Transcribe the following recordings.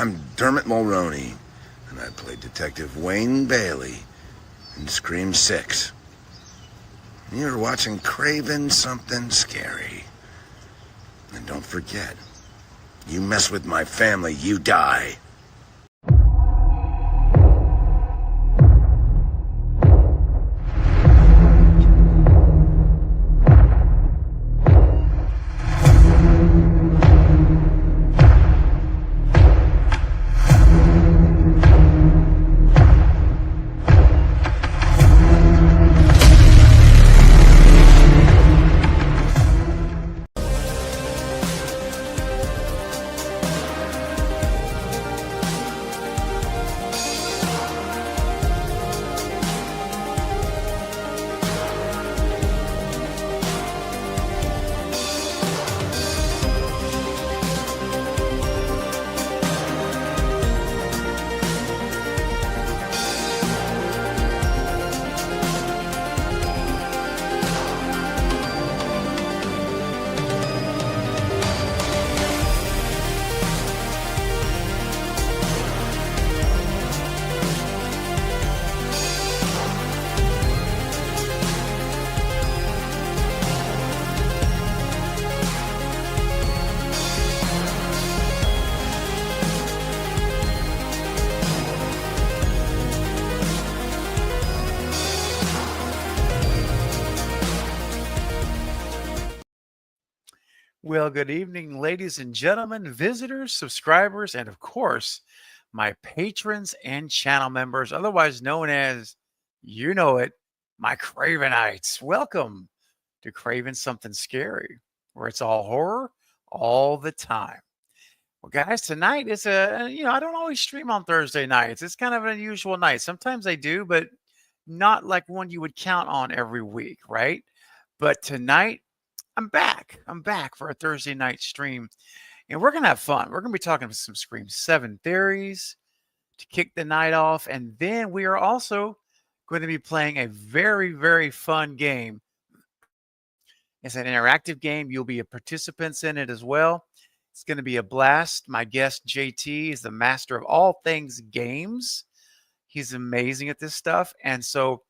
I'm Dermot Mulroney, and I played Detective Wayne Bailey in Scream 6. You're watching Craven Something Scary. And don't forget, you mess with my family, you die. Well, good evening, ladies and gentlemen, visitors, subscribers, and of course, my patrons and channel members, otherwise known as, you know it, my Cravenites. Welcome to Craven Something Scary, where it's all horror all the time. Well, guys, tonight is I don't always stream on Thursday nights. It's kind of an unusual night. Sometimes I do, but not like one you would count on every week, right? But tonight, I'm back. I'm back for a Thursday night stream, and we're gonna have fun. We're gonna be talking about some Scream 7 theories to kick the night off, and then we are also going to be playing a very, very fun game. It's an interactive game. You'll be a participants in it as well. It's going to be a blast. My guest JT is the master of all things games. He's amazing at this stuff, and so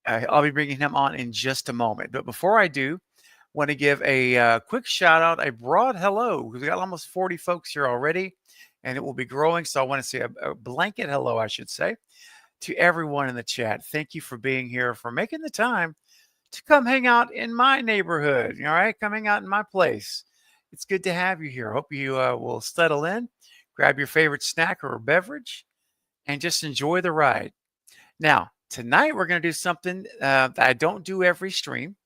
I'll be bringing him on in just a moment. But before I do, want to give a quick shout out, a broad hello. We've got almost 40 folks here already, and it will be growing. So I want to say a blanket hello, I should say, to everyone in the chat. Thank you for being here, for making the time to come hang out in my neighborhood. All right, coming out in my place. It's good to have you here. Hope you will settle in, grab your favorite snack or beverage, and just enjoy the ride. Now, tonight we're going to do something that I don't do every stream.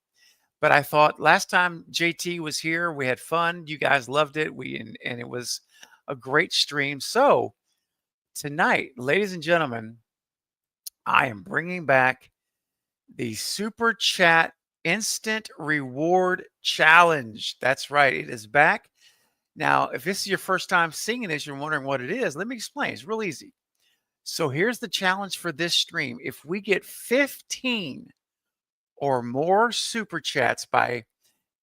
But I thought last time JT was here, we had fun. You guys loved it. And it was a great stream. So tonight, ladies and gentlemen, I am bringing back the Super Chat Instant Reward Challenge. That's right, it is back. Now, if this is your first time seeing this, you're wondering what it is. Let me explain. It's real easy. So here's the challenge for this stream. If we get 15 or more super chats by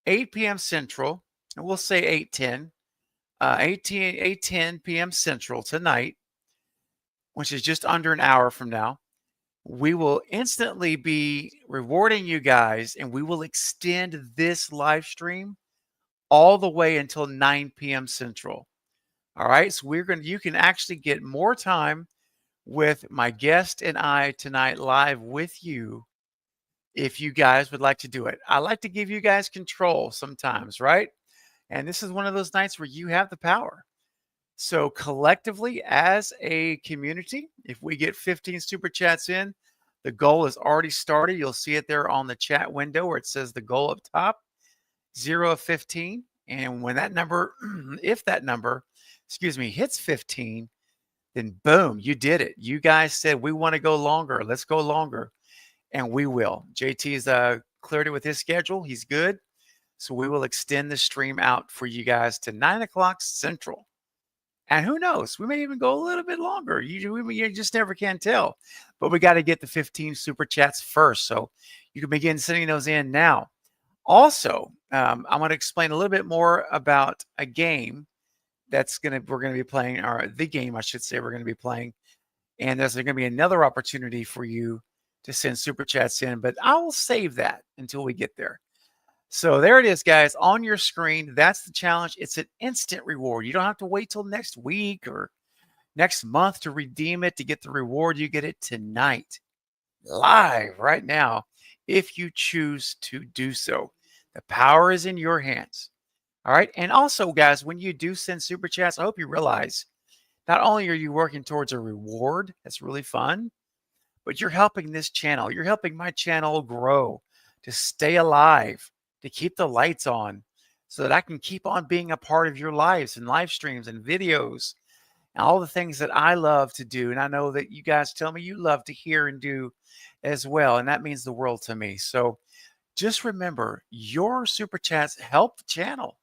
8 p.m. Central, and we'll say 8:10 p.m. Central tonight, which is just under an hour from now, we will instantly be rewarding you guys, and we will extend this live stream all the way until 9 p.m. Central. All right, so you can actually get more time with my guest and I tonight live with you if you guys would like to do it. I like to give you guys control sometimes, right? And this is one of those nights where you have the power. So collectively as a community, if we get 15 super chats in, the goal is already started. You'll see it there on the chat window where it says the goal up top, 0 of 15. And when that number, if that number, hits 15, then boom, you did it. You guys said, we want to go longer. Let's go longer. And we will. JT's cleared it with his schedule. He's good. So we will extend the stream out for you guys to 9 o'clock Central. And who knows? We may even go a little bit longer. You just never can tell. But we got to get the 15 super chats first. So you can begin sending those in now. Also, I want to explain a little bit more about a game we're gonna be playing, or the game I should say we're gonna be playing, and there's gonna be another opportunity for you to send super chats in, but I will save that until we get there. So there it is, guys, on your screen. That's the challenge. It's an instant reward. You don't have to wait till next week or next month to redeem it to get the reward. You get it tonight, live right now, if you choose to do so. The power is in your hands. All right. And also, guys, when you do send super chats, I hope you realize not only are you working towards a reward that's really fun, but you're helping this channel. You're helping my channel grow, to stay alive, to keep the lights on, so that I can keep on being a part of your lives and live streams and videos and all the things that I love to do. And I know that you guys tell me you love to hear and do as well. And that means the world to me. So just remember, your super chats help the channel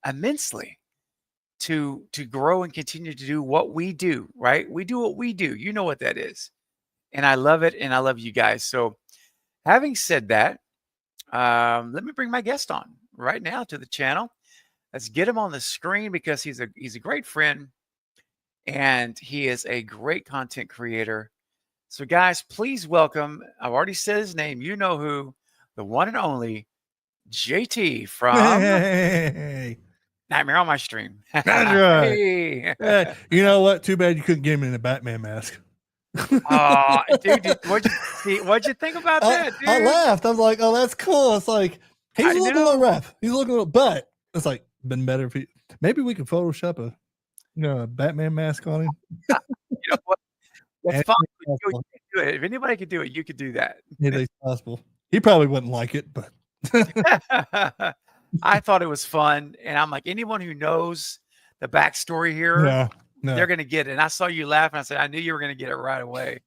immensely to grow and continue to do what we do, right? We do what we do. You know what that is. And I love it. And I love you guys. So having said that, let me bring my guest on right now to the channel. Let's get him on the screen because he's a great friend and he is a great content creator. So guys, please welcome, I've already said his name, you know who, the one and only JT from Hey, Nightmare on My Stream. that's right. Hey. Hey, you know what? Too bad you couldn't get him in a Batman mask. Dude, what'd you think about that, dude? I laughed. I was like, "Oh, that's cool." It's like he's I looking a know. little rough. He's looking a little, but it's like been better if he. Maybe we could Photoshop a Batman mask on him. You know what? That's fine. You Possible. can do it. If anybody could do it, you could do that. Anything's possible. He probably wouldn't like it, but I thought it was fun, and I'm like, anyone who knows the backstory here, no. they're gonna get it. And I saw you laugh, and I said, I knew you were gonna get it right away.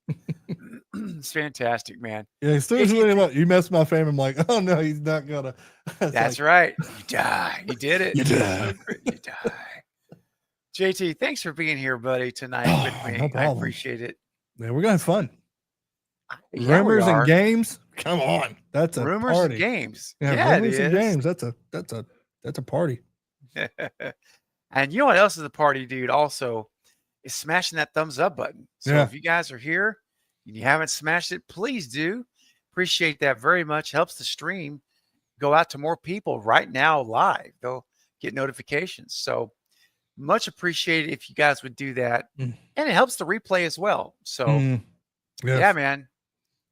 It's fantastic, man. Yeah, as soon as you mess with my family, I'm like, oh no, he's not gonna. That's right. You die. You did it. You die. You die. JT, thanks for being here, buddy, tonight with me. No I problem. appreciate it. Man, we're gonna have fun. Yeah, Rumors we and are. games. Come on, that's a Rumors party. and games. Yeah, Yeah, rumors it and is. games. That's a party. And you know what else is a party, dude? Also, is smashing that thumbs up button. So Yeah. if you guys are here and you haven't smashed it, please do. Appreciate that very much. Helps the stream go out to more people right now live. They'll get notifications. So much appreciated if you guys would do that. Mm. And it helps the replay as well. So Mm, yes. yeah, man.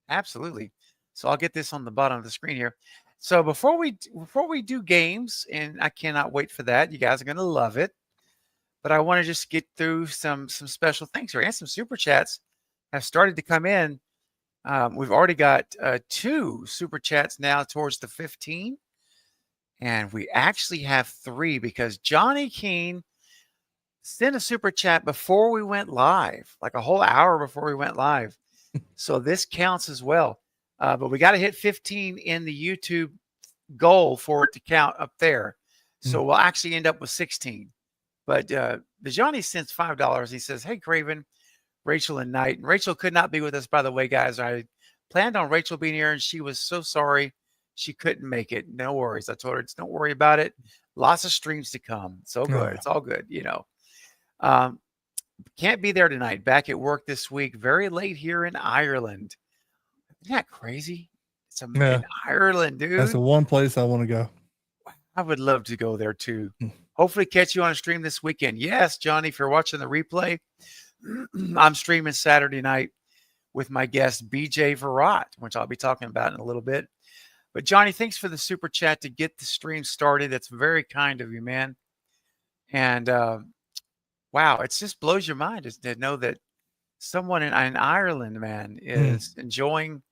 Absolutely. So I'll get this on the bottom of the screen here. So before we do games, and I cannot wait for that. You guys are gonna love it. But I want to just get through some special things here, and some super chats have started to come in. We've already got 2 super chats now towards the 15, and we actually have 3 because Johnny Keene sent a super chat before we went live, like a whole hour before we went live. So this counts as well. But we got to hit 15 in the YouTube goal for it to count up there. So we'll actually end up with 16. But the Johnny sends $5. He says, hey, Craven, Rachel and Knight. And Rachel could not be with us, by the way, guys. I planned on Rachel being here, and she was so sorry she couldn't make it. No worries. I told her, don't worry about it. Lots of streams to come. So good. It's all good, you know. Can't be there tonight. Back at work this week. Very late here in Ireland. Isn't that crazy? It's in Ireland, dude. That's the one place I want to go. I would love to go there too. Hmm. Hopefully catch you on a stream this weekend. Yes, Johnny, if you're watching the replay, I'm streaming Saturday night with my guest BJ Virat, which I'll be talking about in a little bit. But Johnny, thanks for the super chat to get the stream started. That's very kind of you, man. And wow, it just blows your mind to know that someone in Ireland, man, is enjoying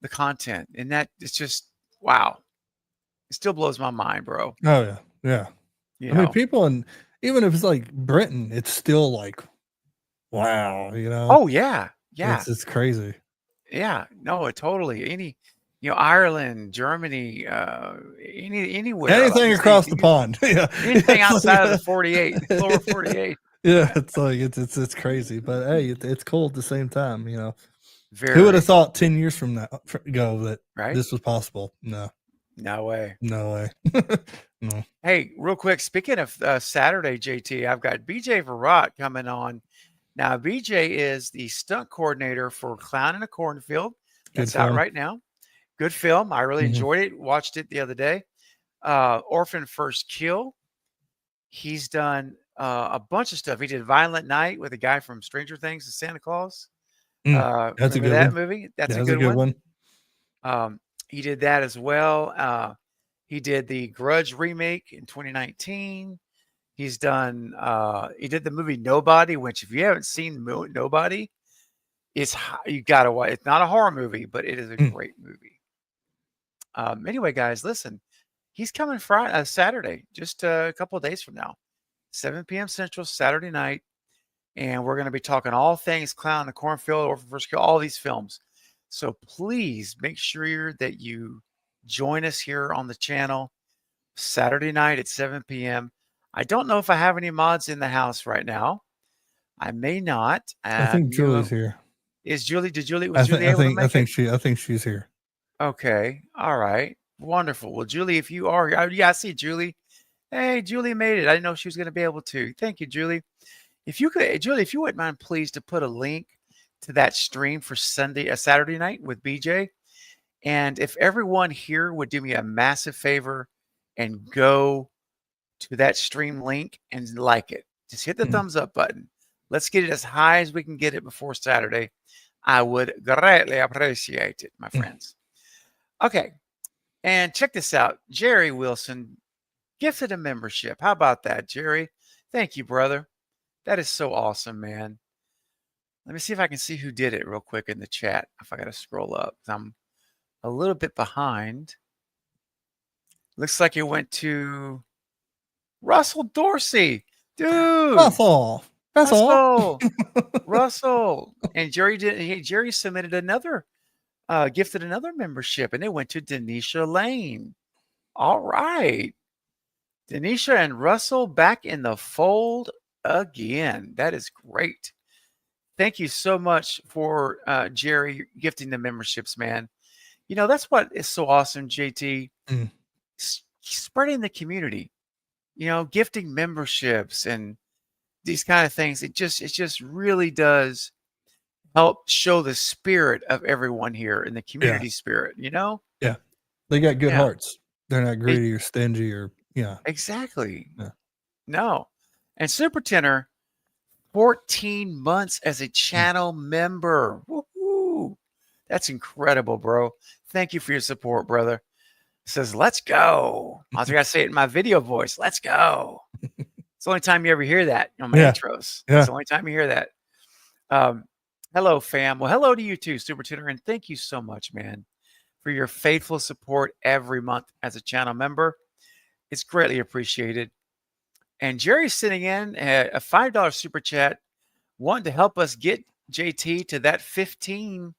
the content. And that it's just wow. It still blows my mind, bro. Oh yeah, yeah. You I know? mean, people, and even if it's like Britain, it's still like, wow, you know. Oh yeah, yeah, it's crazy. yeah. No, totally. Ireland, Germany, anywhere, Anything like, across the pond, yeah. anything outside of the 48, lower 48. Yeah, it's like it's crazy, but hey, it's cool at the same time, you know. Very. Who would have thought 10 years from now ago that Right? this was possible? No. No way. No way. No. Hey, real quick, speaking of Saturday, JT, I've got BJ Verrott coming on. Now, BJ is the stunt coordinator for Clown in a Cornfield. Good That's out film. right now. Good film. I really Mhm. enjoyed it. Watched it the other day. Orphan First Kill. He's done a bunch of stuff. He did Violent Night with a guy from Stranger Things and Santa Claus. That's a Remember good that one. movie? That's That a was good one. one. He did that as well. He did the Grudge remake in 2019. He's done. He did the movie Nobody, which if you haven't seen Nobody, you gotta watch. It's not a horror movie, but it is a great movie. Anyway, guys, listen. He's coming Friday, Saturday, just a couple of days from now, 7 p.m. Central, Saturday night, and we're going to be talking all things Clown in the Cornfield, Orphan First Kill, all these films. So please make sure that you join us here on the channel Saturday night at 7 p.m. I don't know if I have any mods in the house right now. I may not. I think Julie's here. Is Julie? Was Julie able to make it? I think she's here. Okay. All right. Wonderful. Well, Julie, if you are, I see Julie. Hey, Julie made it. I didn't know she was going to be able to. Thank you, Julie. If you could, Julie, if you wouldn't mind, please, to put a link to that stream for Saturday night with BJ. And if everyone here would do me a massive favor and go to that stream link and like it, just hit the thumbs up button. Let's get it as high as we can get it before Saturday. I would greatly appreciate it, my friends. Okay. And check this out. Jerry Wilson gifted a membership. How about that, Jerry? Thank you, brother. That is so awesome, man. Let me see if I can see who did it real quick in the chat. If I got to scroll up, I'm a little bit behind. Looks like it went to Russell Dorsey. Dude. Russell. Russell. And Jerry submitted another, gifted another membership, and it went to Denisha Lane. All right. Denisha and Russell back in the fold again. That is great. Thank you so much for Jerry gifting the memberships, man. You know, that's what is so awesome, JT. Spreading the community, you know, gifting memberships and these kind of things. It just really does help show the spirit of everyone here in the community spirit, you know? Yeah. They got good hearts. They're not greedy or stingy or, Exactly. Yeah. No. And Super Tenor, 14 months as a channel member. Woo-hoo. That's incredible, bro. Thank you for your support, brother. Says, let's go. I was going to say it in my video voice. Let's go. It's the only time you ever hear that on my intros. Yeah. It's the only time you hear that. Hello, fam. Well, hello to you too, Super Tuner. And thank you so much, man, for your faithful support every month as a channel member. It's greatly appreciated. And Jerry's sitting in a $5 super chat, wanting to help us get JT to that 15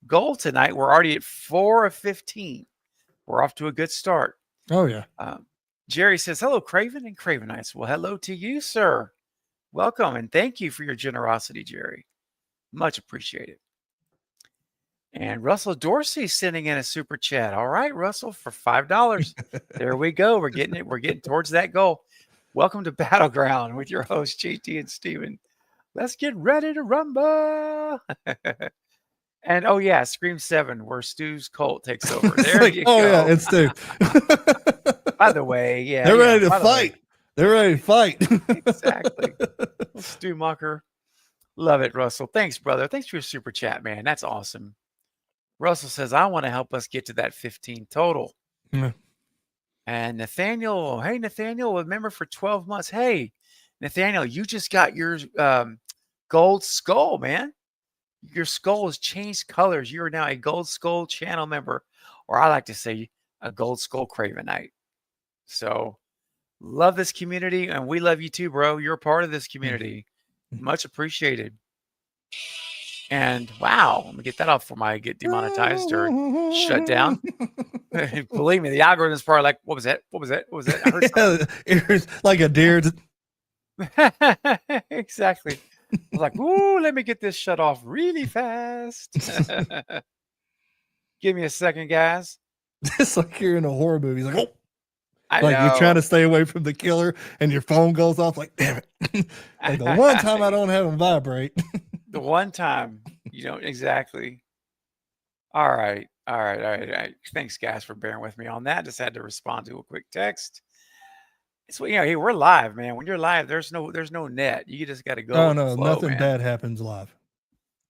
goal tonight. We're already at 4 of 15. We're off to a good start. Oh, yeah. Jerry says, hello, Craven and Cravenites. Well, hello to you, sir. Welcome, and thank you for your generosity, Jerry. Much appreciated. And Russell Dorsey sending in a super chat. All right, Russell, for $5. There we go. We're getting it. We're getting towards that goal. Welcome to Battleground with your hosts, JT and Steven. Let's get ready to rumble. And oh yeah, Scream 7, where Stu's cult takes over. There you go. Oh yeah, it's Stu. By the way, yeah. They're ready to fight. They're ready to fight. Exactly. Stu Mucker. Love it, Russell. Thanks, brother. Thanks for your super chat, man. That's awesome. Russell says, I want to help us get to that 15 total. Yeah. And Nathaniel, hey, Nathaniel, a member for 12 months. Hey, Nathaniel, you just got your gold skull, man. Your skull has changed colors. You are now a Gold Skull channel member, or I like to say a Gold Skull Cravenite. So love this community, and we love you too, bro. You're a part of this community. Much appreciated. And wow, let me get that off before I get demonetized or shut down. Believe me, the algorithm is probably like, what was that? What was that? What was that? I heard It's like a deer. Exactly. I was like, ooh, let me get this shut off really fast. Give me a second, guys. It's like you're in a horror movie. He's like, oh, I like you're trying know. to stay away from the killer, and your phone goes off. Like, damn it! Like the one time I don't have them vibrate. The one time you don't exactly. All right. All right. All right. All right. Thanks, guys, for bearing with me on that. Just had to respond to a quick text. So hey, we're live, man. When you're live, there's no net. You just got to go Oh with the no, flow, nothing man. bad happens live.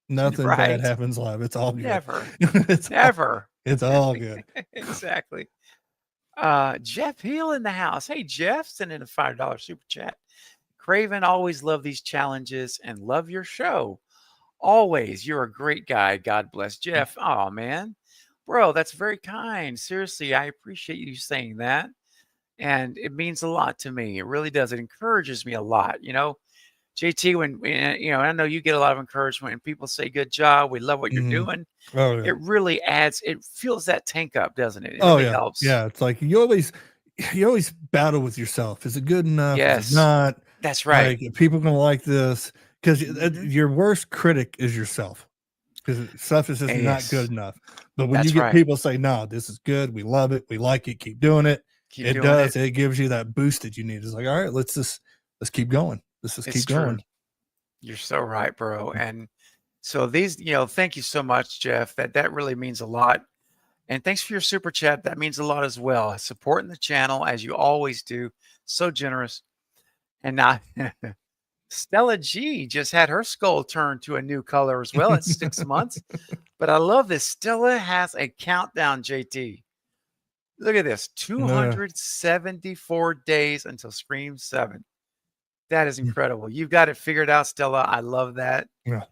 Nothing bad Right? happens live. It's all good. Never. it's all, Never. it's all good. Exactly. Jeff Hill in the house. Hey, Jeff, send in a $5 super chat. Craven, always love these challenges and love your show. Always. You're a great guy. God bless Jeff. Oh, man. Bro, that's very kind. Seriously, I appreciate you saying that. And it means a lot to me. It really does. It encourages me a lot. JT, when I know you get a lot of encouragement and people say, good job. We love what you're Mhm. doing. Oh yeah. It really adds, it fills that tank up, doesn't it? It Oh really yeah. helps. Yeah. It's like you always battle with yourself. Is it good enough? Is Yes. it not? That's right. Like, are people gonna like this? Because Mhm. your worst critic is yourself. Because stuff is just not Yes. good enough. But when That's you get right. people say, "No, this is good. We love it. We like it. Keep doing it." Keep It doing does. it. It gives you that boost that you need. It's like, all right, let's keep going. Let's just It's keep true. going. You're so right, bro. And so thank you so much, Jeff. That really means a lot. And thanks for your super chat. That means a lot as well. Supporting the channel as you always do. So generous. And now Stella G just had her skull turned to a new color as well at 6 months. But I love this. Stella has a countdown, JT. Look at this. 274 days until Scream 7. That is incredible. You've got it figured out, Stella. I love that. Yeah.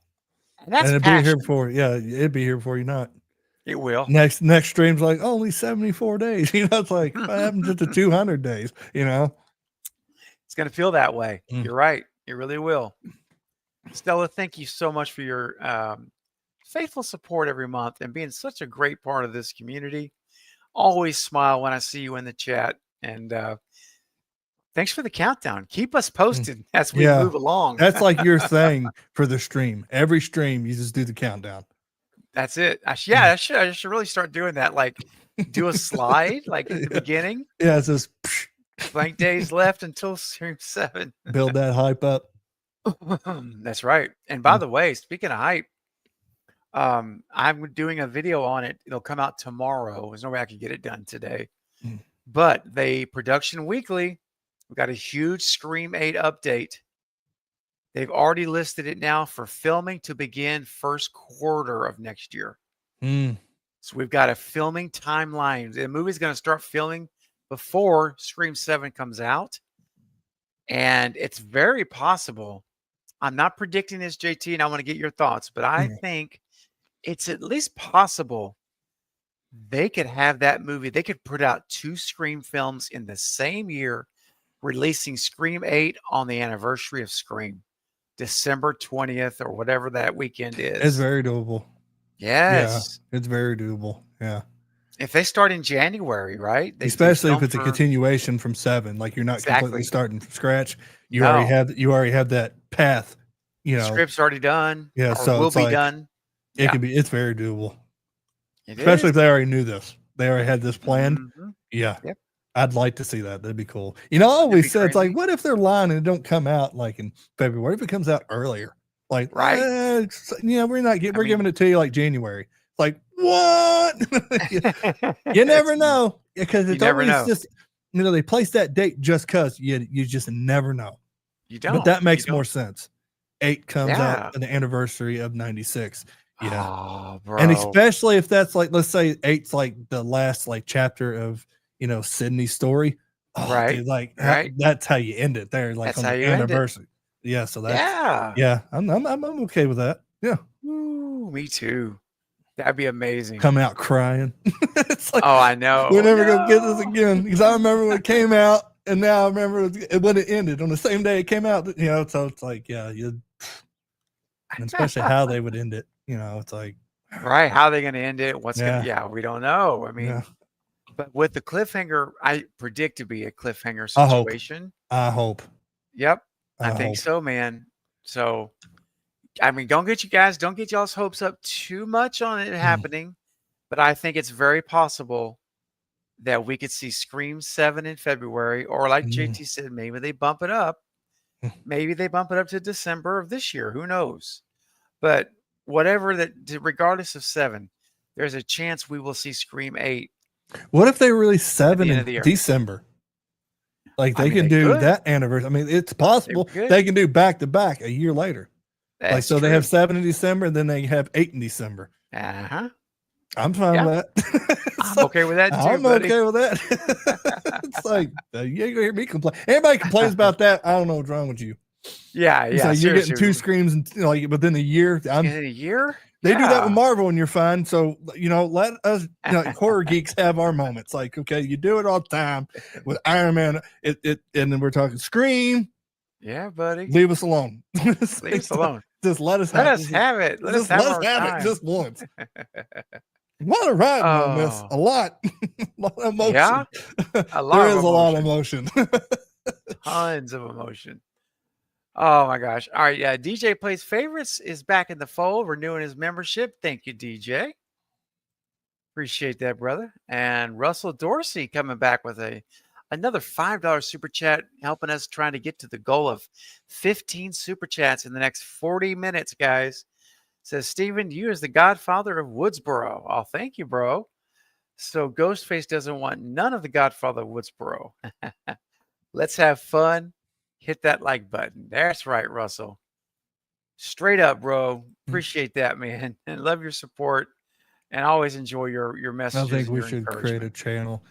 And that's And it'd be here passion. before. Yeah, it'd be here before you not. It will. Next stream's like only 74 days. It's like what happens to the 200 days? It's going to feel that way. Mm. You're right. It really will. Stella, thank you so much for your faithful support every month and being such a great part of this community. Always smile when I see you in the chat. And thanks for the countdown. Keep us posted as we move along. That's like your thing for the stream. Every stream, you just do the countdown. That's it. I should really start doing that. Like do a slide like at the beginning. Yeah, it says blank days left until Stream 7. Build that hype up. That's right. And by the way, speaking of hype, I'm doing a video on it. It'll come out tomorrow. There's no way I can get it done today. But the Production Weekly, we got a huge Scream 8 update. They've already listed it now for filming to begin first quarter of next year. So we've got a filming timeline. The movie's going to start filming before Scream 7 comes out. And it's very possible. I'm not predicting this, JT, and I want to get your thoughts, but I think it's at least possible they could have that movie. They could put out 2 Scream films in the same year, releasing Scream 8 on the anniversary of Scream, December 20th or whatever that weekend is. It's very doable. Yes. Yeah, it's very doable. Yeah. If they start in January, right? Especially if it's a continuation from 7, like you're not completely starting from scratch. You already have that path. The script's already done. Yeah, so will be done. It's very doable. It Especially is. if they already knew this. They already had this planned. Yeah. Yep. I'd like to see that. That'd be cool. I always said, it's like, what if they're lying and it don't come out like in February? What if it comes out earlier? Like, right? We're giving it to you like January. Like, what? You never know, because it's always just they place that date just because you just never know. You don't. But that makes more sense. 8 comes out on the anniversary of 96. Yeah. Oh, bro. And especially if that's like, let's say 8's like the last like chapter of Sydney's story. Oh, right. Dude, like that's how you end it there. Like that's on the anniversary. Yeah. So that's I'm okay with that. Yeah. Ooh, me too. That'd be amazing. Come out crying. It's like, I know. We're never gonna get this again, because I remember when it came out, and now I remember when it ended on the same day it came out. So it's like, and especially how they would end it. It's like, right? How are they going to end it? What's going to? Yeah, we don't know. I mean, but with the cliffhanger, I predict to be a cliffhanger situation. I hope. Yep, I think so, man. So. I mean, don't get y'all's hopes up too much on it happening, but I think it's very possible that we could see Scream 7 in February, or like Mm. JT said, maybe they bump it up. Maybe they bump it up to December of this year. Who knows? But whatever that, regardless of 7, there's a chance we will see Scream 8. What if they release 7 end in of the year. December? Like I they mean, can they do could. that anniversary. I mean, it's possible could. they can do back to back a year later. Like That's so, they true. have 7 in December, and then they have 8 in December. Uh-huh. I'm fine Yeah. with that. I'm okay with that too, I'm buddy. okay with that. It's like you ain't gonna hear me complain. Everybody complains about that. I don't know what's wrong with you. Yeah, It's yeah. like you're getting 2 seriously. screams and like within a year. In a year? They do that with Yeah. Marvel, and you're fine. So let us horror geeks have our moments. Like, okay, you do it all the time with Iron Man. And then we're talking Scream. Yeah, buddy. Leave us alone. Leave us alone. Just let us Let have us have it. Let us have our time. it just once. What a ride on this. A lot. A lot of emotion. Yeah, a lot There of is a lot of emotion. emotion. Tons of emotion. Oh my gosh. All right. Yeah. DJ Plays Favorites is back in the fold, renewing his membership. Thank you, DJ. Appreciate that, brother. And Russell Dorsey coming back with another $5 super chat, helping us trying to get to the goal of 15 super chats in the next 40 minutes, guys. Says, Steven, you is the godfather of Woodsboro. Oh, thank you, bro. So Ghostface doesn't want none of the godfather of Woodsboro. Let's have fun. Hit that like button. That's right, Russell. Straight up, bro. Appreciate that, man. And love your support. And always enjoy your messages. I think and we your should create a encouragement. channel.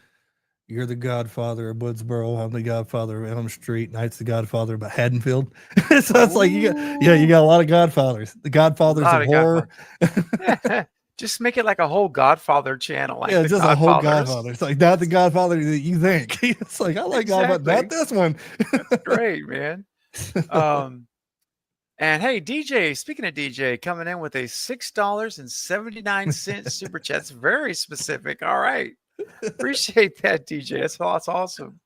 You're the godfather of Woodsboro. I'm the godfather of Elm Street. Knight's the godfather of Haddonfield. So it's like you got a lot of godfathers. The godfathers of horror. Just make it like a whole Godfather channel. Like just a whole godfather. It's like not the godfather that you think. It's like I like Godfather, not this one. That's great, man. And hey, DJ, speaking of DJ, coming in with a $6.79 super chat. That's very specific. All right. Appreciate that, DJ. That's awesome.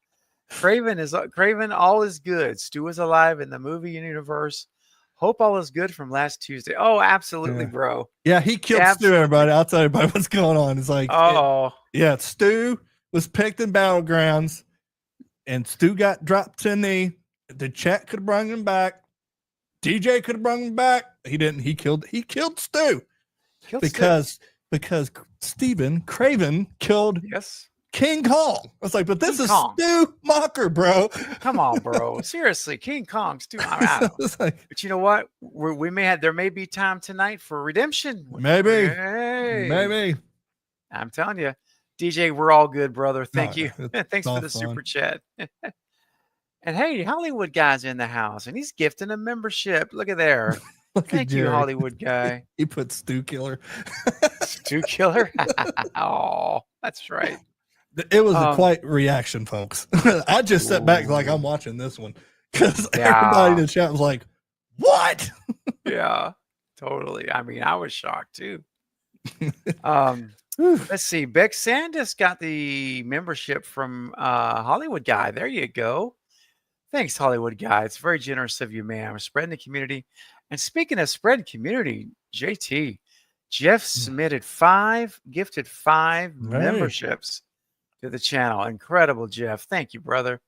Craven, all is good. Stu is alive in the movie universe. Hope all is good from last Tuesday. Oh, absolutely, bro. Yeah, he killed Stu, everybody. I'll tell everybody what's going on. It's like, Stu was picked in Battlegrounds, and Stu got dropped to a knee. The chat could have brought him back. DJ could have brought him back. He didn't. He killed Stu. Because Stephen Craven killed King Kong. I was like, but this is Stu Mocker, bro. Come on, bro. Seriously, King Kong, Stu. But you know what? There may be time tonight for redemption. Maybe. I'm telling you, DJ, we're all good, brother. Thank you. Thanks for the super chat. And hey, Hollywood guy's in the house, and he's gifting a membership. Look at there. Thank you, Hollywood guy. He put Stu Killer. Stu Killer? Oh, that's right. It was a quiet reaction, folks. I just sat back like I'm watching this one because everybody in the chat was like, what? Yeah, totally. I mean, I was shocked too. Let's see. Beck Sandus got the membership from Hollywood guy. There you go. Thanks, Hollywood guy. It's very generous of you, man. We're spreading the community. And speaking of spreading community, JT, Jeff gifted five memberships to the channel. Incredible, Jeff. Thank you, brother.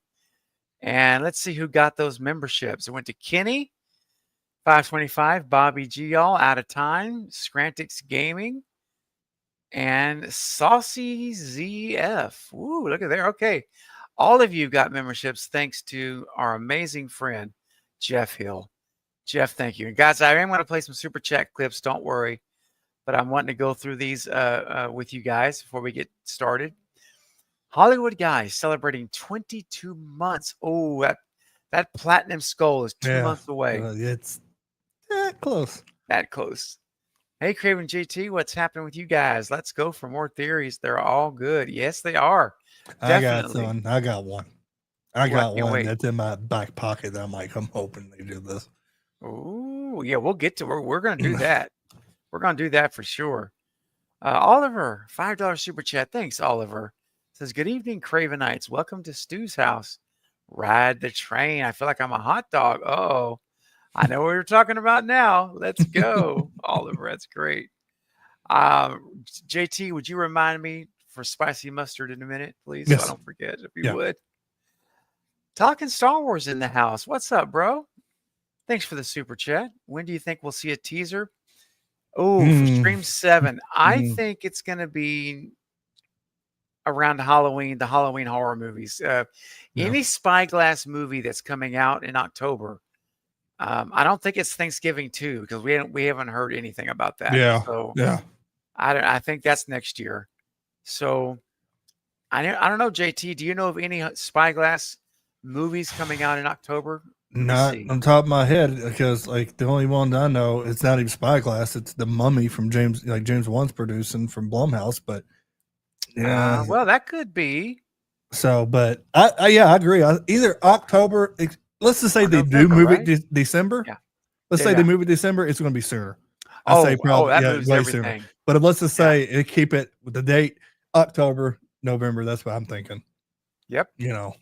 And let's see who got those memberships. It went to Kenny, 525, Bobby G, all out of time, Scrantix Gaming, and Saucy ZF. Ooh, look at there. Okay. All of you got memberships thanks to our amazing friend, Jeff Hill. Jeff, thank you. And guys, I am going to play some super chat clips. Don't worry. But I'm wanting to go through these with you guys before we get started. Hollywood guy celebrating 22 months. Oh, that platinum skull is 2 months away. It's that close. That close. Hey, Craven JT, what's happening with you guys? Let's go for more theories. They're all good. Yes, they are. Definitely. I got one. I got one that's in my back pocket that I'm like, I'm hoping they do this. Oh, yeah, we'll get to we're going to do that. We're going to do that for sure. Oliver, $5 super chat. Thanks, Oliver. Says, good evening, Cravenites. Welcome to Stu's house. Ride the train. I feel like I'm a hot dog. Oh, I know what we're talking about now. Let's go. Oliver, that's great. JT, would you remind me for spicy mustard in a minute, please? Yes. So I don't forget, if you would. Talking Star Wars in the house. What's up, bro? Thanks for the super chat. When do you think we'll see a teaser? Oh, for Stream 7. I think it's going to be around Halloween, the Halloween horror movies. Any Spyglass movie that's coming out in October. I don't think it's Thanksgiving too, because we haven't heard anything about that. Yeah. So yeah. I think that's next year. So I don't know, JT. Do you know of any Spyglass movies coming out in October? Not on top of my head, because like the only one I know, it's not even Spyglass. It's The Mummy from James Wan's producing from Blumhouse. But yeah, well, that could be. So, but I agree. Either October. Let's just say they do move it December. Yeah. Let's say they move it December. It's going to be sooner. I say probably that moves way everything. sooner. But let's just say keep it with the date October, November. That's what I'm thinking. Yep. You know,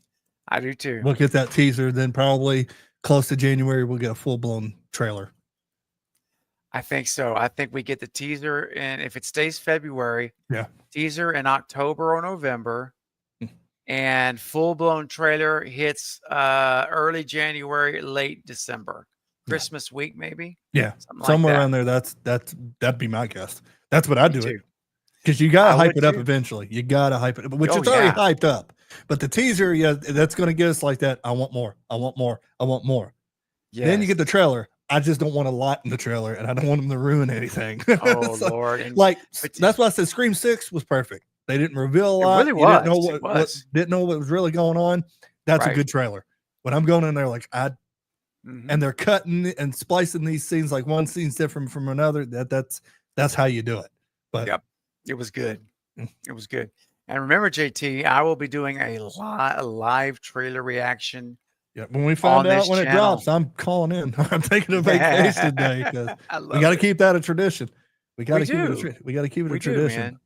I do too. We'll get that teaser, then probably close to January we'll get a full blown trailer. I think so. I think we get the teaser, and if it stays February, teaser in October or November, and full blown trailer hits early January, late December, Christmas week maybe. Yeah, somewhere around there. That'd be my guess. That's what I'd do it, because you gotta hype it up eventually. You gotta hype it up, which it's already hyped up. But the teaser, that's going to get us like that. I want more. I want more. I want more. Yes. Then you get the trailer. I just don't want a lot in the trailer, and I don't want them to ruin anything. Oh, so, Lord. And, that's why I said Scream 6 was perfect. They didn't reveal a lot. It really was. Didn't know what was really going on. That's a good trailer. When I'm going in there, like, and they're cutting and splicing these scenes, like one scene's different from another. That's how you do it. But it was good. It was good. And remember, JT, I will be doing a live trailer reaction. Yeah, when we find out when it drops, I'm calling in. I'm taking a vacation day, because we got to keep that a tradition. We got to keep it. We got to keep it a tradition. Man.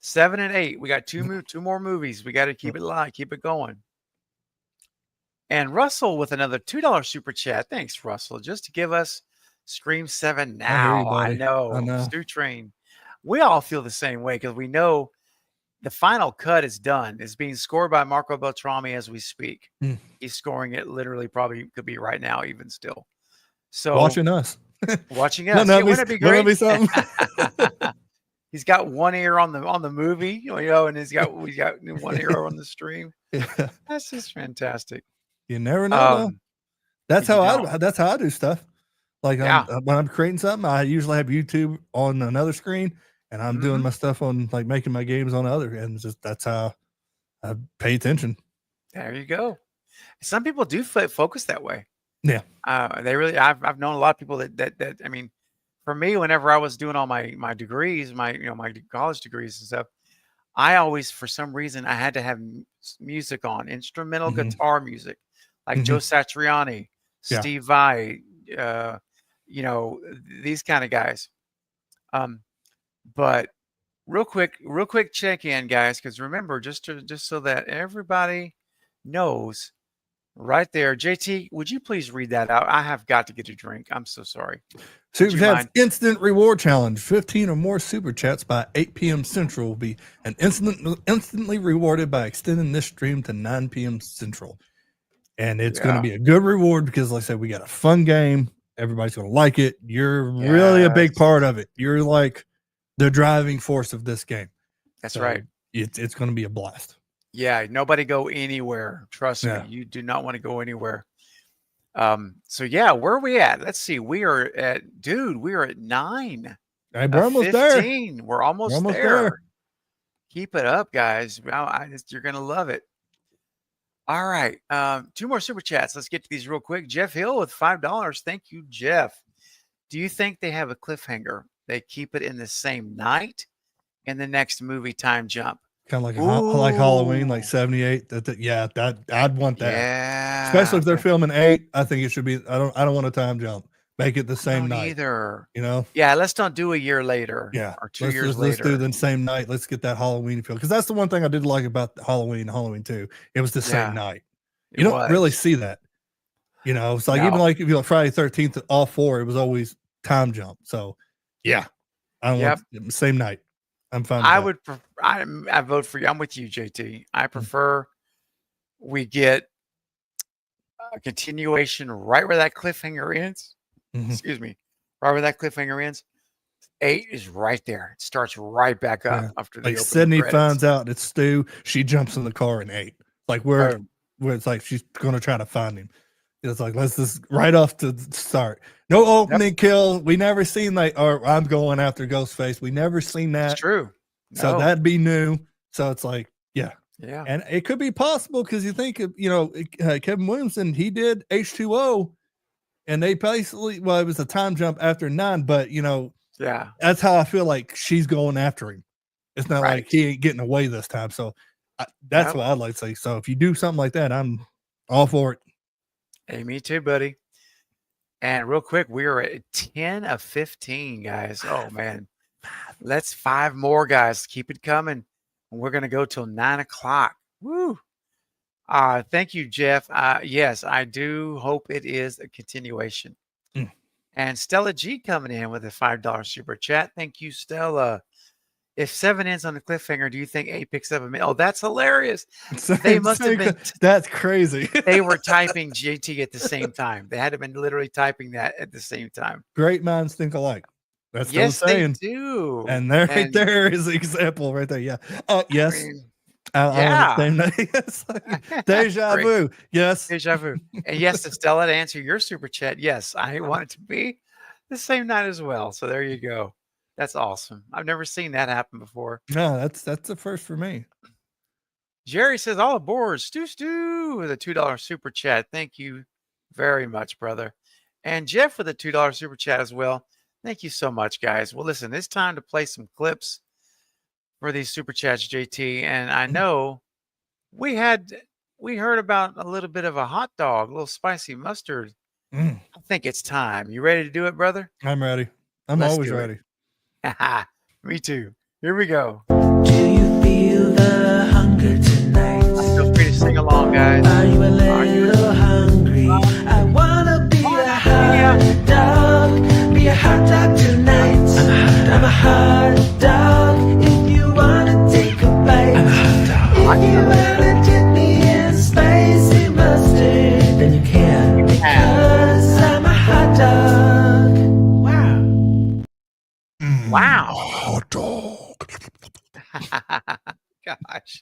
7 and 8. We got two more movies. We got to keep it live, keep it going. And Russell with another $2 super chat. Thanks, Russell, just to give us Scream 7 now. I know. Stu Train. We all feel the same way, because we know the final cut is done. It's being scored by Marco Beltrami as we speak. He's scoring it literally, probably could be right now, even still. So watching us. Wouldn't it be great? Be something? He's got one ear on the movie, and he's got one ear on the stream. Yeah. That's just fantastic. You never know. That's how I do stuff. Like when I'm creating something, I usually have YouTube on another screen, and I'm doing my stuff on, like, making my games on the other end. That's how I pay attention. There you go. Some people do focus that way. Yeah. They really. I've known a lot of people that. I mean, for me, whenever I was doing all my degrees, my college degrees and stuff, I always, for some reason, I had to have music on, instrumental guitar music, like Joe Satriani, Steve Vai, these kind of guys. But real quick check in, guys, because remember, just so that everybody knows, right there, JT, would you please read that out? I have got to get a drink. I'm so sorry. Super Chats Instant Reward Challenge. 15 or more Super Chats by 8 p.m. Central will be instantly rewarded by extending this stream to 9 p.m. Central. And it's going to be a good reward, because, like I said, we got a fun game. Everybody's going to like it. You're really a big part of it. You're like the driving force of this game. That's right. It's going to be a blast. Yeah, nobody go anywhere. Trust me, you do not want to go anywhere. So yeah, where are we at? Let's see. We are at 9. Hey, we're almost 15. there. We're almost there. Keep it up, guys. You're gonna love it. All right. 2 more super chats. Let's get to these real quick. Jeff Hill with $5. Thank you, Jeff. Do you think they have a cliffhanger? They keep it in the same night in the next movie time jump. Kind of like Halloween, like 78. I'd want that. Yeah. Especially if they're filming 8. I think it should be. I don't want a time jump. Make it the same night. Either. Yeah. Let's not do a year later. Yeah. Or 2 years later. Let's do the same night. Let's get that Halloween feel, because that's the one thing I did like about Halloween 2. It was the same night. You don't really see that. It's like even like if you like Friday 13th, all 4, it was always time jump. So yeah, I don't want the same night. I'm fine. I would. I vote for you. I'm with you, JT. I prefer we get a continuation right where that cliffhanger ends. Excuse me, right where that cliffhanger ends. 8 is right there. It starts right back up after the like opening Sydney credits. finds out it's Stu. She jumps in the car in 8. Like where it's like she's gonna try to find him. It's like let's just right off to start. No opening kill. We never seen like, or I'm going after Ghostface. We never seen that. It's true. So that'd be new. So it's like, yeah. And it could be possible because you think of, Kevin Williamson, he did H2O, and they basically, well, it was a time jump after 9, but that's how I feel like she's going after him. It's not like he ain't getting away this time. So that's what I'd like to say. So if you do something like that, I'm all for it. Hey, me too, buddy. And real quick, we are at 10 of 15, guys. Oh man, let's 5 more, guys. Keep it coming. We're gonna go till 9 o'clock. Woo! Thank you, Jeff. Yes, I do hope it is a continuation. And Stella G coming in with a $5 super chat. Thank you, Stella. If 7 ends on the cliffhanger, do you think 8 picks up a minute? Oh, that's hilarious. They must have been. That's crazy. They were typing JT at the same time. They had to have been literally typing that at the same time. Great minds think alike. That's what I'm yes, saying. They do. And there is the example right there. Yeah. Yes. Deja vu. Yes. Deja vu. And yes, to Stella, to answer your super chat, yes, I want it to be the same night as well. So there you go. That's awesome. I've never seen that happen before. No, that's the first for me. Jerry says, all aboard, Stu with a $2 super chat. Thank you very much, brother. And Jeff with a $2 super chat as well. Thank you so much, guys. Well, listen, it's time to play some clips for these super chats, JT. And I know we heard about a little bit of a hot dog, a little spicy mustard. I think it's time. You ready to do it, brother? I'm ready. I'm always ready. Me too. Here we go. Do you feel the hunger tonight? Feel free to sing along, guys. Are you a little hungry? I wanna be a hot dog. Be a hot dog tonight. I'm a hot dog. If you wanna take a bite, I'm a hot dog. If you wanna dip me in spicy mustard, then you can. Because I'm a hot dog. Wow. Hot dog. Gosh.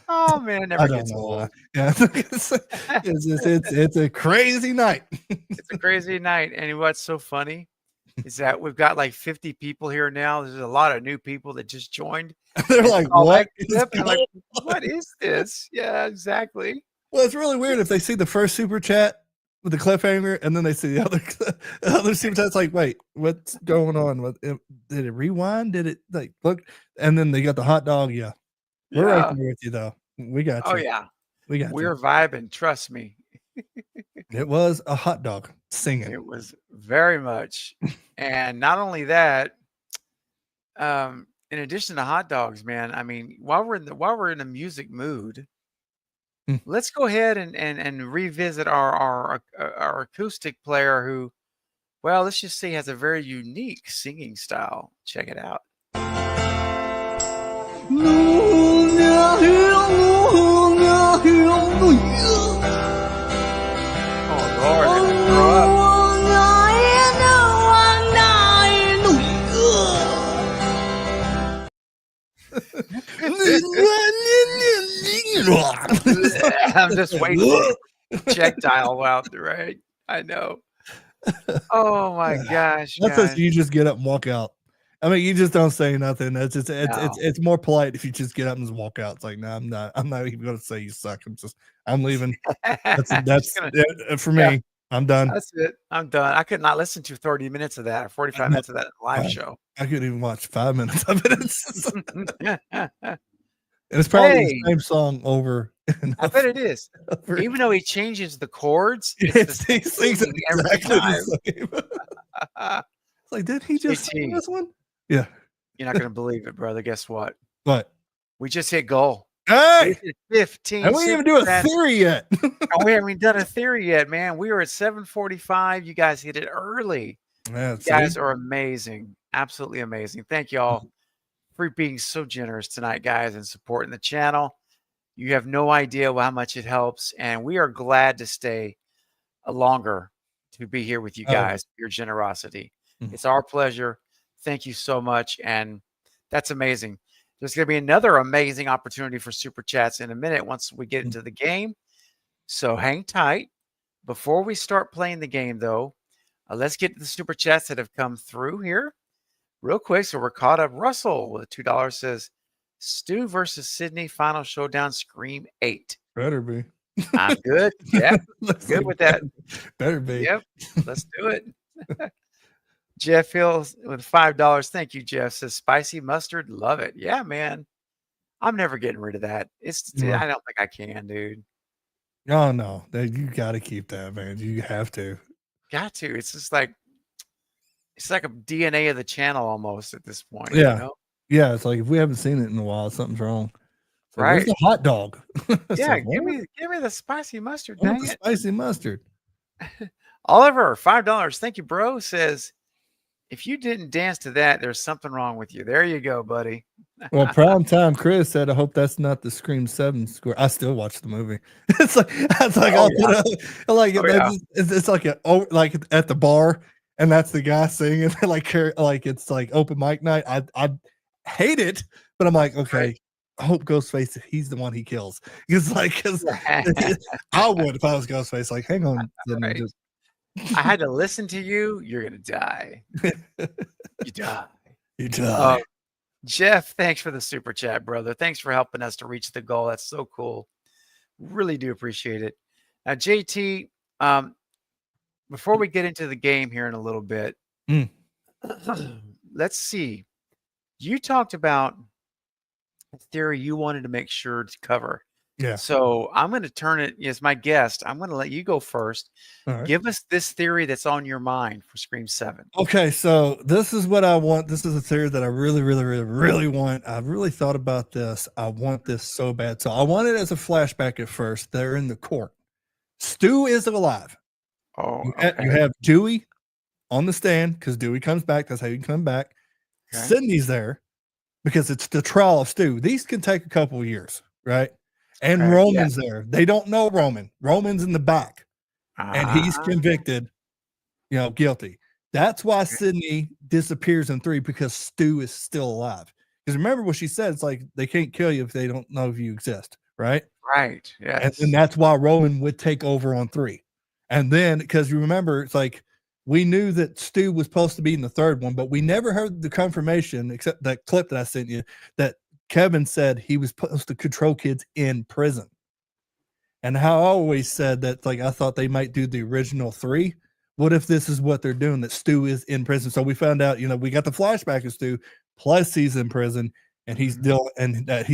Oh man, never gets old. Yeah. it's a crazy night. It's a crazy night. And what's so funny is that we've got like 50 people here now. There's a lot of new people that just joined. They're like, what? They're like, what is this? Yeah, exactly. Well, it's really weird if they see the first super chat with the cliffhanger and then they see the other super chats. Like, wait, what's going on? Did it rewind? Did it like look? And then they got the hot dog. Yeah, we're right there with you though. We got you. Oh yeah, we're vibing. Trust me. It was a hot dog singing. It was very much. And not only that, in addition to hot dogs, man, I mean, while we're in the music mood, let's go ahead and revisit our acoustic player who, well, let's just say has a very unique singing style. Check it out. Oh Lord, they're gonna grow up. I'm just waiting for projectile out, right? I know. Oh my gosh. That's just you just get up and walk out. I mean, you just don't say nothing. It's more polite if you just get up and just walk out. It's like, no, I'm not even gonna say you suck. I'm leaving. That's for me. Yeah. I'm done. That's it. I'm done. I could not listen to 30 minutes of that or 45 minutes of that live show. I couldn't even watch 5 minutes of it. And it's probably the same song over. I bet it is. Even though he changes the chords, he sings it exactly the same. It's like, did he just sing this one? Yeah. You're not going to believe it, brother. Guess what? What? We just hit goal. Hey! 15. And we didn't even do a theory yet. We haven't even done a theory yet, man. We were at 7:45. You guys hit it early. Yeah, you guys are amazing. Absolutely amazing. Thank you all for being so generous tonight, guys, and supporting the channel. You have no idea how much it helps, and we are glad to stay longer to be here with you guys. Your generosity. It's our pleasure. Thank you so much, and that's amazing. There's going to be another amazing opportunity for super chats in a minute once we get into the game. So hang tight. Before we start playing the game, though, let's get to the super chats that have come through here real quick. So we're caught up. Russell with $2 says, Stu versus Sydney, final showdown, Scream 8. Better be. I'm good. Yeah, good with that. Better be. Yep, let's do it. Jeff Hill with $5. Thank you, Jeff. Says spicy mustard. Love it. Yeah, man. I'm never getting rid of that. I don't think I can, dude. Oh no, you got to keep that, man. You have to. Got to. It's just like a DNA of the channel almost at this point. Yeah. You know? Yeah. It's like if we haven't seen it in a while, something's wrong. So right. Where's the hot dog? Yeah, like, give me the spicy mustard. I want the spicy mustard. Oliver, $5. Thank you, bro. Says, if you didn't dance to that, there's something wrong with you. There you go, buddy. Well, Prime Time Chris said, I hope that's not the Scream 7 score. I still watch the movie. It's like it's like it's like at the bar, and that's the guy singing like it's like open mic night. I hate it, but I'm like, okay, right. I hope Ghostface, he's the one he kills. Because I would if I was Ghostface. Like, hang on. Right. I had to listen to you. You're going to die. You die. You die. Jeff, thanks for the super chat, brother. Thanks for helping us to reach the goal. That's so cool. Really do appreciate it. Now, JT, before we get into the game here in a little bit, let's see. You talked about a theory you wanted to make sure to cover. Yeah. So I'm going to turn it as my guest. I'm going to let you go first. Right. Give us this theory that's on your mind for Scream 7. Okay, so this is what I want. This is a theory that I really, really, really, really want. I've really thought about this. I want this so bad. So I want it as a flashback at first. They're in the court. Stu is alive. Oh, you have Dewey on the stand because Dewey comes back. That's how you come back. Okay. Sydney's there because it's the trial of Stu. These can take a couple of years, right? And Roman's there. They don't know Roman. Roman's in the back. And he's convicted, guilty. That's why Sydney disappears in 3 because Stu is still alive. Because remember what she said, it's like they can't kill you if they don't know if you exist, right? Right. Yes. And that's why Roman would take over on 3. And then, because you remember, it's like we knew that Stu was supposed to be in the 3rd one, but we never heard the confirmation, except that clip that I sent you, that Kevin said he was supposed to control kids in prison. And how I always said that, like, I thought they might do the original 3. What if this is what they're doing, that Stu is in prison? So we found out, we got the flashback of Stu, plus he's in prison, and he's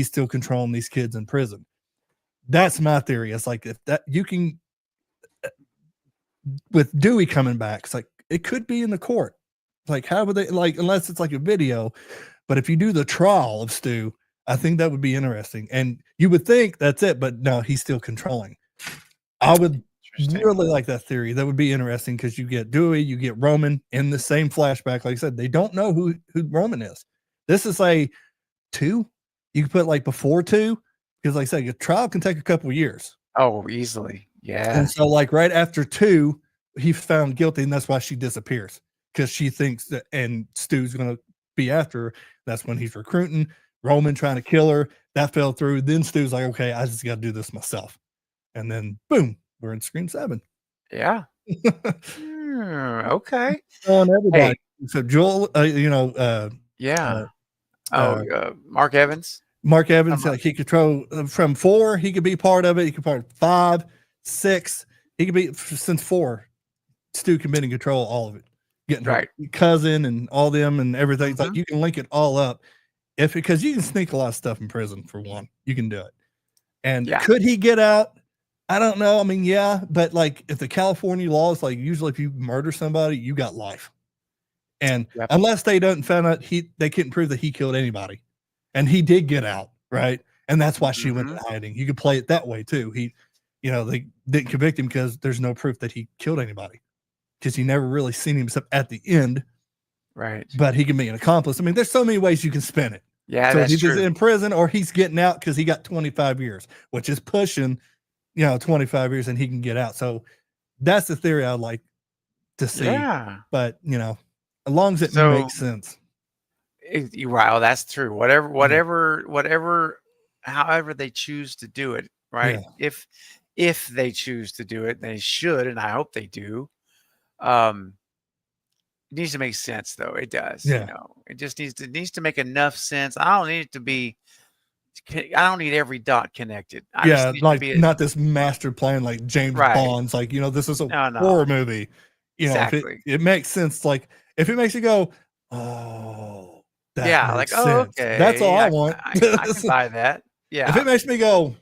still controlling these kids in prison. That's my theory. It's like, if that you can, with Dewey coming back, it's like, it could be in the court. Like, how would they, like, unless it's like a video, but if you do the trial of Stu, I think that would be interesting. And you would think that's it, but no, he's still controlling. I would really like that theory. That would be interesting because you get Dewey, you get Roman in the same flashback. Like I said, they don't know who Roman is. This is a 2. You can put like before 2, because like I said, your trial can take a couple of years. Oh, easily. Yeah. And so like right after 2, he's found guilty, and that's why she disappears, because she thinks that, and Stu's going to be after her. That's when he's recruiting. Roman trying to kill her. That fell through. Then Stu's like, okay, I just got to do this myself. And then boom, we're in Scream 7. Yeah. Okay. On everybody. Hey. So Joel, Mark Evans. Mark Evans, he control from 4. He could be part of it. He could be part of 5, 6. He could be since 4. Stu can be in control of all of it. Getting her cousin and all them and everything. It's like you can link it all up. Because you can sneak a lot of stuff in prison, for one. You can do it. And could he get out? I don't know. I mean, yeah, but like if the California law is like, usually if you murder somebody, you got life. And unless they don't find out they couldn't prove that he killed anybody. And he did get out, right? And that's why she went to hiding. You could play it that way too. They didn't convict him because there's no proof that he killed anybody. Because he never really seen him except at the end. Right. But he can be an accomplice. I mean, there's so many ways you can spin it. Yeah, So that's he's true. in prison or he's getting out because he got 25 years, which is pushing, 25 years and he can get out. So that's the theory I'd like to see. Yeah. But, as long as it So makes sense. Wow, that's true. Whatever, however they choose to do it, right? Yeah. If they choose to do it, they should, and I hope they do. It needs to make sense, though. It does. Yeah. It just needs to make enough sense. I don't need it to be. I don't need every dot connected. I just need like to be not this master plan like James Right. Bond's. Like, this is a No. horror movie. Exactly. If it makes sense. Like if it makes you go, oh, that Yeah, makes like, oh, sense. okay. That's all I want. I can buy that. If Yeah. it makes me go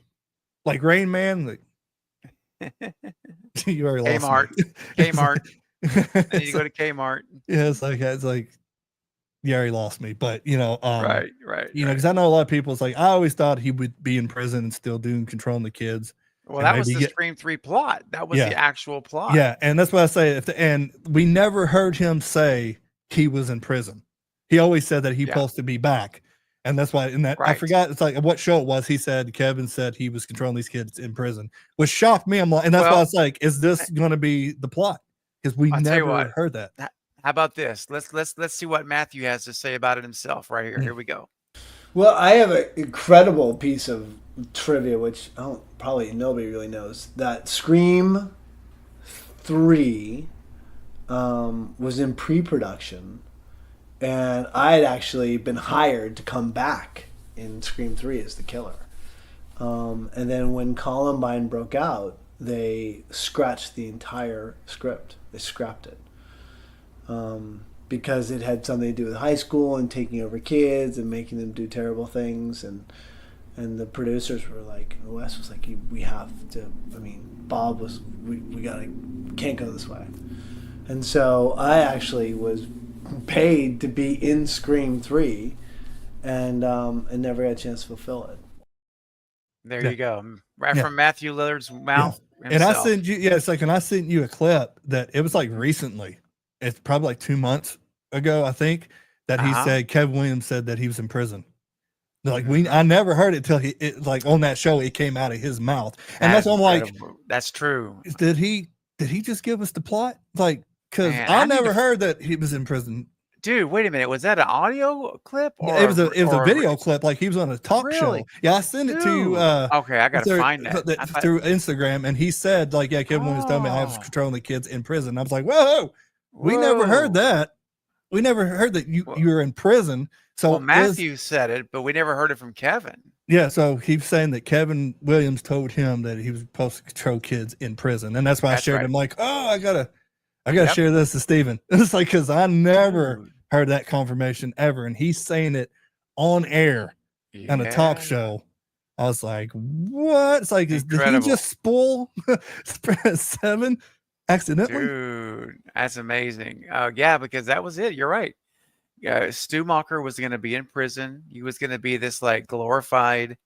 like Rain Man, like you already lost Kmart. me. Kmart. I need to go to Kmart. Yeah, it's like you already lost me. But Right. because I know a lot of people. It's like I always thought he would be in prison and still controlling the kids. Well, and that was maybe the Scream 3 plot. That was Yeah. the actual plot. Yeah, and that's what I say. And we never heard him say he was in prison. He always said that he's supposed to be back, and that's why. I Right. forgot. It's like what show it was. He said Kevin said he was controlling these kids in prison, which shocked me. I'm like, and that's why I was like, is this going to be the plot? Because we I'll tell you never what. heard that. How about this? Let's see what Matthew has to say about it himself right here. Here we go. Well, I have an incredible piece of trivia, which probably nobody really knows. That Scream 3 was in pre-production, and I had actually been hired to come back in Scream 3 as the killer. And then when Columbine broke out, they scratched the entire script. They scrapped it. Because it had something to do with high school and taking over kids and making them do terrible things, and the producers were like, Wes was like, we have to. I mean, Bob was, we can't go this way, and so I actually was paid to be in Scream 3, and never had a chance to fulfill it. There Yeah. you go. Right Yeah. from Matthew Lillard's mouth. And I himself. sent you, it's like, and I sent you a clip that it was like recently. It's probably like 2 months ago, I think, that he said Kevin Williams said that he was in prison. Like I never heard it till like on that show it came out of his mouth, and that's why I'm like, that's true. did he just give us the plot? Like, because Man, I I need never to- heard that he was in prison. Dude, wait a minute. Was that an audio clip? Or It was a or video clip, like he was on a talk Really? show. Yeah, I sent it to you. Dude. Okay, I gotta find that. I thought- through Instagram, and he said like, yeah, Kevin Williams told me I was Oh. controlling the kids in prison. I was like, whoa, we never heard Whoa. that. We never heard that you were in prison. So Well, Matthew said it, but we never heard it from Kevin. yeah, so he's saying that Kevin Williams told him that he was supposed to control kids in prison, and that's why I shared right. him. Like, oh, I gotta Yep. share this to Steven. It's like because I never Dude. heard that confirmation ever, and he's saying it on air on a talk Yeah. show. I was like, what? It's like, did he Incredible. just spoil Spread 7 accidentally? Dude, that's amazing. Yeah, because that was it. You're right. Stu Macher was going to be in prison. He was going to be this like glorified.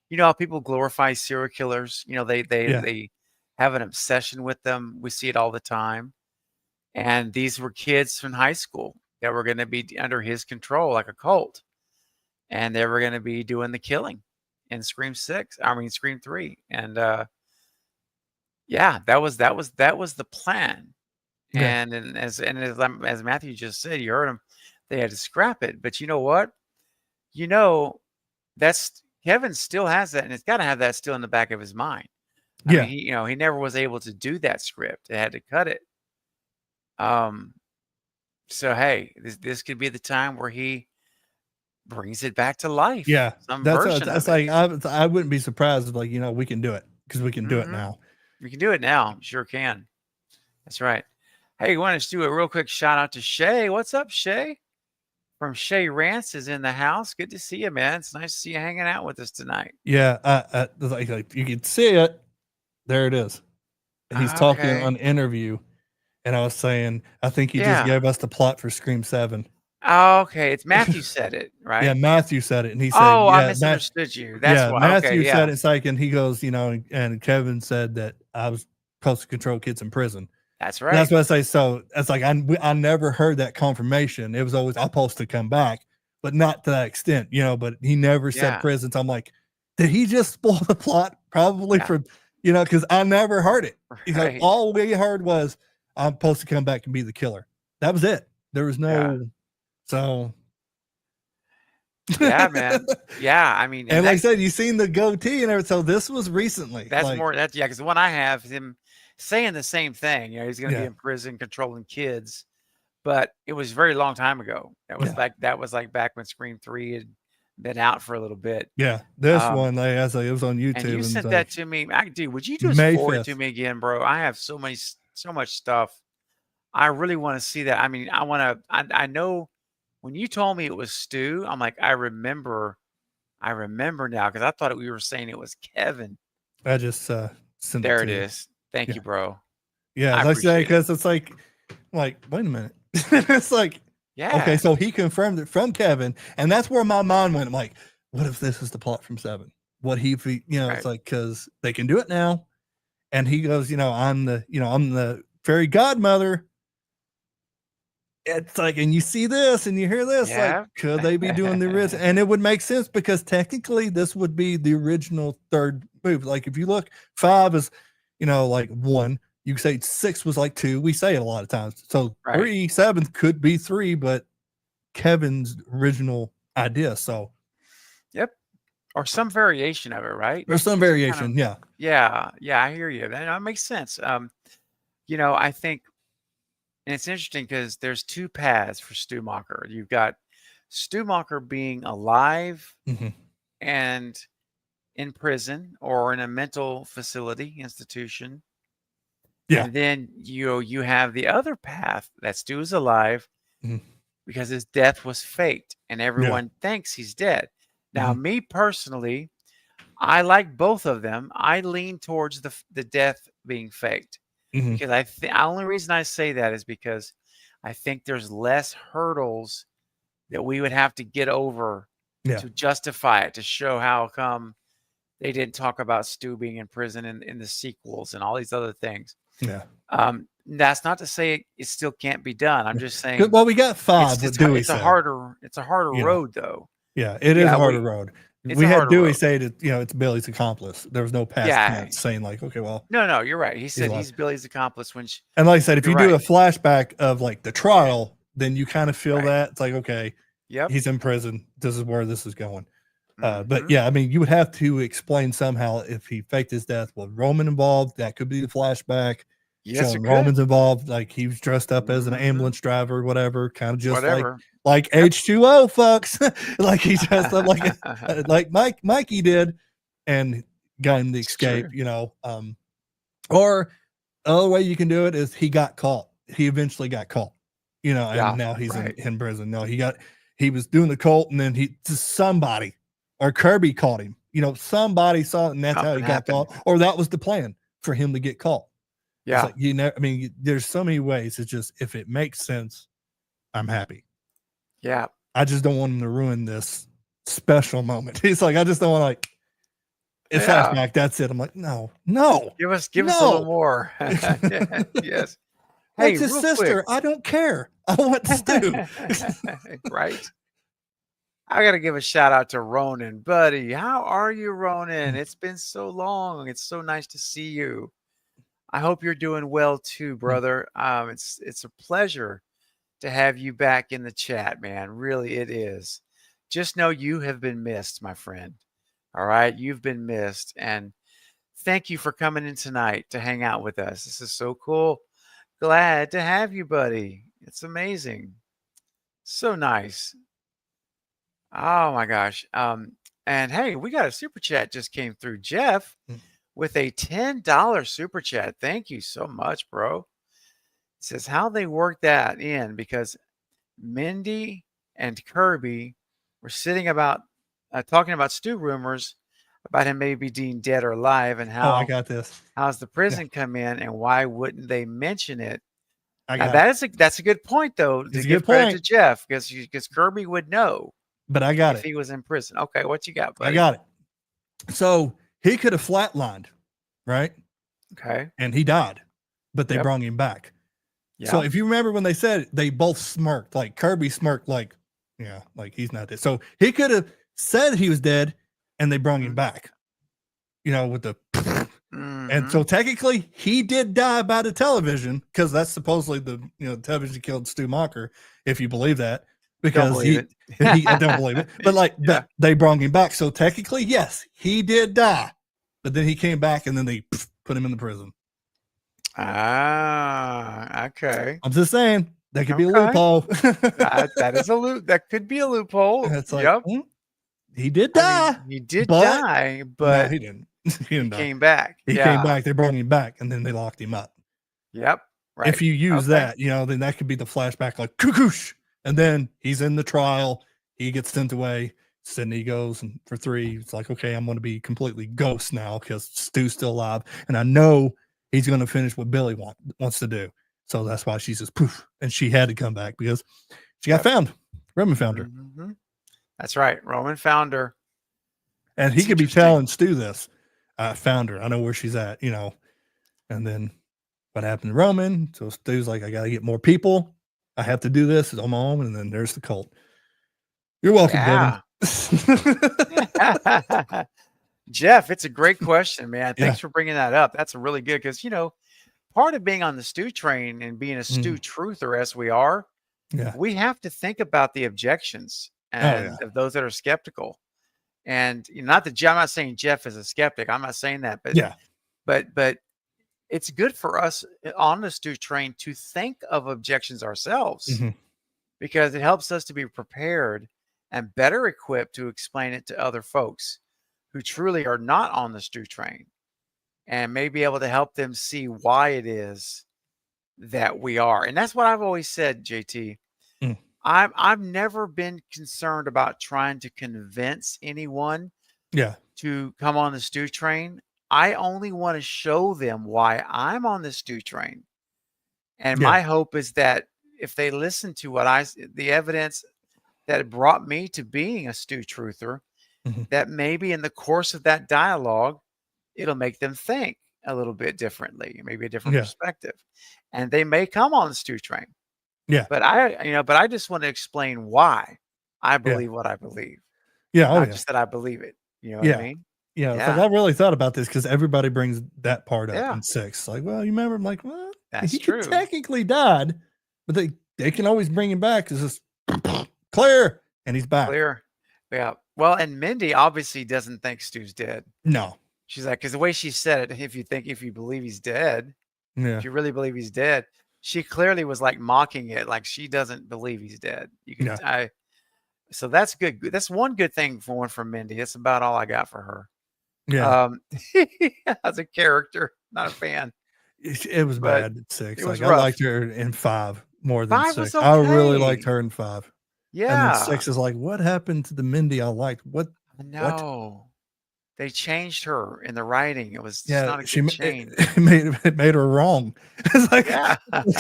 You know how people glorify serial killers? You know, they have an obsession with them. We see it all the time. And these were kids from high school that were going to be under his control, like a cult, and they were going to be doing the killing in Scream 3. And yeah, that was the plan. Yeah. And as Matthew just said, you heard him, they had to scrap it. But you know what? That's Kevin still has that, and it's got to have that still in the back of his mind. I Yeah. mean, he never was able to do that script. They had to cut it. So hey, this could be the time where he brings it back to life. Yeah, some that's version that's of it. like I wouldn't be surprised if, like, we can do it because we can do it Mhm. now. We can do it now. Sure can. That's right. Hey, you want to do a real quick shout out to Shay? What's up, Shay? From Shay Rance is in the house. Good to see you, man. It's nice to see you hanging out with us tonight. Yeah, like you can see it. There it is. And he's talking Okay. on interview, and I was saying, I think he Yeah. just gave us the plot for Scream 7. Oh, okay. It's Matthew said it, right? Yeah, Matthew said it, and he said, Oh, I yeah, misunderstood you. That's why. Matthew Okay, said yeah. it's like, and he goes, and Kevin said that I was supposed to control kids in prison. That's And right. that's what I say. So it's like I never heard that confirmation. It was always I'm supposed to come back, but not to that extent, but he never said Yeah. prison. So I'm like, did he just spoil the plot? Probably Yeah. from, because I never heard it. He's like, Right. all we heard was I'm supposed to come back and be the killer. That was it. There was no, so. Yeah, man. Yeah, I mean, And like I said, you seen the goatee and everything. So this was recently. that's like, more. That's because the one I have is him saying the same thing. He's going to be Yeah. in prison controlling kids, but it was a very long time ago. That was like back when Scream 3 had been out for a little bit. Yeah, this Um, one, it was on YouTube. And you sent it's that like, to me. Dude, would you just May forward it to 5th. me again, bro? I have so much stuff. I really want to see that. I mean, I know when you told me it was Stu, I'm like, I remember now because I thought we were saying it was Kevin. I just sent There it it to you. is. Thank Yeah. you, bro. Yeah, I as I say, appreciate it. because it's like, wait a minute. It's like, Yeah. okay, so he confirmed it from Kevin, and that's where my mind went. I'm like, what if this is the plot from 7? What if he, Right. it's like, because they can do it now. And he goes, I'm the fairy godmother. It's like, and you see this and you hear this, Yeah. like, could they be doing the original? And it would make sense because technically this would be the original third movie. Like if you look, 5 is, like 1. You say 6 was like 2. We say it a lot of times. So Right. 3, 7 could be 3, but Kevin's original idea. So Yep. Or some variation of it, right? there's some variation. Yeah. Yeah, I hear you. That makes sense. I think, and it's interesting because there's 2 paths for Stu Macher. You've got Stu Macher being alive Mhm. and in prison or in a mental facility institution. Yeah. And then you have the other path that Stu is alive Mhm. because his death was faked and everyone thinks he's dead. Now, me personally, I like both of them. I lean towards the death being faked Mhm. because the only reason I say that is because I think there's less hurdles that we would have to get over Yeah. to justify it, to show how come they didn't talk about Stu being in prison in the sequels and all these other things. Yeah. That's not to say it still can't be done. I'm just saying Well, we got 5. it's Dewey a said. harder Yeah. road though. Yeah, it is Yeah, a harder road. it's We a had harder Dewey road. say that, it's Billy's accomplice. There was no past tense saying like, okay, well, No, you're right. He said alive. he's Billy's accomplice when and like I said, if you You're do a right. flashback of like the trial, then you kind of feel Right. that it's like, okay, Yep. he's in prison. This is where this is going. But Mhm. yeah, I mean, you would have to explain somehow if he faked his death. Was Roman involved? That could be the flashback. Yes, Showing it Roman's involved, like he was dressed up as an Mhm. ambulance driver, whatever, kind of just whatever. like H2O, folks. Like he dressed up like Mikey did, and got him the It's escape. true. Or the other way you can do it is he got caught. He eventually got caught. Yeah, And now he's right. in prison. No, he was doing the cult, and then somebody or Kirby caught him. Somebody saw it, and that's how he Something got caught. Or that was the plan for him to get caught. Yeah. It's like, I mean, there's so many ways. It's just if it makes sense, I'm happy. Yeah. I just don't want him to ruin this special moment. He's like, I just don't want it's Yeah. flashback. That's it. I'm like, no. Give us a little No. more. Yes. That's his real sister. quick. I don't care. I want Stu. Right. I got to give a shout out to Ronan, buddy. How are you, Ronan? It's been so long. It's so nice to see you. I hope you're doing well too, brother. It's a pleasure to have you back in the chat, man. Really, it is. Just know you have been missed, my friend. All right, you've been missed, and thank you for coming in tonight to hang out with us. This is so cool. Glad to have you, buddy. It's amazing. So nice. Oh my gosh. And hey, we got a super chat just came through. Jeff with a $10 super chat. Thank you so much, bro. It says how they work that in because Mindy and Kirby were sitting about talking about Stu rumors about him maybe being dead or alive and how I got this. how's the prison come in and why wouldn't they mention it? I Now, got that's a good point though. It's To a give good credit to point. Jeff because Kirby would know But I got if it. he was in prison. Okay, what you got, buddy? I got it. So he could have flatlined, right? Okay. And he died, but they Yep. brought him back. Yeah. So if you remember when they said it, they both smirked, like Kirby smirked, like, Yeah, like he's not dead. So he could have said he was dead, and they brought him back. With the, and so technically he did die by the television because that's supposedly the television killed Stu Macher, if you believe that. Because I don't believe it, but they brought him back. So technically, yes, he did die, but then he came back, and then they put him in the prison. Ah, okay. I'm just saying that could be a loophole. that is a loop. That could be a loophole. It's like, he did die. He did die, but no, he didn't. He came back. He came back. They brought him back, and then they locked him up. Yep. Right. If you use that, then that could be the flashback, like cuckoosh, and then he's in the trial. He gets sent away. Sydney goes, and for 3, it's like, okay, I'm going to be completely ghost now because Stu's still alive, and I know he's going to finish what Billy wants to do. So that's why she's just poof, and she had to come back because she got found. Roman found her. Mm-hmm. That's right. Roman found her. And he could be telling Stu this. I found her. I know where she's at, And then what happened to Roman? So Stu's like, I got to get more people. I have to do this on my own. And then there's the cult. You're welcome, Devin. Jeff, it's a great question, man. Thanks for bringing that up. That's really good because, part of being on the Stu train and being a Stu truther as we are, we have to think about the objections and of those that are skeptical. And I'm not saying Jeff is a skeptic. I'm not saying that, but it's good for us on the Stu train to think of objections ourselves because it helps us to be prepared and better equipped to explain it to other folks who truly are not on the Stu train, and may be able to help them see why it is that we are. And that's what I've always said, JT. I've never been concerned about trying to convince anyone to come on the Stu train. I only want to show them why I'm on the Stu train. And my hope is that if they listen to the evidence that brought me to being a Stu truther, that maybe in the course of that dialogue, it'll make them think a little bit differently, maybe a different perspective, and they may come on the Stu train. Yeah. But I just want to explain why I believe what I believe. Yeah. Just that I believe it. You know what I mean? Yeah. It's like, I really thought about this because everybody brings that part up in 6. Like, well, you remember? I'm like, well, that's true. He technically died, but they can always bring him back because it's clear and he's back. Clear. Yeah. Well, and Mindy obviously doesn't think Stu's dead. No. She's like, because the way she said it, if you believe he's dead, if you really believe he's dead, she clearly was like mocking it, like she doesn't believe he's dead. You can, so that's good. That's one good thing from Mindy. That's about all I got for her. Yeah, as a character, not a fan. It was bad at 6. It was I liked her in 5 more than 5 6. was okay. I really liked her in 5. Yeah, and then 6 is like, what happened to the Mindy I liked? What? No. They changed her in the writing. It was not a good change. It made her wrong. It's like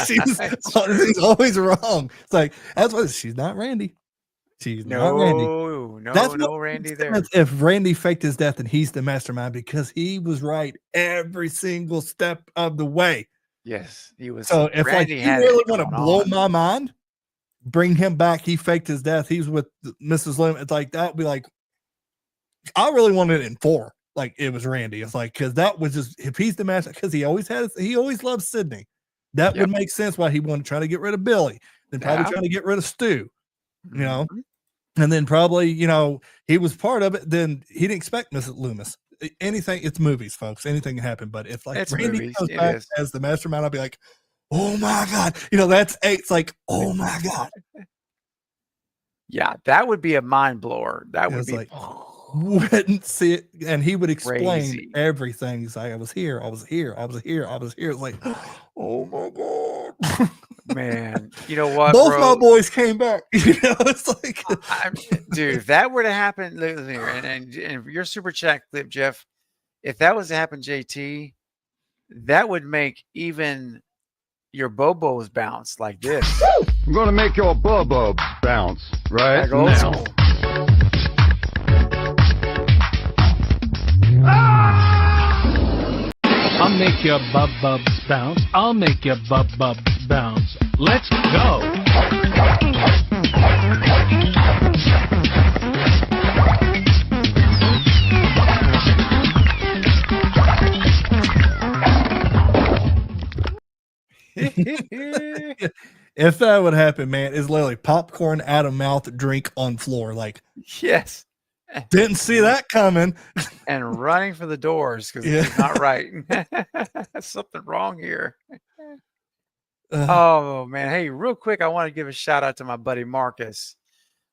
she's always wrong. It's like that's what she's not Randy. She's not Randy. No Randy there. If Randy faked his death, then he's the mastermind because he was right every single step of the way. Yes, he was. So if Randy you really want to blow my mind, bring him back. He faked his death. He's with Mrs. Lim. It's like that would be like. I really wanted it in 4. Like it was Randy. It's like, cause that was just, if he's the master, cause he always loved Sydney. That would make sense why he wanted to try to get rid of Billy, then probably trying to get rid of Stu, and then probably, he was part of it. Then he didn't expect Mrs. Loomis. Anything, it's movies, folks. Anything can happen. But if like Randy comes back as the mastermind, I'll be like, oh my God. That's 8. It's like, oh my God. Yeah, that would be a mind blower. That would be like, wouldn't see it, and he would explain crazy. Everything. He's like, I was here. It's like, oh my God, man. You know what? Both my boys came back. It's like, dude, if that were to happen, and your super chat clip, Jeff, if that was to happen, JT, that would make even your bobos bounce like this. I'm gonna make your bobo bounce right now. I'll make your bubs bounce. I'll make your bubs bounce. Let's go. if that would happen, man, it's literally popcorn out of mouth, drink on floor. Like, Yes. didn't see that coming. And running for the doors because Yeah. it's not right. There's something wrong here. Uh, Oh man. Hey, real quick, I want to give a shout out to my buddy Marcus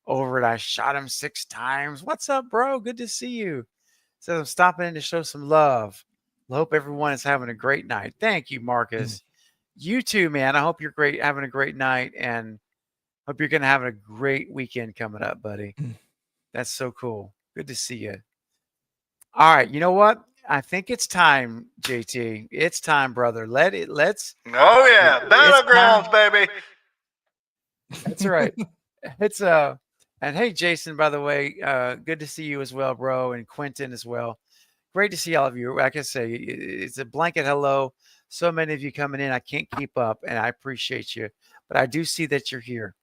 over at I Shot Him 6 Times. What's up, bro? Good to see you. Says I'm stopping in to show some love. I hope everyone is having a great night. Thank you, Marcus. You too, man. I hope you're having a great night, and hope you're gonna have a great weekend coming up, buddy. That's so cool. Good to see you. All right, you know what? I think it's time, JT. It's time, brother. Let's Oh yeah, It's battlegrounds, baby. That's right. It's and hey, Jason, by the way, good to see you as well, bro, and Quentin as well. Great to see all of you. Like I say, it's a blanket hello. So many of you coming in, I can't keep up, and I appreciate you. But I do see that you're here.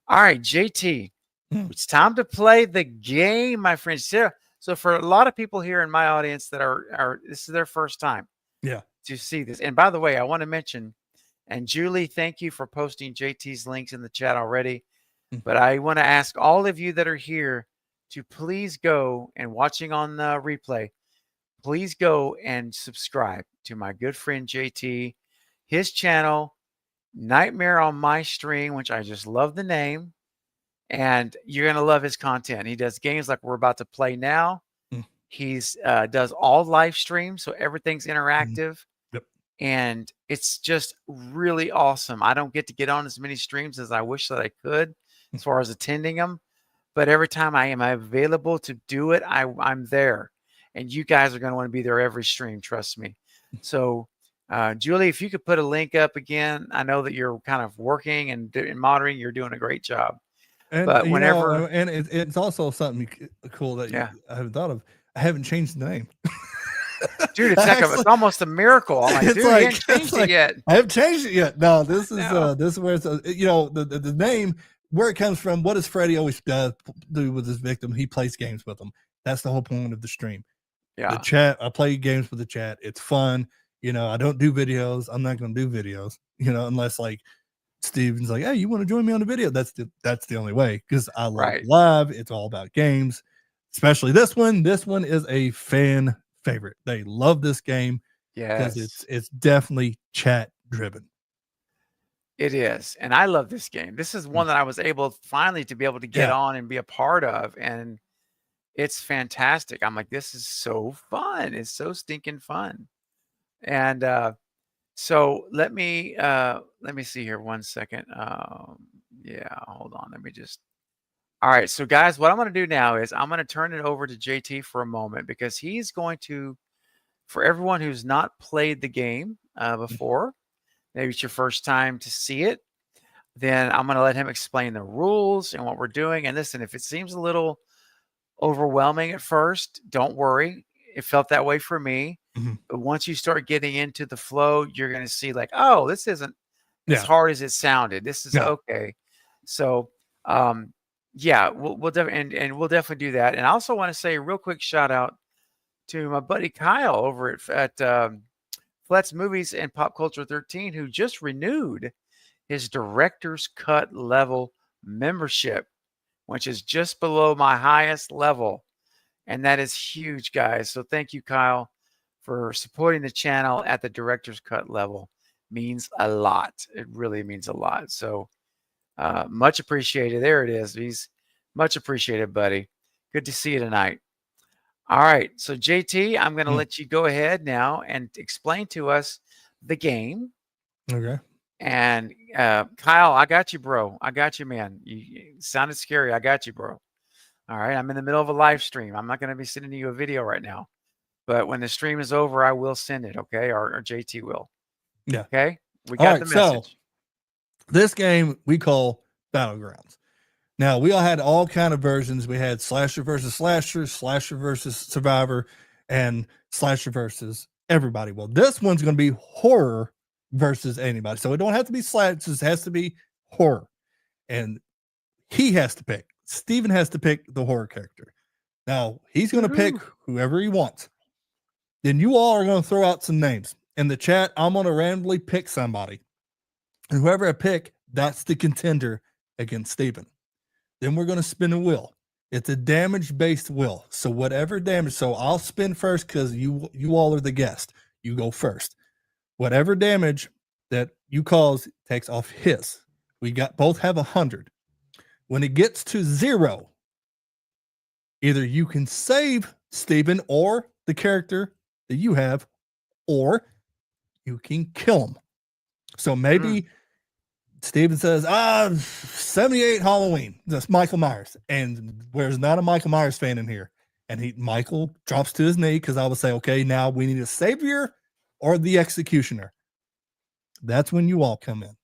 All right, JT, it's time to play the game, my friends. So for a lot of people here in my audience that are this is their first time, Yeah. to see this. And by the way, I want to mention, and Julie, thank you for posting JT's links in the chat already. But I want to ask all of you that are here to please go and watching on the replay, please go and subscribe to my good friend JT, his channel, Nightmare on My Stream, which I just love the name. And you're going to love his content. He does games like we're about to play now. He's does all live streams, so everything's interactive. Yep. And it's just really awesome. I don't get to get on as many streams as I wish that I could as far as attending them. But every time I am available to do it, I'm there. And you guys are going to want to be there every stream, trust me. So, Julie, if you could put a link up again, I know that you're kind of working and monitoring. You're doing a great job. And But whenever, and it's also something cool that I haven't thought of. I haven't changed the name. Dude, it's like it's almost a miracle. I'm like, dude, you haven't changed it yet. I haven't changed it yet. No, this is where it's the name, where it comes from. What does Freddy always do with his victim? He plays games with them. That's the whole point of the stream. Yeah. The chat. I play games with the chat. It's fun. I don't do videos. I'm not going to do videos. Unless like Steven's like, hey, you want to join me on the video? That's the only way, because I love live. It's all about games, especially this one. This one is a fan favorite. They love this game because it's definitely chat driven. It is, and I love this game. This is one that I was able finally to be able to get on and be a part of, and it's fantastic. I'm like, this is so fun. It's so stinking fun. And so let me see here 1 second. Yeah, hold on. Let me just. All right, so guys, what I'm going to do now is I'm going to turn it over to JT for a moment, because he's going to, for everyone who's not played the game before, maybe it's your first time to see it, then I'm going to let him explain the rules and what we're doing. And listen, if it seems a little overwhelming at first, don't worry. It felt that way for me. But once you start getting into the flow, you're going to see like, oh, this isn't as hard as it sounded. This is okay. So, yeah, we'll definitely we'll definitely do that. And I also want to say a real quick shout out to my buddy Kyle over at Flet's Movies and Pop Culture 13, who just renewed his director's cut level membership, which is just below my highest level. And that is huge, guys. So thank you, Kyle, for supporting the channel at the director's cut level. Means a lot. It really means a lot. So much appreciated. There it is. He's much appreciated, buddy. Good to see you tonight. All right. So JT, I'm going to let you go ahead now and explain to us the game. Okay. And Kyle, I got you, bro. I got you, man. You sounded scary. I got you, bro. All right. I'm in the middle of a live stream. I'm not going to be sending you a video right now. But when the stream is over, I will send it, okay? Or JT will. Yeah. Okay? We got the message. So this game we call Battlegrounds. Now, we all had all kind of versions. We had slasher versus slasher, slasher versus survivor, and slasher versus everybody. Well, this one's going to be horror versus anybody. So it don't have to be slasher. It has to be horror. And he has to pick. Steven has to pick the horror character. Now, he's going to pick whoever he wants. Then you all are going to throw out some names. In the chat, I'm going to randomly pick somebody. And whoever I pick, That's the contender against Steven. Then we're going to spin a wheel. It's a damage-based wheel. So whatever damage, so I'll spin first because you all are the guest. You go first. Whatever damage that you cause takes off his. We both have 100. When it gets to 0, either you can save Steven or the character that you have, or you can kill him. So maybe Steven says, 78 Halloween. That's Michael Myers. And there's not a Michael Myers fan in here. And Michael drops to his knee because I would say, okay, now we need a savior or the executioner. That's when you all come in.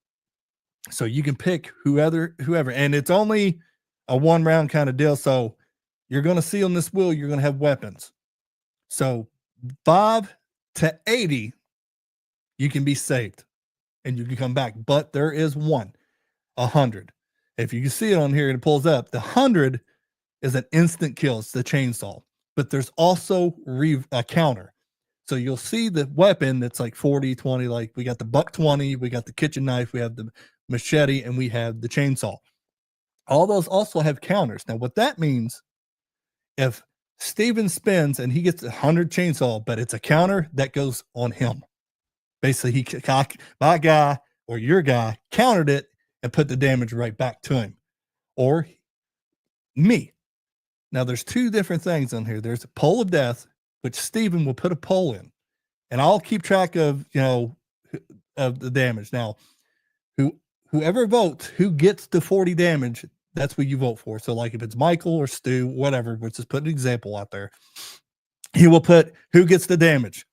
So you can pick whoever, and it's only a 1-round kind of deal. So you're going to see on this wheel, you're going to have weapons. So 5 to 80, you can be saved and you can come back. But there is 100. If you can see it on here and it pulls up, the 100 is an instant kill. It's the chainsaw. But there's also a counter. So you'll see the weapon that's like 40, 20, like we got the buck 20, we got the kitchen knife, we have the machete, and we have the chainsaw. All those also have counters. Now, what that means, if Steven spins and he gets 100 chainsaw, but it's a counter that goes on him. Basically, my guy or your guy countered it and put the damage right back to him. Or me. Now, there's 2 different things on here. There's a pole of death, which Steven will put a poll in, and I'll keep track of, of the damage. Now, whoever votes, who gets the 40 damage, that's what you vote for. So like if it's Michael or Stu, whatever, let's just put an example out there. He will put who gets the damage,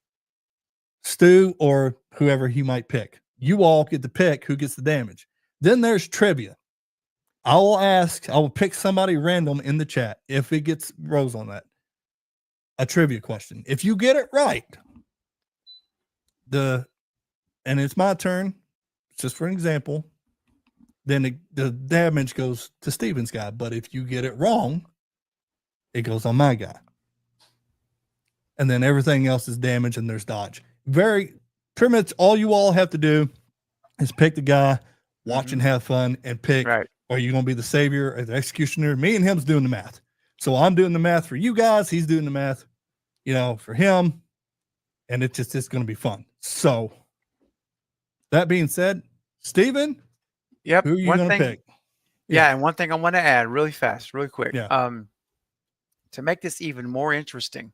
Stu or whoever he might pick. You all get to pick who gets the damage. Then there's trivia. I will pick somebody random in the chat if it gets Rose on that. A trivia question. If you get it right, and it's my turn, just for an example, then the damage goes to Steven's guy. But if you get it wrong, it goes on my guy. And then everything else is damage and there's dodge. Pretty much all you all have to do is pick the guy, watch and have fun, and pick, are you going to be the savior or the executioner? Me and him's doing the math. So I'm doing the math for you guys. He's doing the math, for him. And it's going to be fun. So that being said, Steven, yep. Who are you going to pick? Yeah. And one thing I want to add really fast, really quick, yeah. To make this even more interesting,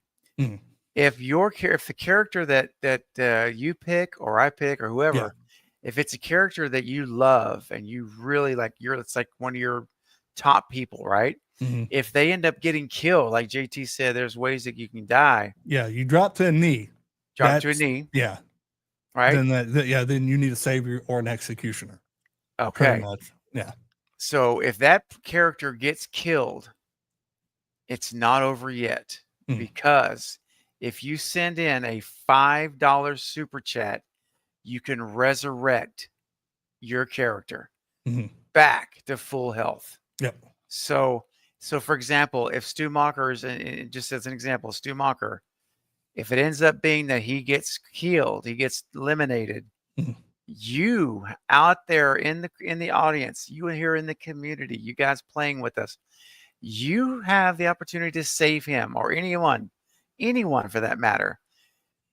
if the character that you pick or I pick or whoever, if it's a character that you love and you really like, it's like one of your top people, right? If they end up getting killed, like JT said, there's ways that you can die. Yeah, you drop to a knee. Drop to a knee. Yeah. Right. Then you need a savior or an executioner. Okay. Pretty much. Yeah. So if that character gets killed, it's not over yet, because if you send in a $5 super chat, you can resurrect your character back to full health. Yep. So for example, if Stu Mocker just as an example, Stu Mocker, if it ends up being that he gets killed, he gets eliminated, you out there in the audience, you here in the community, you guys playing with us, you have the opportunity to save him or anyone for that matter.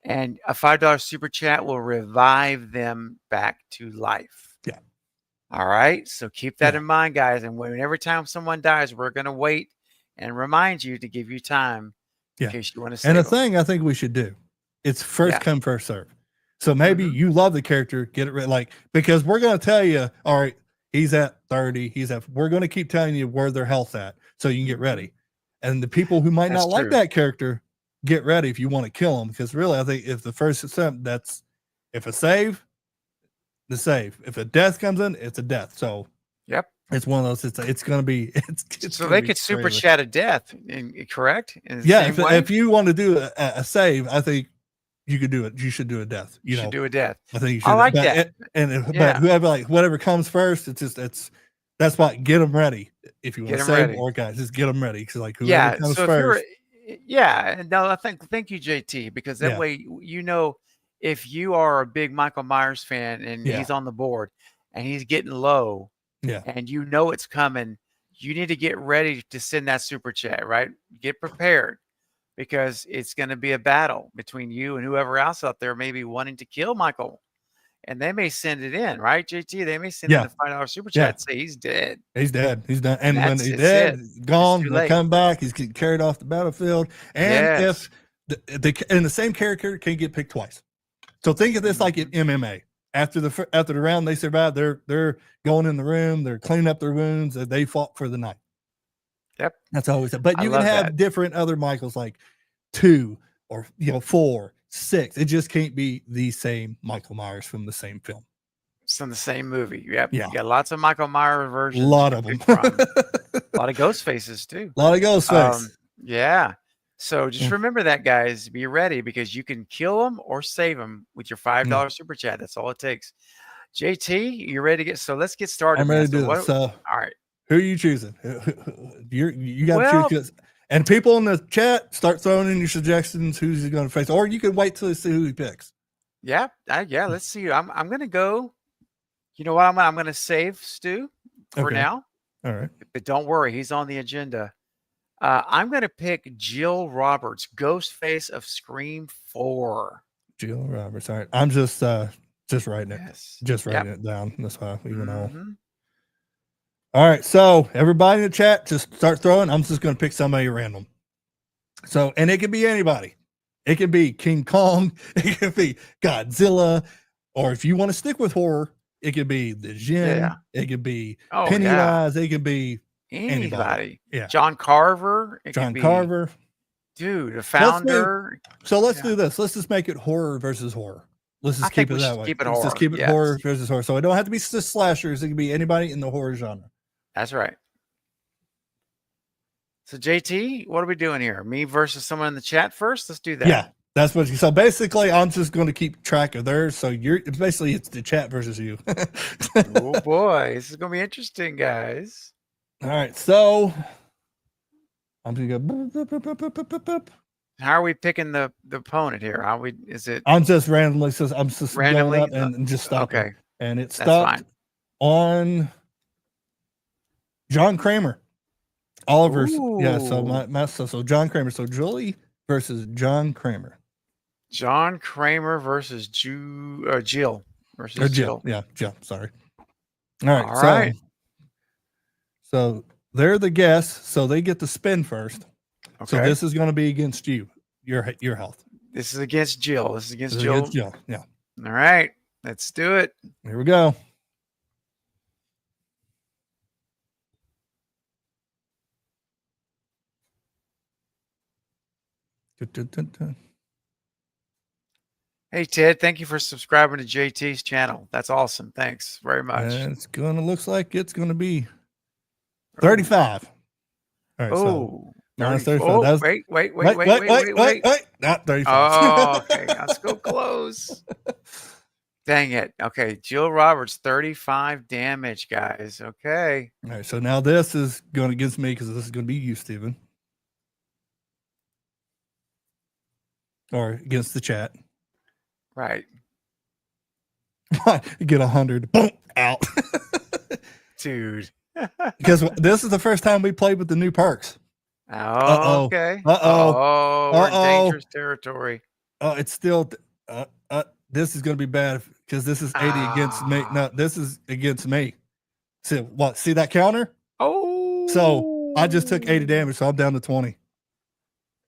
And a $5 super chat will revive them back to life. Yeah. All right. So keep that in mind, guys. And every time someone dies, we're going to wait and remind you to give you time in case you want to save them. Thing I think we should do, it's first come, first serve. So maybe you love the character, get it right. Because we're going to tell you, all right, he's at 30. We're going to keep telling you where their health's at so you can get ready. And the people who might not like that character, get ready if you want to kill them. Because really, I think if the first attempt, if a save, the save. If a death comes in, it's a death. So it's one of those. It's going to be. So they could super chat a death, correct? If you want to do a save, I think you could do it. You should do a death. You should do a death. I think you should. I like that. But whoever whatever comes first, that's why get them ready. If you want to save or guys, just get them ready because whoever comes first. No, thank you, JT, because that way if you are a big Michael Myers fan and he's on the board, and he's getting low, Yeah. and you know it's coming, you need to get ready to send that super chat, right? Get prepared, because it's going to be a battle between you and whoever else out there may be wanting to kill Michael. And they may send it in, right, JT? They may send in a $5 super chat and say he's dead. He's dead. He's done. And when he's It's dead, gone, too they late. come back. He's getting carried off the battlefield. And Yes. if the same character can get picked twice. So think of this like in MMA. After the round they survive, they're going in the room, they're cleaning up their wounds, and they fought for the night. Yep. That's always it. But I you can love have that. different other Michaels, like 2 or 4, 6. It just can't be the same Michael Myers from the same film. It's in the same movie. Yep. Yeah. You got lots of Michael Myers versions. A lot of them. A lot of ghost faces too. A lot of ghost face. Yeah. So just remember that, guys. Be ready, because you can kill them or save them with your $5 super chat. That's all it takes. JT, you ready to get? So let's get started. I'm ready to man. do it. So, all right. who are you choosing? You got to choose. And people in the chat, start throwing in your suggestions. Who's he going to face? Or you can wait till you see who he picks. Yeah. Yeah. Let's see. I'm going to go. You know what? I'm going to save Stu for now. All right. But don't worry. He's on the agenda. I'm going to pick Jill Roberts, Ghostface of Scream 4. Jill Roberts. All right. I'm just writing it. Yes. Just writing it down. That's why we went all. Mhm. All right. So everybody in the chat, just start throwing. I'm just going to pick somebody random. So, and it could be anybody. It could be King Kong. It could be Godzilla. Or if you want to stick with horror, it could be the Djinn. Yeah. It could be Oh, Pennywise. It could be Anybody. Yeah. John Carver. It John could be, Carver. Dude, the founder. So let's do this. Let's just make it horror versus horror. Let's just I keep think it we that should way. keep it Let's just horror, keep it yes. horror versus horror. So it don't have to be just slashers. It can be anybody in the horror genre. That's right. So JT, what are we doing here? Me versus someone in the chat first? Let's do that. Yeah, that's what. So basically, I'm just going to keep track of theirs. So it's the chat versus you. Oh boy, this is going to be interesting, guys. All right, so I'm going to go. How are we picking the opponent here? How we is it? I'm just randomly. So I'm just Randomly? going up and just stopping. Okay. And it That's stopped fine. on John Kramer. Oliver's. Yeah. So Ooh. so John Kramer. So Julie versus John Kramer. John Kramer versus Jill versus Or Jill. Yeah, Jill. Sorry. All right. All right. So they're the guests, so they get to spin first. Okay. So this is going to be against you, your health. This is against Jill. This is against This is Jill. against Jill. Yeah. All right. Let's do it. Here we go. Hey Ted, thank you for subscribing to JT's channel. That's awesome. Thanks very much. And looks like it's gonna be 35. All right. So Oh, minus 30 35. That's, wait. Not 35. Oh, okay. Let's go close. Dang it. Okay. Jill Roberts, 35 damage, guys. Okay. All right. So now this is going against me because this is going to be you, Steven. Or against the chat. Right. You get 100. Boom, out. Dude. Because this is the first time we played with the new perks. Oh, okay. Uh-oh. We're in dangerous territory. Oh, it's still. This is going to be bad because this is 80 against me. No, this is against me. See what? See that counter? Oh. So I just took 80 damage, so I'm down to 20.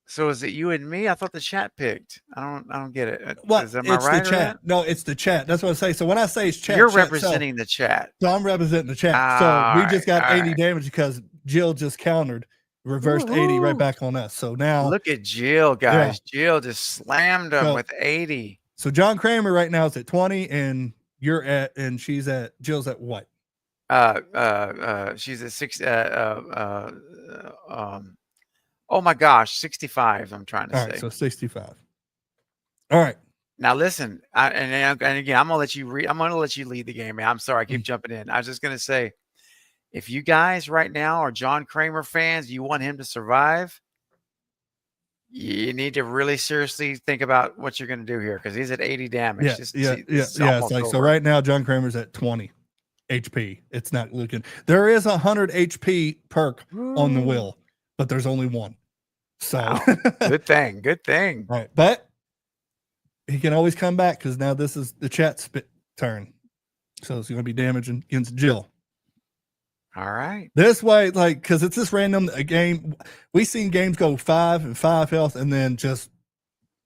So is it you and me? I thought the chat picked. I don't get it. What? Am I It's right the or chat. not? No, it's the chat. That's what I say. So when I say it's chat, You're chat, representing the chat. So I'm representing the chat. All So we just got right, 80 damage because Jill just countered, reversed 80 right back on us. So now Look at Jill, guys. Jill just slammed him So- with 80. So John Kramer right now is at 20, and Jill's at what? She's at 6. Oh my gosh, 65. I'm trying to All say. right, so 65. All right. Now listen, and again, I'm gonna let you I'm gonna let you lead the game, man. I'm sorry, I keep Mm. jumping in. I was just gonna say, if you guys right now are John Kramer fans, you want him to survive, you need to really seriously think about what you're gonna do here because he's at 80 damage. Yeah, This- yeah, this yeah, is yeah. It's almost like so. over. Right now, John Kramer's at 20. HP. It's not looking. There is 100 HP perk on the wheel, but there's only one. So Wow. Good thing. Good thing. right, but he can always come back because now this is the chat turn. So it's going to be damaging against Jill. All right. This way, like, because it's this random game. We've seen games go 5 and 5 health, and then just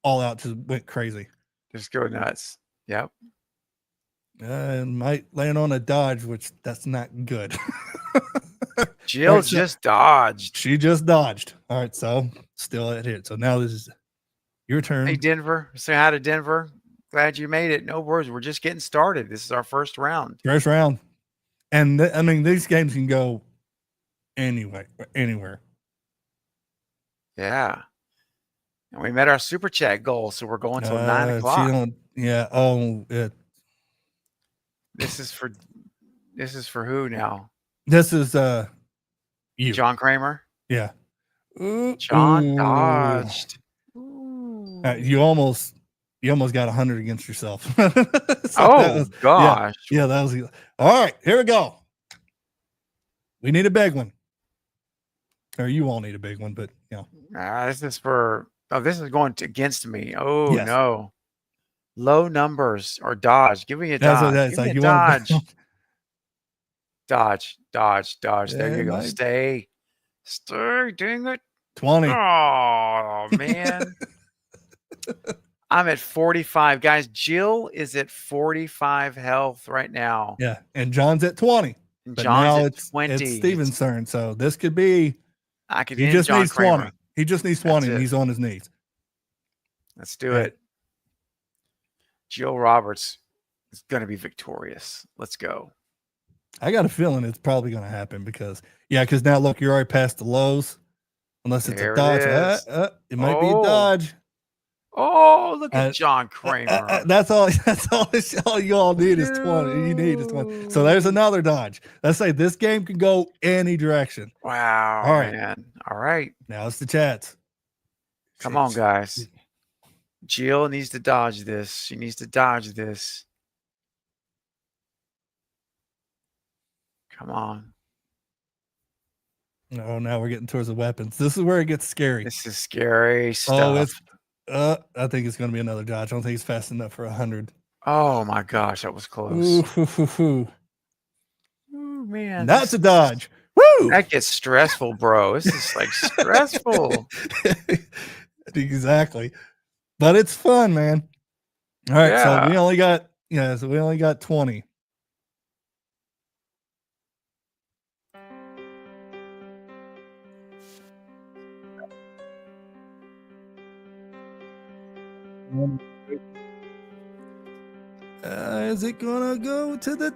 all out just went crazy. Just go nuts. Yep. And might land on a dodge, which that's not good. Jill Right, so- just dodged. She just dodged. All right, so still at hit. So now this is your turn. Hey, Denver. Say hi to Denver. Glad you made it. No worries. We're just getting started. This is our first round. First round. And I mean, these games can go anywhere. Yeah. And we met our super chat goal, so we're going till 9 She o'clock. don't, yeah. Oh, This is for who now? this is you. John Kramer. Yeah. John Ooh. dodged. You almost got 100 against yourself. So Oh that was- gosh. Yeah, that was all right. Here we go. We need a big one. Or you all need a big one, but you know. This is for this is going against me. Oh Yes. no. Low numbers or dodge. Give me a That's dodge. what that's Give me like. a You want dodge. Dodge. There Yeah, you go. mate. Stay. Dang it. 20. Oh man. I'm at 45. Guys, Jill is at 45 health right now. Yeah. And John's at 20. And But John's now at it's 20. It's Steven's turn. So this could be I could he end just John needs Kramer. 20. He just needs That's 20 and it. he's on his knees. Let's do Right. it. Jill Roberts is going to be victorious. Let's go. I got a feeling it's probably going to happen because now look, you're already past the lows. Unless it's There a it dodge. is. It might be a Oh. dodge. Oh, look at Uh, John Kramer. That's all. That's all you all need is 20. You need is 20. So there's another dodge. Let's say this game can go any direction. Wow, All right. man. All right. Now it's the chats. Come on, guys. Jill needs to dodge this. She needs to dodge this. Come on. Oh, now we're getting towards the weapons. This is where it gets scary. This is scary stuff. Oh, it's. I think it's going to be another dodge. I don't think it's fast enough for 100. Oh my gosh, that was close. Ooh, hoo, hoo, hoo. Ooh, man. That's a dodge. Woo! That gets stressful, bro. This is like stressful. Exactly. But it's fun, man. All right, Yeah. so we only got 20. Is it gonna go to the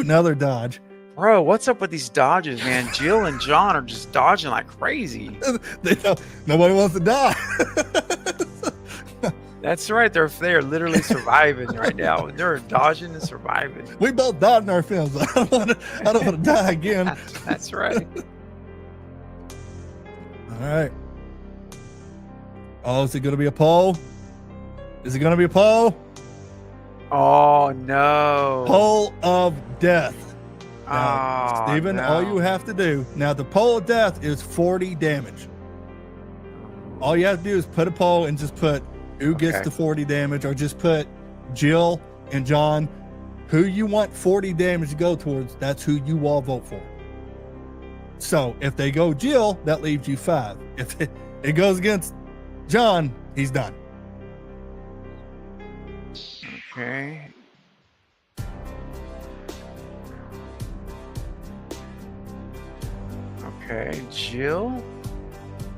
another dodge? Bro, what's up with these dodges, man? Jill and John are just dodging like crazy. Nobody wants to die. That's right. They're literally surviving right now. They're dodging and surviving. We both died in our films. I don't want to die again. That's right. All right. Oh, is it going to be a pole? Is it going to be a pole? Oh no. Pole of death. Oh, Steven, all no. you have to do now, the pole of death is 40 damage. All you have to do is put a poll and just put who gets Okay. the 40 damage, or just put Jill and John, who you want 40 damage to go towards. That's who you all vote for. So if they go Jill, that leaves you 5. If it goes against John, he's done. Okay. Okay, Jill.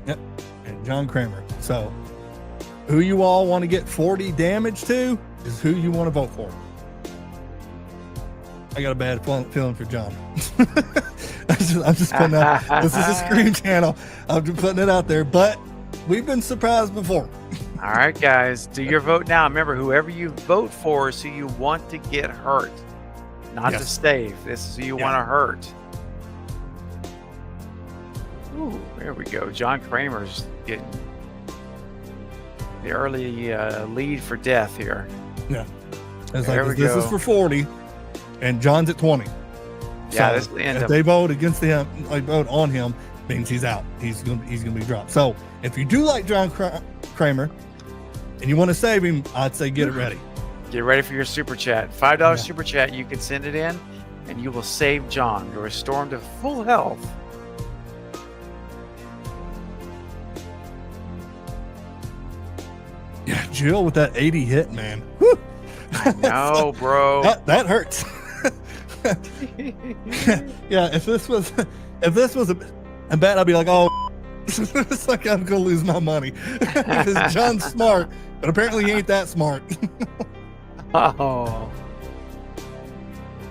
Yep. And John Kramer. So who you all want to get 40 damage to is who you want to vote for. I got a bad feeling for John. I'm just putting out, this is a Scream channel. I'm just putting it out there, but we've been surprised before. All right, guys, do your vote now. Remember, whoever you vote for is who you want to get hurt, not to Yes. save. This is who you Yeah. want to hurt. Ooh, there we go. John Kramer's getting the early lead for death here. Yeah. It's There like, we this is go. for 40, and John's at 20. Yeah, So this is the end if of they vote against him, like vote on him, means he's out. He's gonna be dropped. So if you do like John Kramer and you want to save him, I'd say get it ready. Get ready for your super chat. $5 super chat. You can send it in, and you will save John to restore him to full health. Yeah, Jill with that 80 hit, man. Whew. I know, bro. That hurts. Yeah, if this was a bet, I'd be like, oh, it's like I'm gonna lose my money because John's smart, but apparently he ain't that smart. Oh.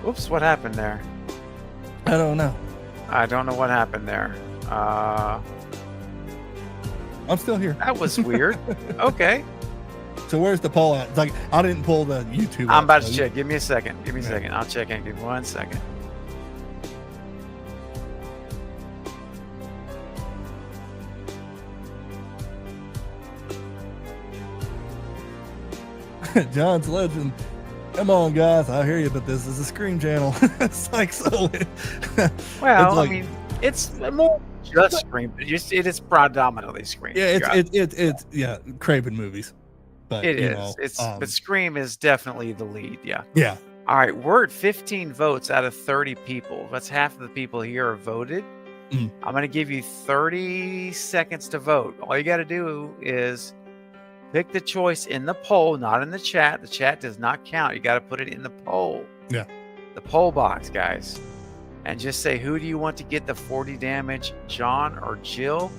Oops, what happened there? I don't know. I don't know what happened there. I'm still here. That was weird. Okay. So where's the poll at? It's like I didn't pull the YouTube. I'm up, about so to check. Give me a second. Give me a second. I'll check in. Give me 1 second. John's legend. Come on, guys. I hear you, but this is a Scream channel. It's like so. Well, It's I like- mean, it's more just Scream. It is predominantly Scream. Yeah, You're right. it's yeah, Craven movies. But It you is. know, But Scream is definitely the lead. Yeah. yeah. All right, we're at 15 votes out of 30 people. That's half of the people here are voted. Mm. I'm going to give you 30 seconds to vote. All you got to do is pick the choice in the poll, not in the chat. The chat does not count. You got to put it in the poll. Yeah. The poll box, guys. And just say, who do you want to get the 40 damage, John or Jill?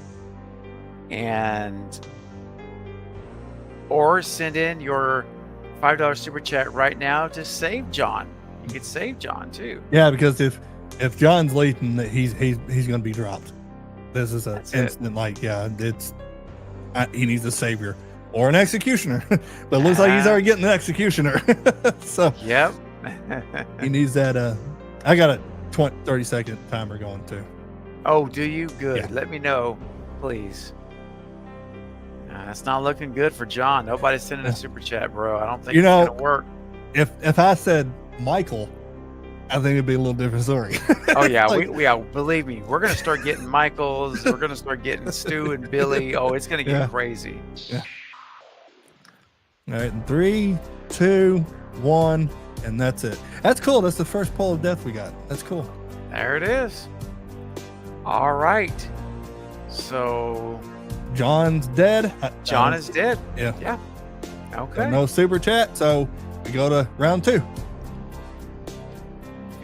Or send in your $5 super chat right now to save John. You could save John too. Yeah, because if John's leading, he's gonna be dropped. This is an That's it. instant like he needs a savior or an executioner. But it looks like he's already getting the executioner. So Yep. he needs that. I got a 30-second timer going too. Oh, do you? Good. Yeah. Let me know, please. It's not looking good for John. Nobody's sending a super chat, bro. I don't think You know- it's gonna work. If I said Michael, I think it'd be a little different story. Oh yeah, Like- we believe me, we're gonna start getting Michaels. We're gonna start getting Stu and Billy. Oh, it's gonna get Yeah. crazy. All right, in 3, 2, 1, and that's it. That's cool. That's the first poll of death we got. That's cool. There it is. All right. So John's dead. John is dead. Yeah. Yeah. Okay. No super chat, so we go to round 2.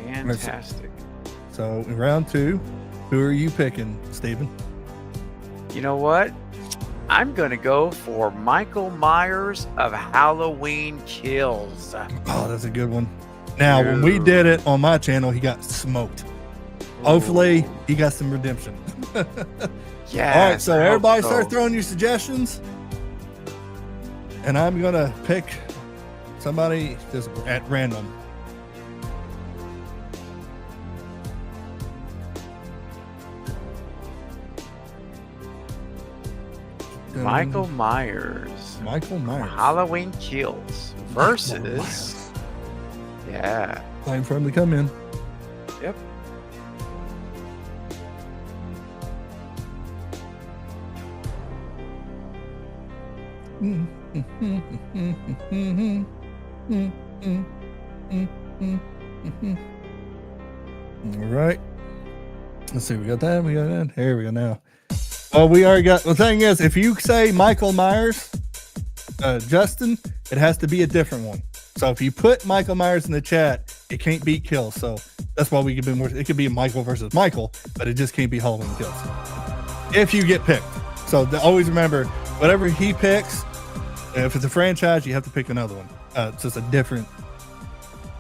Fantastic. So in round 2, who are you picking, Steven? You know what? I'm gonna go for Michael Myers of Halloween Kills. Oh, that's a good one. Now, when we did it on my channel, he got smoked. Hopefully, he got some redemption. Yeah. All right, so everybody start throwing your suggestions. And I'm going to pick somebody just at random. Michael Myers. Michael Myers. Halloween Kills versus. Yeah. Time for him to come in. Yep. All right. Let's see. We got that. We got that. Here we go now. Well, we already got. The thing is, if you say Michael Myers, Justin, it has to be a different one. So if you put Michael Myers in the chat, it can't beat Kills. So that's why we could be more. It could be Michael versus Michael, but it just can't be Halloween Kills. If you get picked. So always remember, whatever he picks, if it's a franchise, you have to pick another one. It's just a different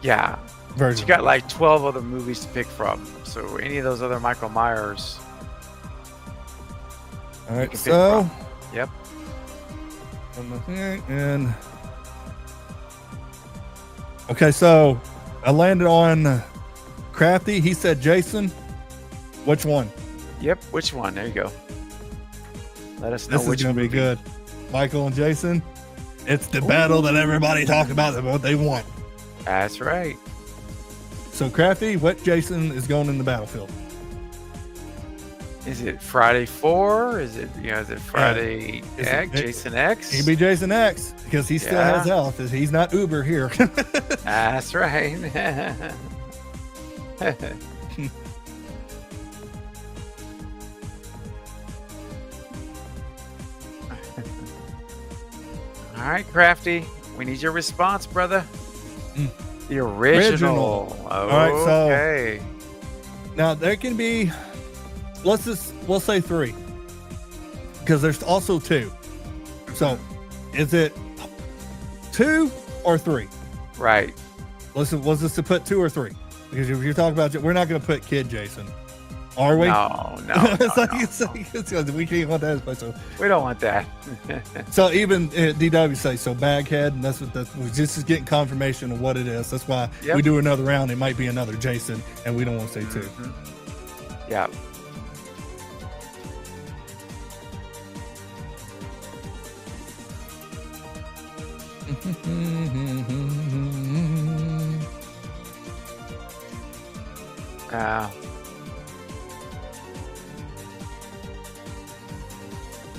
Yeah. version. You got like 12 other movies to pick from. So any of those other Michael Myers. All right. can pick So. from. Yep. And okay, so I landed on Crafty. He said Jason. Which one? Yep. Which one? There you go. Let us know This is which gonna be movie. good. Michael and Jason. It's the battle that everybody talk about what they want. That's right. So, Crafty, what Jason is going in the battlefield? Is it Friday 4? Is it Friday X? Jason X? He'd be Jason X because he still has health. He's not Uber here. That's right. All right, Crafty. We need your response, brother. The original. All right, so Okay. now there can be, we'll say 3 because there's also 2. So is it 2 or 3? Right. Was this to put 2 or 3? Because if you're talking about, we're not going to put Kid Jason, are we? No. We can't want that. So We don't want that. So even DW say so Baghead, and that's we're just getting confirmation of what it is. That's why we do another round. It might be another Jason, and we don't want to say 2. Yeah.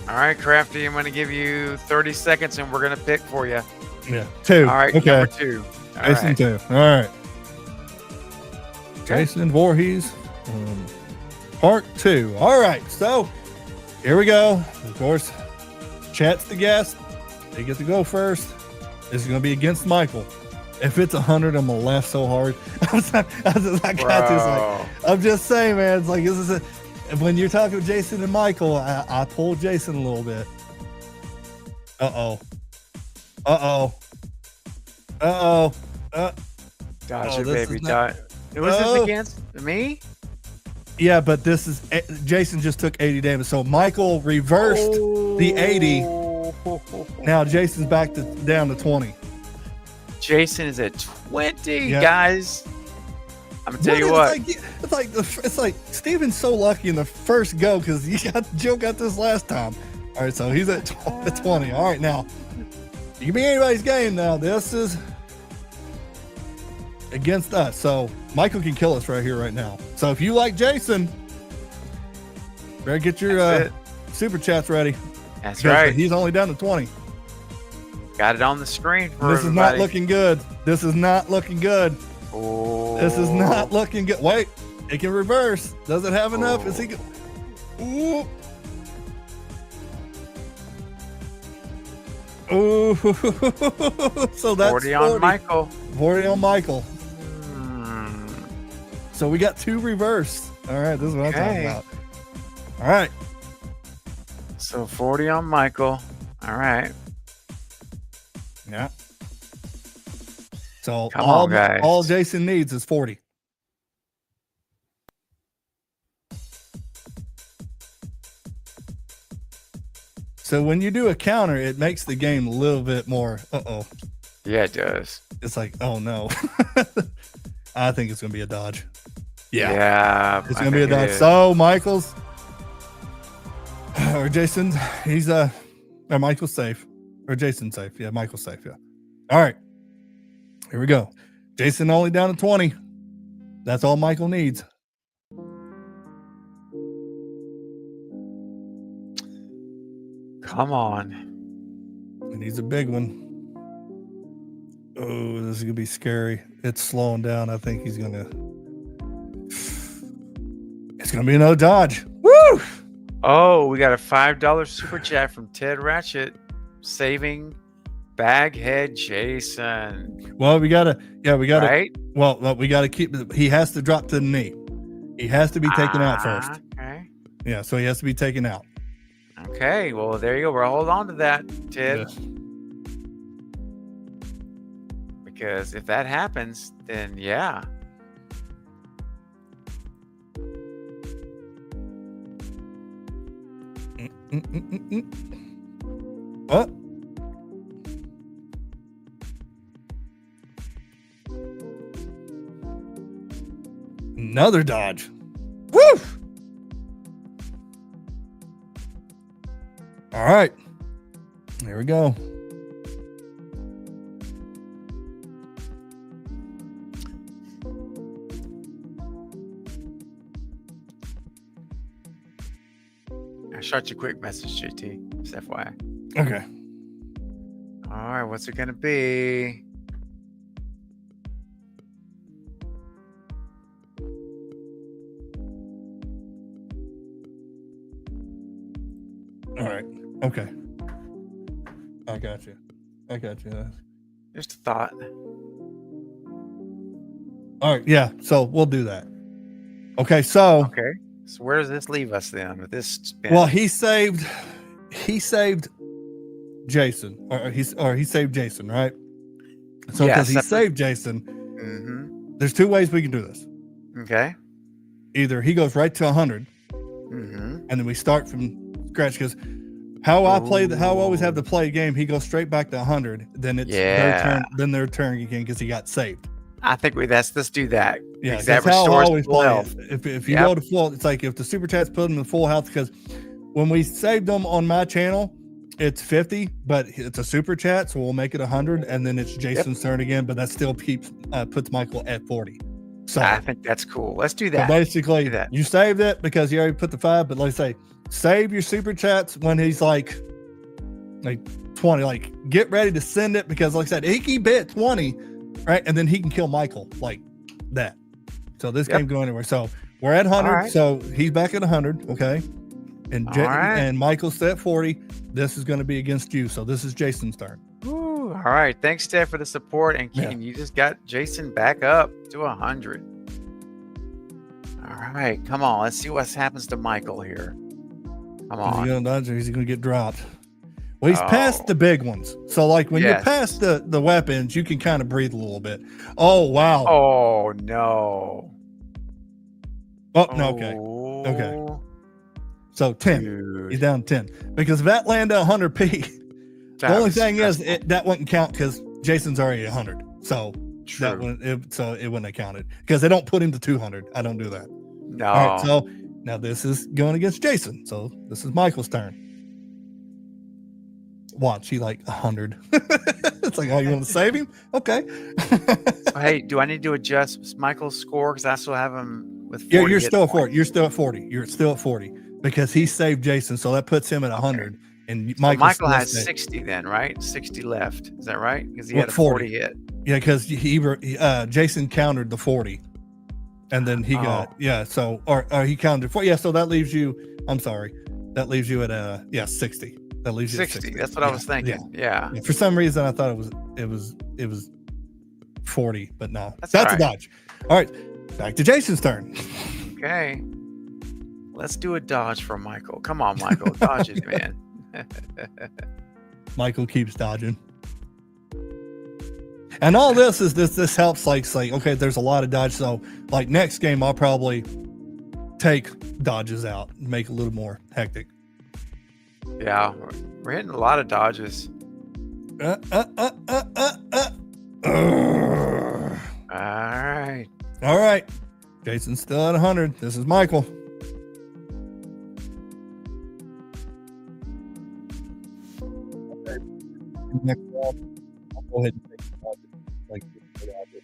All right, Crafty, I'm going to give you 30 seconds and we're going to pick for you. Yeah. 2. All right, okay. number 2. All Jason right. 2. All right. Jason Voorhees, part 2. All right. So here we go. Of course, chat's the guest. They get to go first. This is going to be against Michael. If it's 100, I'm going to laugh so hard. I'm just saying, man. It's like, this is when you're talking to Jason and Michael, I pulled Jason a little bit. Dodger, this baby. is not- Who was this against? Me? Yeah, but this is Jason just took 80 damage. So Michael reversed the 80. Now Jason's back down to 20. Jason is at 20, Yeah. guys. I'm gonna tell you what. It's like Steven's so lucky in the first go because Joe got this last time. All right, so he's at 20. All right, now you can be anybody's game. Now this is against us, so Michael can kill us right here, right now. So if you like Jason, better get your super chats ready. That's right. He's only down to 20. Got it on the screen for This everybody. is not looking good. This is not looking good. Oh. This is not looking good. Wait, it can reverse. Does it have enough? Is he? Ooh. Ooh. So that's 40 on Michael. 40 on Michael. So we got 2 reversed. All right, this is what I'm talking about. All right. So 40 on Michael. All right. Yeah. So Come on, guys. all Jason needs is 40. So when you do a counter, it makes the game a little bit more. Yeah, it does. It's like, oh no. I think it's gonna be a dodge. Yeah. It's gonna be a dodge. So Michael's or Jason's, he's or Michael's safe. Or Jason's safe. Yeah, Michael's safe. Yeah. All right. Here we go. Jason only down to 20. That's all Michael needs. Come on. He needs a big one. Oh, this is gonna be scary. It's slowing down. I think he's gonna. It's gonna be another dodge. Woo! Oh, we got a $5 super chat from Ted Ratchet, saving Baghead Jason. Well, we gotta. Right? Well, we gotta keep. He has to drop to the knee. He has to be taken out first. Okay. Yeah, so he has to be taken out. Okay. Well, there you go. We'll hold on to that, Ted. Yes. Because if that happens, then yeah. What? Another dodge. Woo! All right. Here we go. I shot you a quick message, JT. Just FYI. Okay. All right, what's it gonna be? All right. Okay. I got you. Just a thought. All right. Yeah. So we'll do that. Okay. So. Okay. So where does this leave us then with this spin? Well, he saved Jason, or he saved Jason, right? So Yeah, because he separate- saved Jason, Mm-hmm. there's two ways we can do this. Okay. Either he goes right to 100, Mm-hmm. and then we start from scratch. Because how I always have to play a game, he goes straight back to 100. Then it's their Yeah. turn. Then their turn again because he got saved. I think let's do that. Yeah, because that that's how I restores always full play health. it. If you Yep. go to full, it's like if the super chats put them in full health, because when we saved them on my channel, it's 50, but it's a super chat, so we'll make it 100, and then it's Jason's turn again, but that still puts Michael at 40. So, I think that's cool. Let's do so that. basically, Do that. you saved it because you already put the 5, but let's say save your super chats when he's like 20. Like, get ready to send it because, like I said, he can be at 20, right? And then he can kill Michael like that. So this Yep. can't go anywhere. So we're at 100. All right. So he's back at 100. Okay. And All right. and Michael's at 40. This is going to be against you. So this is Jason's turn. Ooh, all right. Thanks, Steph, for the support. And Yeah. you just got Jason back up to 100. All right. Come on. Let's see what happens to Michael here. Come Is he on. going to dodge or is he going to get dropped? Well, he's Oh. past the big ones. So like when Yes. you're past the weapons, you can kind of breathe a little bit. Oh, wow. Oh, no. Oh, no. Okay. Oh, So 10. dude. He's down 10 because if that landed 100p, the That only was thing is stressful. that wouldn't count because Jason's already 100. So True. that wouldn't it wouldn't have counted because they don't put him to 200. I don't do that. No. All right. So now this is going against Jason. So this is Michael's turn. Watch, he like 100. It's like, oh, you want to save him? Okay. Hey, do I need to adjust Michael's score? Because I still have him with 40 Yeah, you're hit still at 40. points. You're still at 40. You're still at 40 because he saved Jason. So that puts him at 100. And So Michael's Michael still has at- 60 then, right? 60 left. Is that right? Because he Well, had a 40 40. hit. Yeah, because Jason countered the 40, and then he got So or he counted 40. Yeah, so that leaves you. I'm sorry, that leaves you at 60. That leaves you 60. at 60. That's what I was thinking. Yeah. Yeah. For some reason, I thought it was 40, but no, That's that's all a dodge. All right, back to Jason's turn. Okay. Let's do a dodge for Michael. Come on, Michael. Dodge it, man. Michael keeps dodging. And all this is this helps like okay, there's a lot of dodge. So like next game I'll probably take dodges out and make it a little more hectic. Yeah. We're hitting a lot of dodges. All All right. right. Jason's still at 100. This is Michael. Next one, I'll go ahead and take the dodges, like the dodges.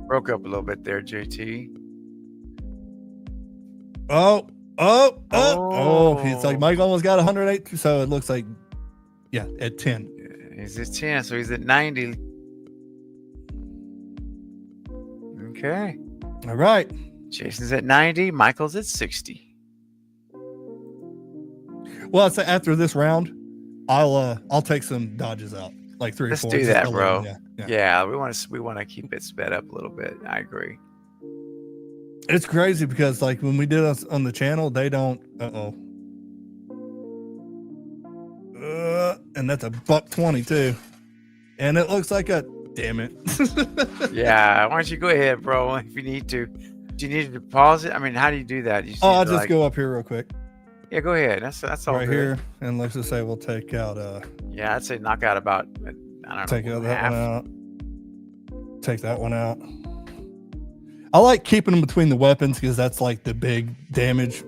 Broke up a little bit there, JT. It's like Mike almost got 108, so it looks like, yeah, at 10. He's at 10, so he's at 90. Okay. All right. Jason's at 90. Michael's at 60. Well, I'd say after this round, I'll take some dodges out, like 3 Let's or 4. do just that, a bro. little, yeah. Yeah, we want to keep it sped up a little bit. I agree. It's crazy because like when we did us on the channel, they don't. And that's a $1.20 too, and it looks like a damn it. Yeah, why don't you go ahead, bro? If you need to, do you need to pause it? I mean, how do you do that? You just Oh, need I'll to, just like- go up here real quick, Yeah, go ahead. That's all right good. here, and let's just say we'll take out Yeah, I'd say knock out about I don't take know out that half. one out, take that one out. I like keeping them between the weapons because that's like the big damage,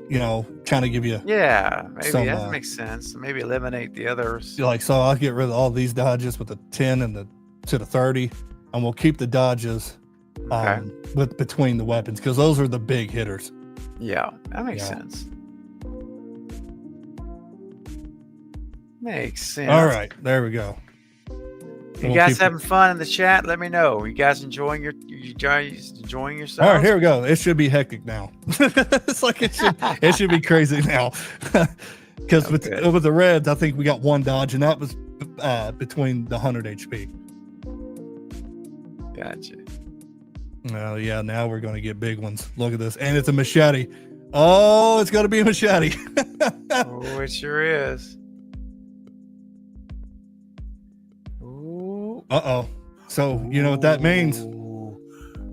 kind of give you Yeah, maybe Some, that makes sense. Maybe eliminate the others. like. So I'll get rid of all these dodges with the 10 and to the 30, and we'll keep the dodges Okay. with between the weapons because those are the big hitters. Yeah, that makes Yeah. sense. Makes sense. All right, there we go. You We'll guys keep- having fun in the chat? Let me know. You guys enjoying yourselves? All right, here we go. It should be hectic now. It's like it should be crazy now. Because with the Reds, I think we got one dodge, and that was between the 100 HP. Gotcha. Oh yeah, now we're going to get big ones. Look at this, and it's a machete. Oh, it's going to be a machete. Oh, it sure is. Ooh. Uh-oh. So you know what that means? Ooh.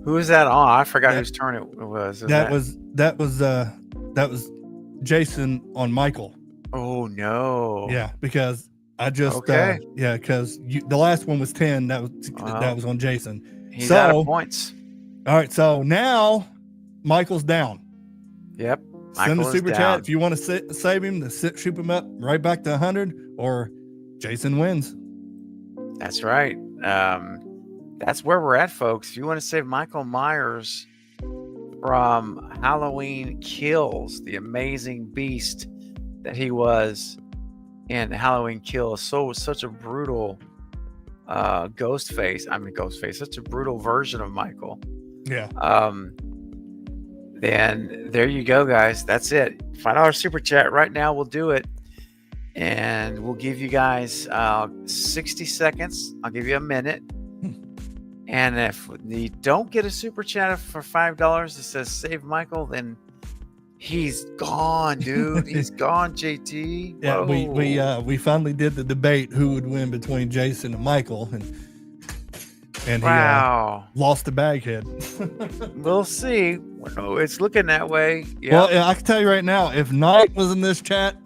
Who is that on? I forgot That- whose turn it was. That was Jason on Michael. Oh no. Yeah, because I just Okay. because the last one was 10. That was on Jason. He's out So- of points. All right, so now Michael's down. Yep. Send Michael a is super down. chat if you want to save him, shoot him up right back to 100, or Jason wins. That's right. That's where we're at, folks. If you want to save Michael Myers from Halloween Kills, the amazing beast that he was in Halloween Kills, such a brutal Ghostface, such a brutal version of Michael. Yeah. Then there you go, guys. That's it. $5 super chat right now. We'll do it. And we'll give you guys 60 seconds. I'll give you a minute. And if you don't get a super chat for $5 that says save Michael, then he's gone, dude. He's gone, JT. Yeah, Whoa. we finally did the debate who would win between Jason and Michael, and Wow. he lost the baghead. We'll see. Well, it's looking that way. Yeah. Well, I can tell you right now, if Knight was in this chat,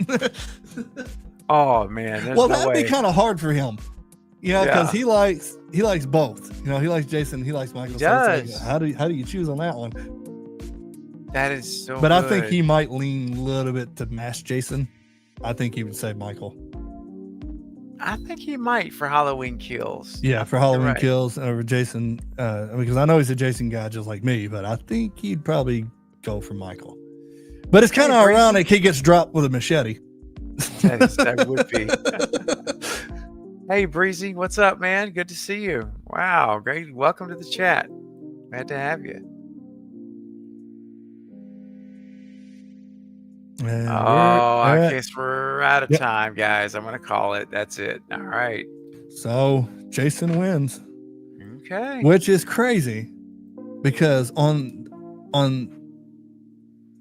Oh man. There's well, no that'd way. be kind of hard for him. Yeah, because Yeah. he likes both. You know, he likes Jason, he likes Michael. He so it's does. like, how do you choose on that one? That is so But good. I think he might lean a little bit to mash Jason. I think he would say Michael. I think he might for Halloween Kills. Yeah, for Halloween right. Kills over Jason. Because I know he's a Jason guy just like me, but I think he'd probably go for Michael. But it's kind of Hey, Breezy. ironic he gets dropped with a machete. That would be. Hey, Breezy, what's up, man? Good to see you. Wow, great. Welcome to the chat. Glad to have you. And Oh, I we're- guess we're out of Yep. time, guys. I'm going to call it. That's it. All right. So Jason wins, Okay. which is crazy because on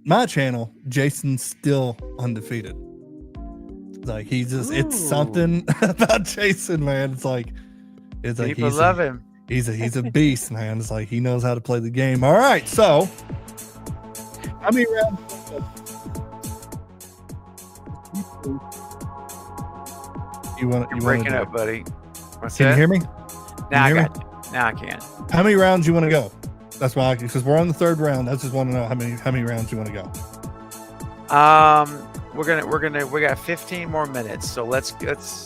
my channel, Jason's still undefeated. Like he's just it's Ooh. something about Jason, man. It's like People love him. he's a beast, man. It's like he knows how to play the game. All right, so how many rounds? You want You're to breaking up, buddy. What's Can that? you hear me? Now I you hear got you. Now I can. How many rounds you want to go? That's why, because we're on the third round. I just want to know how many rounds you want to go. We got 15 more minutes. So let's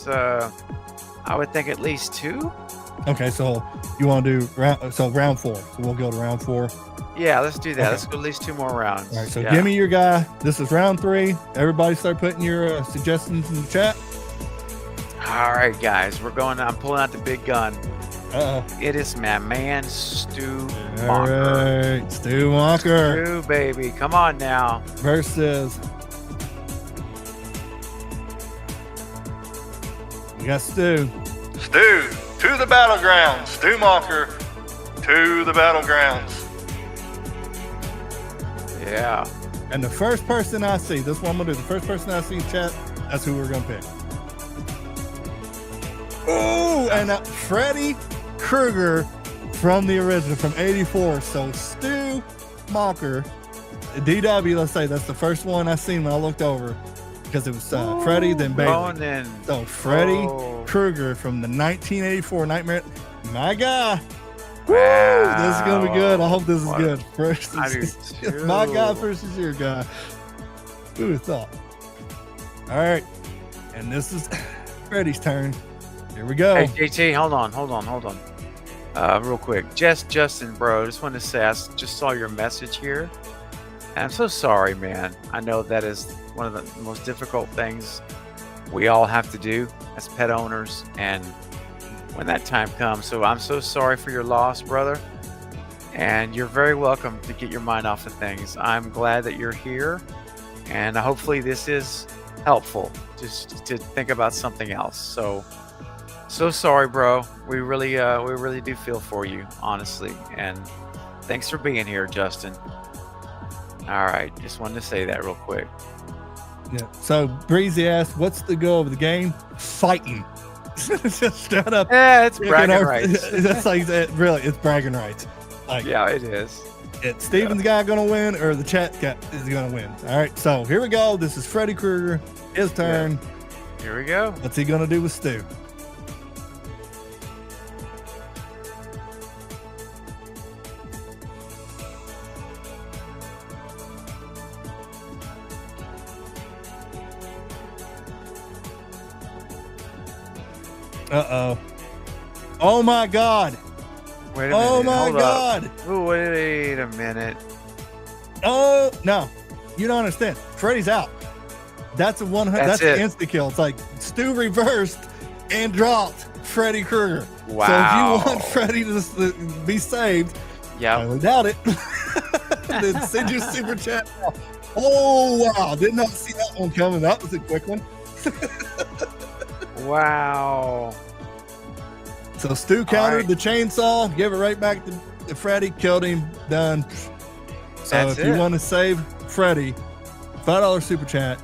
I would think at least 2. Okay, so you want to do round 4. So we'll go to round 4. Yeah, let's do that. Okay. Let's go at least 2 more rounds. All right, so Yeah. give me your guy. This is round 3. Everybody start putting your suggestions in the chat. All right, guys, I'm pulling out the big gun. Uh-oh. It is my man Stu All Mocker. right, Stu Walker Stu, baby, come on now. versus. We got Stu. Stu to the battlegrounds. Stu Walker to the battlegrounds. Yeah. And the first person I see, this one I'm gonna do. The first person I see in chat, that's who we're gonna pick. Oh, and Freddy Krueger from the original, from '84. So Stu Mocker, DW. Let's say that's the first one I seen when I looked over, because it was Freddy, then Bailey. Going in. So Freddy Oh. Krueger from the 1984 Nightmare. My guy. Wow. Woo, this is gonna be good. I hope this is What- good. First, I do it's my guy too. versus your guy. Who would have thought? All right, and this is Freddy's turn. Here we go. Hey, JT, hold on. Real quick. Justin, bro, just wanted to say I just saw your message here. And I'm so sorry, man. I know that is one of the most difficult things we all have to do as pet owners, and when that time comes. So I'm so sorry for your loss, brother. And you're very welcome to get your mind off of things. I'm glad that you're here, and hopefully this is helpful just to think about something else. So sorry, bro. We really do feel for you, honestly. And thanks for being here, Justin. All right, just wanted to say that real quick. Yeah. So Breezy asked, "What's the goal of the game?" Fighting. Just straight up. Yeah, it's bragging rights. That's like really, it's bragging rights. Like, yeah, it is. It's Steven's guy gonna win, or the chat guy is gonna win. All right, so here we go. This is Freddy Krueger. His turn. Yeah. Here we go. What's he gonna do with Stu? Uh-oh. Oh my God. Wait a minute. Oh my Hold God. Up. Ooh, wait a minute. Oh no. You don't understand. Freddy's out. That's a 100. That's an insta kill. It's like Stu reversed and dropped Freddy Krueger. Wow. So if you want Freddy to be saved, yeah, I highly doubt it. Then send your super chat. Oh wow. Did not see that one coming. That was a quick one. Wow. So Stu countered the chainsaw, gave it right back to Freddy, killed him, done. So That's if you it. want to save Freddy, $5 super chat,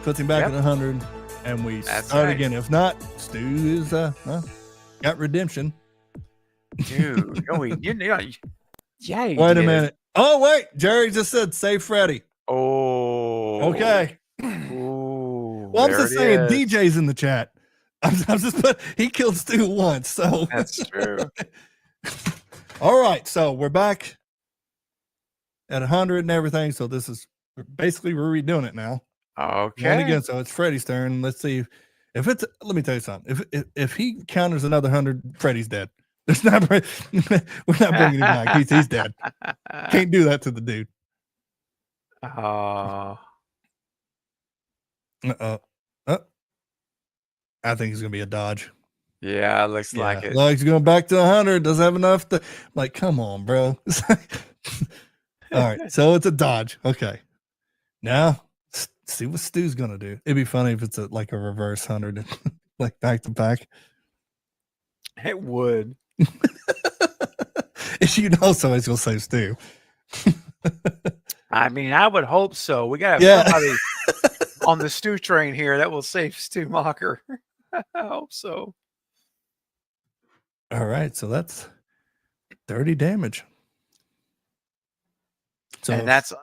puts him back at 100, and we start again. If not, Stu is got redemption. Dude, yeah. Wait a minute. Oh wait, Jerry just said save Freddy. Oh. Okay. Ooh, Well, I'm just saying DJ's in the chat. I'm just he killed Stu once, so that's true. All right, so we're back at 100 and everything. So this is basically we're redoing it now. Okay. And again, so it's Freddy's turn. Let's see if it's. Let me tell you something. If he counters another 100, Freddy's dead. There's not. We're not bringing him back. He's dead. Can't do that to the dude. Oh. I think he's gonna be a dodge. Yeah, it looks like it. Like he's going back to 100. Doesn't have enough to. Like, come on, bro. All right, so it's a dodge. Okay, now see what Stu's gonna do. It'd be funny if it's like a reverse 100, like back to back. It would. You know, somebody's gonna save Stu. I mean, I would hope so. We got somebody on the Stu train here that will save Stu Mocker. I hope so. All right, so that's 30 damage. So and that's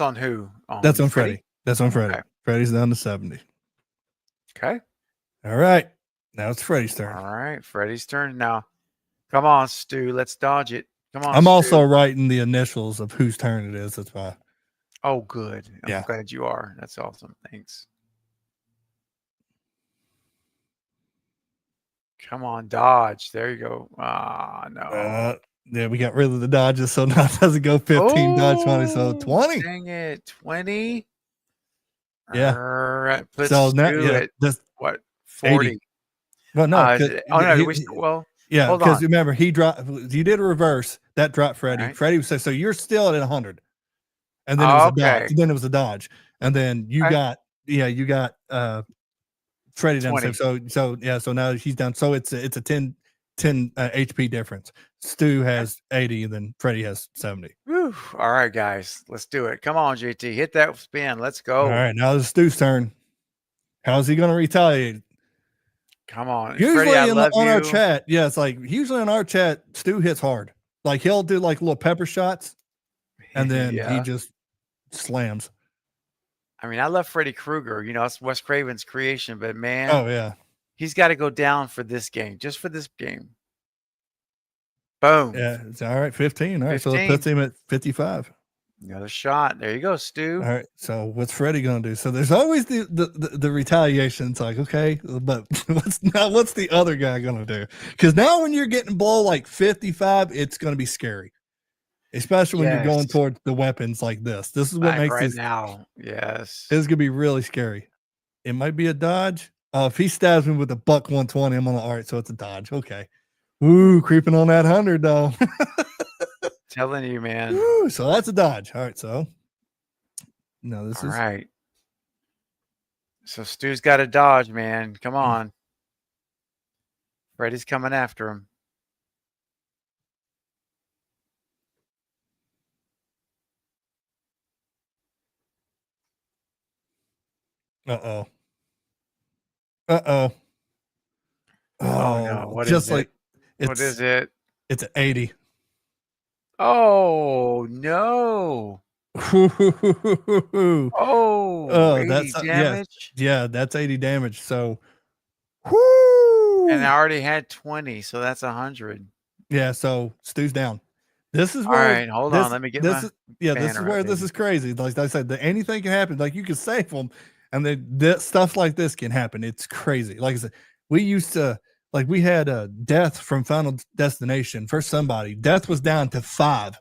on who? That's on Freddy. That's on Freddy. Okay. Freddy's down to 70. Okay. All right. Now it's Freddy's turn. All right. Freddy's turn. Now, come on, Stu. Let's dodge it. Come on. I'm Stu. also writing the initials of whose turn it is. That's why. Oh, good. I'm Yeah. glad you are. That's awesome. Thanks. Come on, dodge. There you go. Ah, no. Yeah, we got rid of the dodges, so now it doesn't go 15 dodge money, so 20. Dang it. 20. Yeah. All right. Put So now, Stu yeah, at this what? 40. 80. Well, no. Yeah, because remember, he dropped. You did a reverse that dropped Freddy. Right. Freddy was so you're still at 100, and then it was a dodge. Then it was a dodge, and then you got Freddy down. 20. So now he's down. So it's a 10 HP difference. Stu has 80, and then Freddy has 70. Whew. All right, guys, let's do it. Come on, JT, hit that spin. Let's go. All right, now it's Stu's turn. How's he going to retaliate? Come on. Usually Freddie, on our chat, it's like usually on our chat, Stu hits hard. Like he'll do like little pepper shots, and then he just slams. I mean, I love Freddy Krueger. You know, it's Wes Craven's creation, but man, oh yeah, he's got to go down for this game, just for this game. Boom. Yeah, it's all right. 15. All right, 15. so it puts him at 55. Another shot. There you go, Stu. All right. So what's Freddy gonna do? So there's always the retaliation. It's like, okay, but what's the other guy gonna do? Because now when you're getting below like 55, it's gonna be scary. Especially when you're going toward the weapons like this. This is what makes right this now. Yes. It's gonna be really scary. It might be a dodge. If he stabs me with a buck 120, I'm on the all right, so it's a dodge. Okay. Woo, creeping on that 100 though. Telling you, man. Woo, so that's a dodge. All right, so no, this All is right. So Stu's got a dodge, man. Come on. Freddy's coming after him. uh-oh. Uh-oh. Oh, no. What just is like it? What is it? It's an 80. Oh, no. Oh, 80 that's damage. Yeah, that's 80 damage. So whoo! And I already had 20, so that's 100. Yeah, so Stu's down. This is All where right, hold on. Let me get this my is yeah, this is banner where up, this baby. is crazy. Like I said, anything can happen. Like you can save them, and then stuff like this can happen. It's crazy. Like I said, we used to we had a death from Final Destination for somebody. Death was down to 5,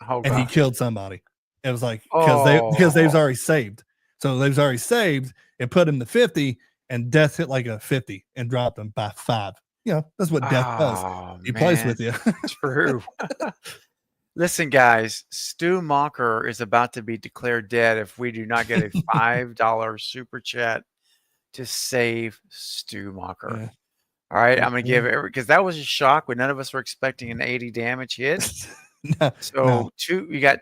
Oh, and he gosh. killed somebody. It was like because they was Oh. already saved. So they was already saved. It put him to 50, and Death hit like a 50 and dropped him by 5. You know, that's what Death does. Oh, He plays man. with you. True. Listen, guys, Stu Mocker is about to be declared dead if we do not get a $5 super chat to save Stu Mocker. Yeah. All right, I'm going to give it because that was a shock when none of us were expecting an 80 damage hit. No, So no. you got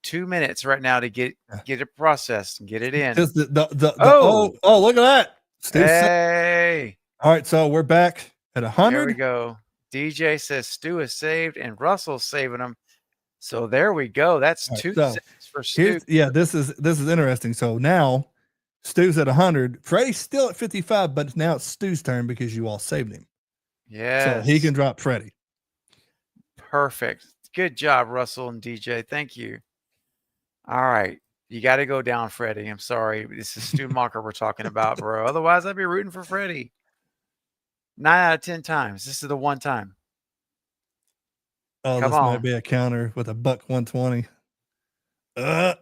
2 minutes right now to get it processed and get it in. Just Oh. Look at that. Stu's Hey, all right, so we're back at there we 100. go. DJ says Stu is saved and Russell's saving him. So there we go. That's All right, 2 so saves for Stu. this is interesting. So now Stu's at 100. Freddy's still at 55, but now it's Stu's turn because you all saved him. Yes. So he can drop Freddy. Perfect. Good job, Russell and DJ. Thank you. All right. You got to go down, Freddy. I'm sorry. This is Stu Mocker we're talking about, bro. Otherwise, I'd be rooting for Freddy. 9 out of 10 times. This is the one time. Oh, Come this might on. be a counter with a buck 120. No,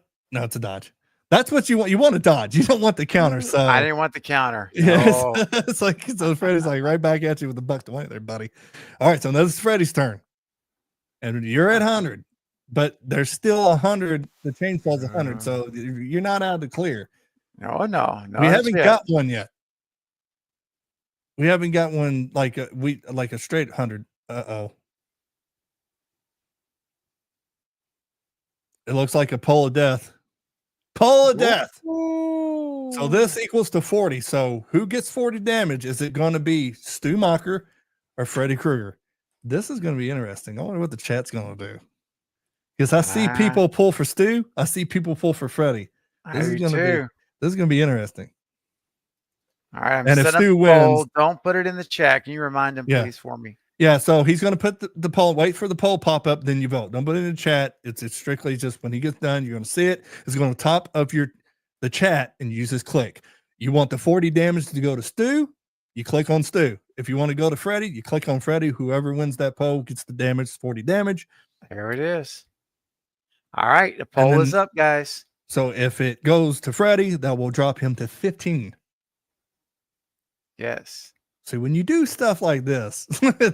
it's a dodge. That's what you want. You want a dodge. You don't want the counter. So I didn't want the counter. yes, No. it's like so Freddy's like right back at you with a buck 20 there, buddy. All right, so now this is Freddy's turn. And you're at 100, but there's still 100. The chainsaw's 100, so you're not out of the clear. No. We haven't got one yet. We haven't got one like a straight 100. Uh-oh. It looks like a pole of death. Pole of death. So this equals to 40. So who gets 40 damage? Is it going to be Stu Mocker or Freddy Krueger? This is going to be interesting. I wonder what the chat's going to do. Because I see people pull for Stu. I see people pull for Freddy. This is going to be interesting. All right, I'm and if setting Stu up wins, poll. Don't put it in the chat. Can you remind him, please, for me? Yeah, so he's going to put the poll. Wait for the poll pop up, then you vote. Don't put it in the chat. It's strictly just when he gets done, you're going to see it. It's going to top of the chat and use his click. You want the 40 damage to go to Stu? You click on Stu. If you want to go to Freddy, you click on Freddy. Whoever wins that poll gets the damage, 40 damage. There it is. All right, the poll is up, guys. So if it goes to Freddy, that will drop him to 15. Yes. So when you do stuff like this,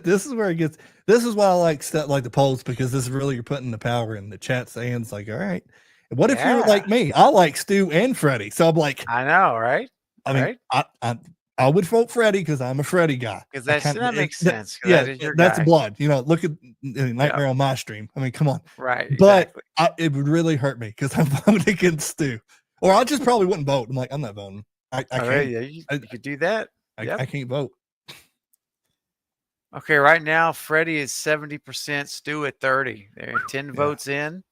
this is where it gets. This is why I like stuff like the polls, because this is really you're putting the power in the chat's hands. Like, all right, what if you're like me? I like Stu and Freddy, so I'm like, I know, right? I mean, I would vote Freddy because I'm a Freddy guy. Because that makes sense. Yeah, that is your that's guy. blood. You know, look at Nightmare on my stream. I mean, come on. Right. But it would really hurt me because I'm voting against Stu, or I just probably wouldn't vote. I'm like, I'm not voting. I can't. Yeah, you could do that. I can't vote. Okay, right now Freddy is 70%, Stu at 30. There, 10 votes in.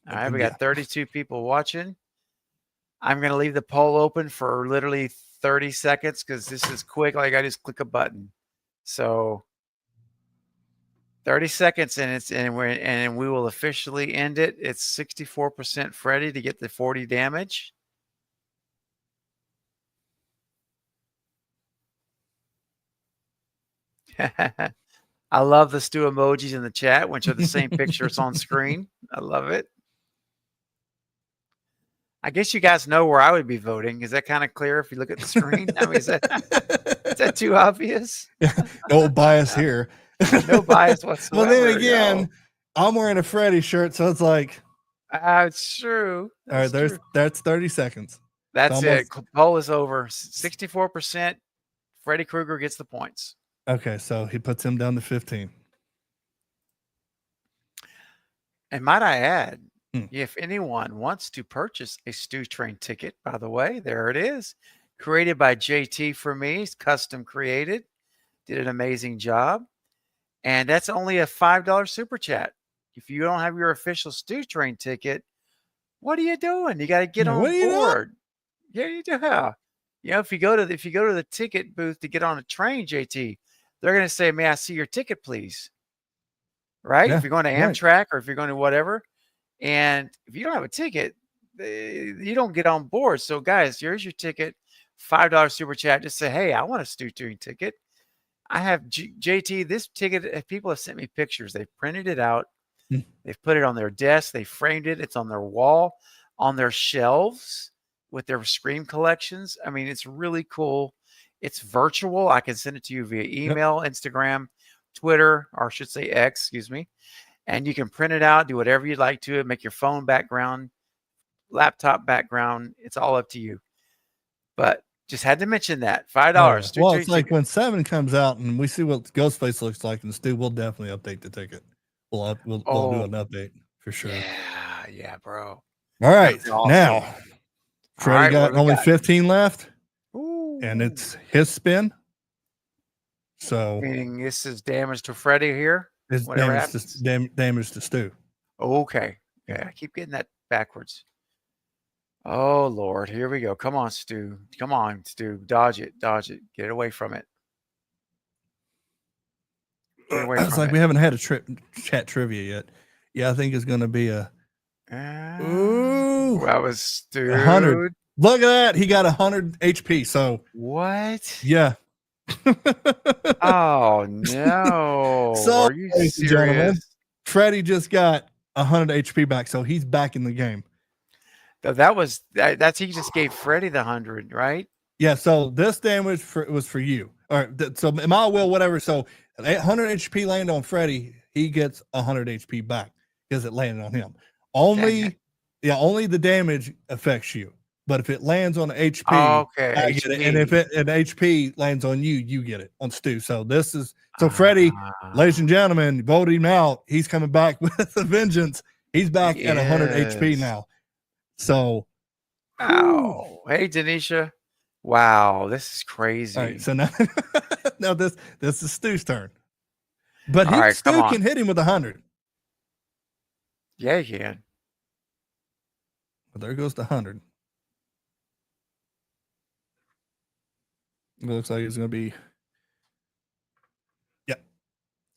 All right, we got 32 people watching. I'm gonna leave the poll open for literally 30 seconds because this is quick. Like I just click a button. So 30 seconds and we will officially end it. It's 64% Freddy to get the 40 damage. I love the Stu emojis in the chat, which are the same pictures on screen. I love it. I guess you guys know where I would be voting. Is that kind of clear if you look at the screen? I mean, is that too obvious? No bias here. No bias whatsoever. Well, then again, I'm wearing a Freddy shirt, so it's like. It's true. All right, that's 30 seconds. That's it. Poll is over. 64%. Freddy Krueger gets the points. Okay, so he puts him down to 15. And might I add, if anyone wants to purchase a Stew Train ticket, by the way, there it is. Created by JT for me. It's custom created. Did an amazing job. And that's only a $5 super chat. If you don't have your official Stew Train ticket, what are you doing? You got to get on board. Yeah, you do. You know, if you go to the ticket booth to get on a train, JT, they're going to say, "May I see your ticket, please?" Right? Yeah, if you're going to Amtrak or if you're going to whatever, and if you don't have a ticket, you don't get on board. So, guys, here's your ticket. $5 super chat. Just say, "Hey, I want a Stew Train ticket. I have JT. This ticket." People have sent me pictures. They've printed it out. They've put it on their desk. They framed it. It's on their wall, on their shelves with their Scream collections. I mean, it's really cool. It's virtual. I can send it to you via email, Instagram, Twitter, or I should say X, excuse me. And you can print it out, do whatever you'd like to it, make your phone background, laptop background. It's all up to you. But just had to mention that. $5. Well, it's like when 7 comes out and we see what Ghostface looks like in Stu, we'll definitely update the ticket. We'll do an update for sure. Yeah, bro. All right. Awesome. Now, Freddy got only 15 left. Ooh. And it's his spin. So meaning this is damage to Freddy here. It's damage to Stu. Okay. Yeah, I keep getting that backwards. Oh Lord, here we go. Come on, Stu. Come on, Stu. Dodge it. Get away from it. It's like we haven't had a chat trivia yet. Yeah, I think it's going to be a. Ooh, that was Stu. 100. Look at that. He got 100 HP. So what? Yeah. Oh no. So, are you serious? Freddy just got 100 HP back, so he's back in the game. That's he just gave Freddy the 100, right? Yeah. So this damage was for you. All right. So my will, whatever. So 100 HP landed on Freddy, he gets 100 HP back because it landed on him. Only the damage affects you. But if it lands on the HP, I get it. And if an HP lands on you, you get it on Stu. So this is Freddy, ladies and gentlemen, voted him out. He's coming back with a vengeance. He's back at 100 HP now. So, hey Denisha, wow, this is crazy. All right, so now this is Stu's turn, but Stu can hit him with 100. Yeah, he can. But there goes the 100. It looks like it's going to be. Yep.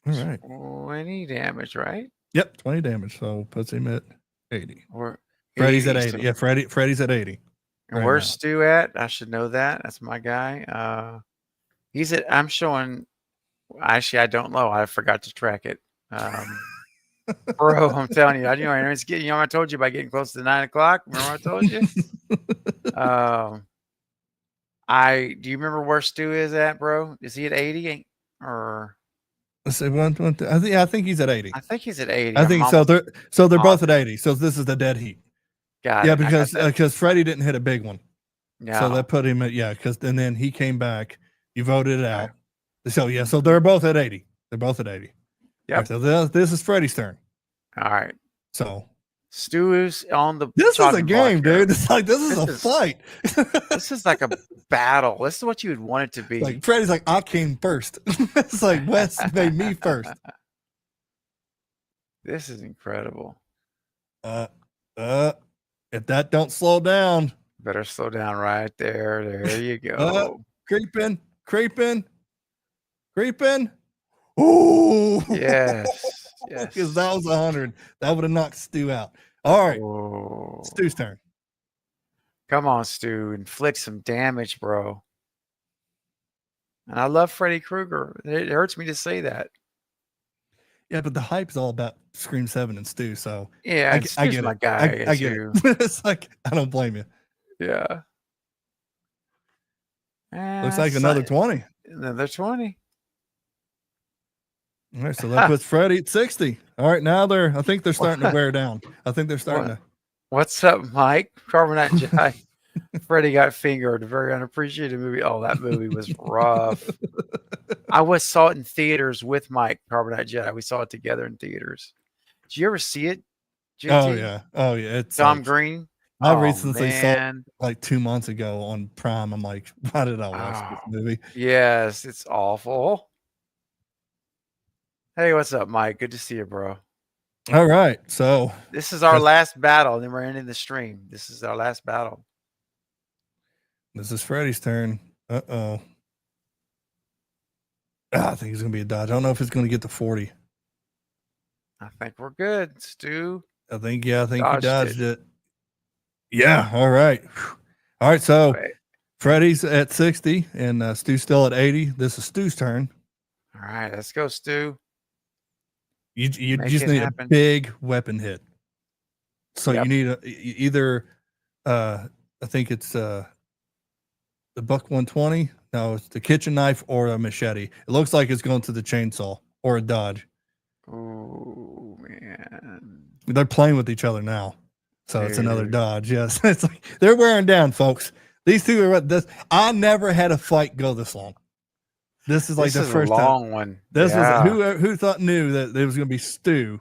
All right. 20 damage, right? Yep, 20 damage. So puts him at 80. Or Freddy's at 80. Yeah, Freddy's at 80. And where's Stu at? I should know that. That's my guy. He's at. I'm showing. Actually, I don't know. I forgot to track it. Bro, I'm telling you. It's getting. I told you about getting close to 9 o'clock. Remember I told you? Do you remember where Stu is at, bro? Is he at 80 or? Let's see. I think he's at 80. I think he's at 80. I think so. They're both at 80. So this is the dead heat. Got it. Because Freddy didn't hit a big one. No. So that put him at and then he came back. You voted it out. So so they're both at 80. They're both at 80. Yeah. Right, so this is Freddy's turn. All right. So Stu is on the. This is a game, dude. It's like this is a fight. This is like a battle. This is what you would want it to be. Like Freddy's like, I came first. It's like Wes made me first. This is incredible. If that don't slow down, better slow down right there. There you go. Creeping. Ooh, yes. Because that was 100. That would have knocked Stu out. All right, Stu's turn. Come on, Stu, inflict some damage, bro. And I love Freddy Krueger. It hurts me to say that. Yeah, but the hype is all about Scream 7 and Stu. So Yeah, I and get Stu's it. my guy. I get Stu. it. It's like I don't blame you. Yeah. Looks like another 20. Another 20. All right, so that puts Freddie at 60. All right, now I think they're starting to wear down. I think they're starting to. What's up, Mike? Carbonite Jai. Freddie got fingered. A very unappreciated movie. Oh, that movie was rough. I saw it in theaters with Mike, Carbonite Jedi. We saw it together in theaters. Did you ever see it? JT? Oh yeah. It's Tom Green. I recently saw it Man. like 2 months ago on Prime. I'm like, why did I watch this movie? Yes, it's awful. Hey, what's up, Mike? Good to see you, bro. All right, so this is our last battle, and then we're ending the stream. This is our last battle. This is Freddie's turn. I think he's gonna be a dodge. I don't know if it's gonna get to 40. I think we're good, Stu. I think he dodged it. Yeah. All right. All right. So Freddie's at 60 and Stu's still at 80. This is Stu's turn. All right, let's go, Stu. You just need a big weapon hit. So you need either I think it's the buck 120. No, it's the kitchen knife or a machete. It looks like it's going to the chainsaw or a dodge. Oh man, they're playing with each other now, so it's another dodge. Yes, it's like they're wearing down, folks. These two are this. I never had a fight go this long. This is like the first a long time. One. This was who knew that it was going to be Stu.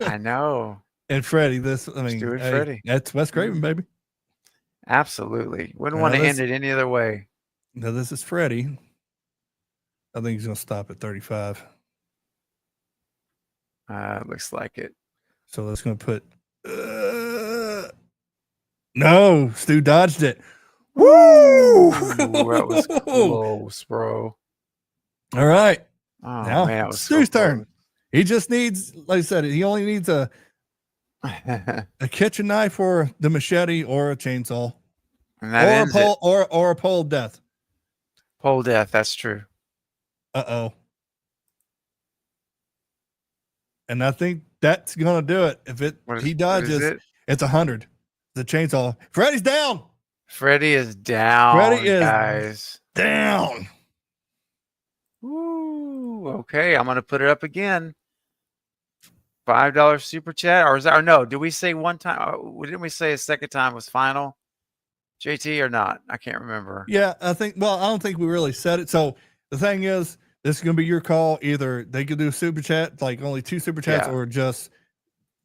I know. And Freddie. Stu and Freddie. That's Wes Craven, baby. Absolutely. Wouldn't want to end it any other way. Now this is Freddie. I think he's going to stop at 35. Looks like it. So that's going to put. No, Stu dodged it. Woo! That was close, bro. All right. Oh, now man, it was Stu's turn. He just needs, like I said, he only needs a kitchen knife or the machete or a chainsaw. And that or a pole or a pole of death. Pole death, that's true. Uh-oh. And I think that's gonna do it. If he dodges, it's 100. The chainsaw. Freddie's down. Freddie is down. Freddie is guys. Down. Ooh, okay. I'm gonna put it up again. $5 super chat, or no? Did we say one time? Didn't we say a second time was final? JT or not? I can't remember. Yeah, I think. Well, I don't think we really said it. So the thing is, this is gonna be your call. Either they could do a super chat, like only 2 super chats, or just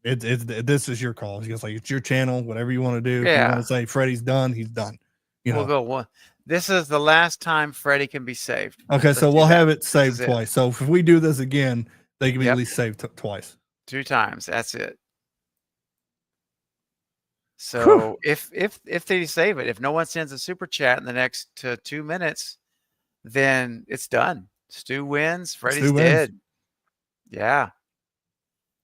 this is your call. It's like it's your channel, whatever you want to do. Yeah. If you want to say Freddie's done, he's done. We'll go one. This is the last time Freddie can be saved. Okay, so we'll have it saved twice. So if we do this again, they can be at least saved twice. 2 times. That's it. So if they save it, if no one sends a super chat in the next 2 minutes, then it's done. Stu wins. Freddie's dead. Yeah.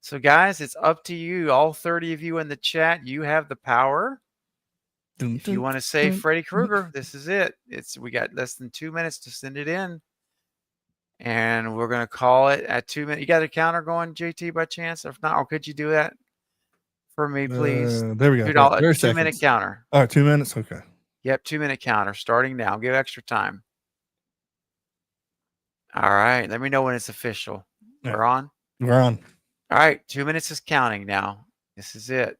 So guys, it's up to you. All 30 of you in the chat, you have the power. If you want to say Freddy Krueger, this is it. We got less than 2 minutes to send it in. And we're going to call it at 2 minutes. You got a counter going, JT, by chance? If not, or could you do that for me, please? There we go. $2, 2 minute counter. All right, 2 minutes. Okay. Yep, 2 minute counter starting now. Give extra time. All right. Let me know when it's official. Yeah. We're on? We're on. All right. 2 minutes is counting now. This is it.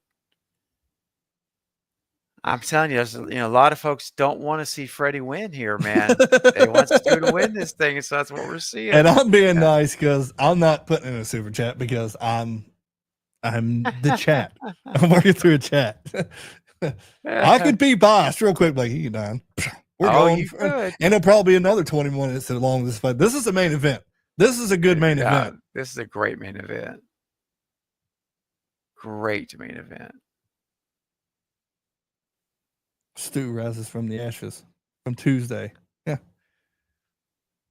I'm telling you, a lot of folks don't want to see Freddie win here, man. They want Stu to win this thing, so that's what we're seeing. And I'm being nice because I'm not putting in a super chat because I'm the chat. I'm working through a chat. I could be biased real quick, like you done. We're going, you could. And it'll probably be another 20 minutes along this fight. This is a main event. This is a good main event. This is a great main event. Great main event. Stu rises from the ashes from Tuesday. Yeah.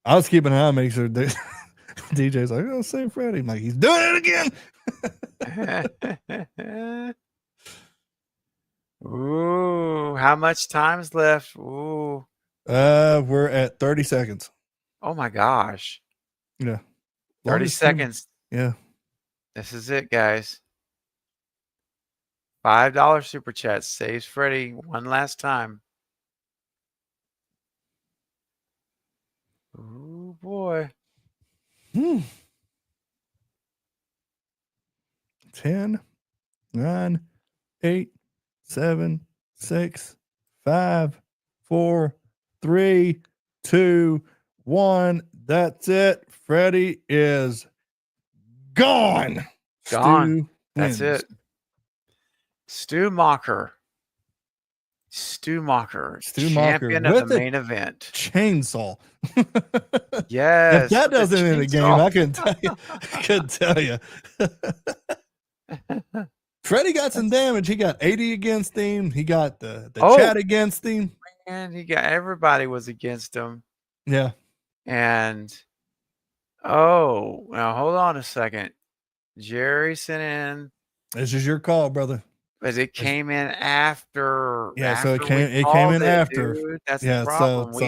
I was keeping an eye, make sure DJ's like, oh, save Freddie. I'm like, he's doing it again. Ooh, how much time's left? Ooh. We're at 30 seconds. Oh my gosh. Yeah. 30 Longest stream. seconds. Yeah. This is it, guys. $5 super chat saves Freddie one last time. Oh boy. 10, 9, 8, 7, 6, 5, 4, 3, 2, 1. That's it. Freddie is gone. Gone. Stu That's wins. it. Stu Mocker. Stu Mocker. Stu Mocker Champion of with the the main event. Chainsaw. Yes. If that with the doesn't end the game, chainsaw. I couldn't tell you. I couldn't tell you. Freddie got some damage. He got 80 against him. He got the chat against him. And he got everybody was against him. Yeah. And now hold on a second. Jerry sent in, This is your call, brother. but it came in after. Yeah, so after it we came called in it, after. dude. That's Yeah, the so problem. it's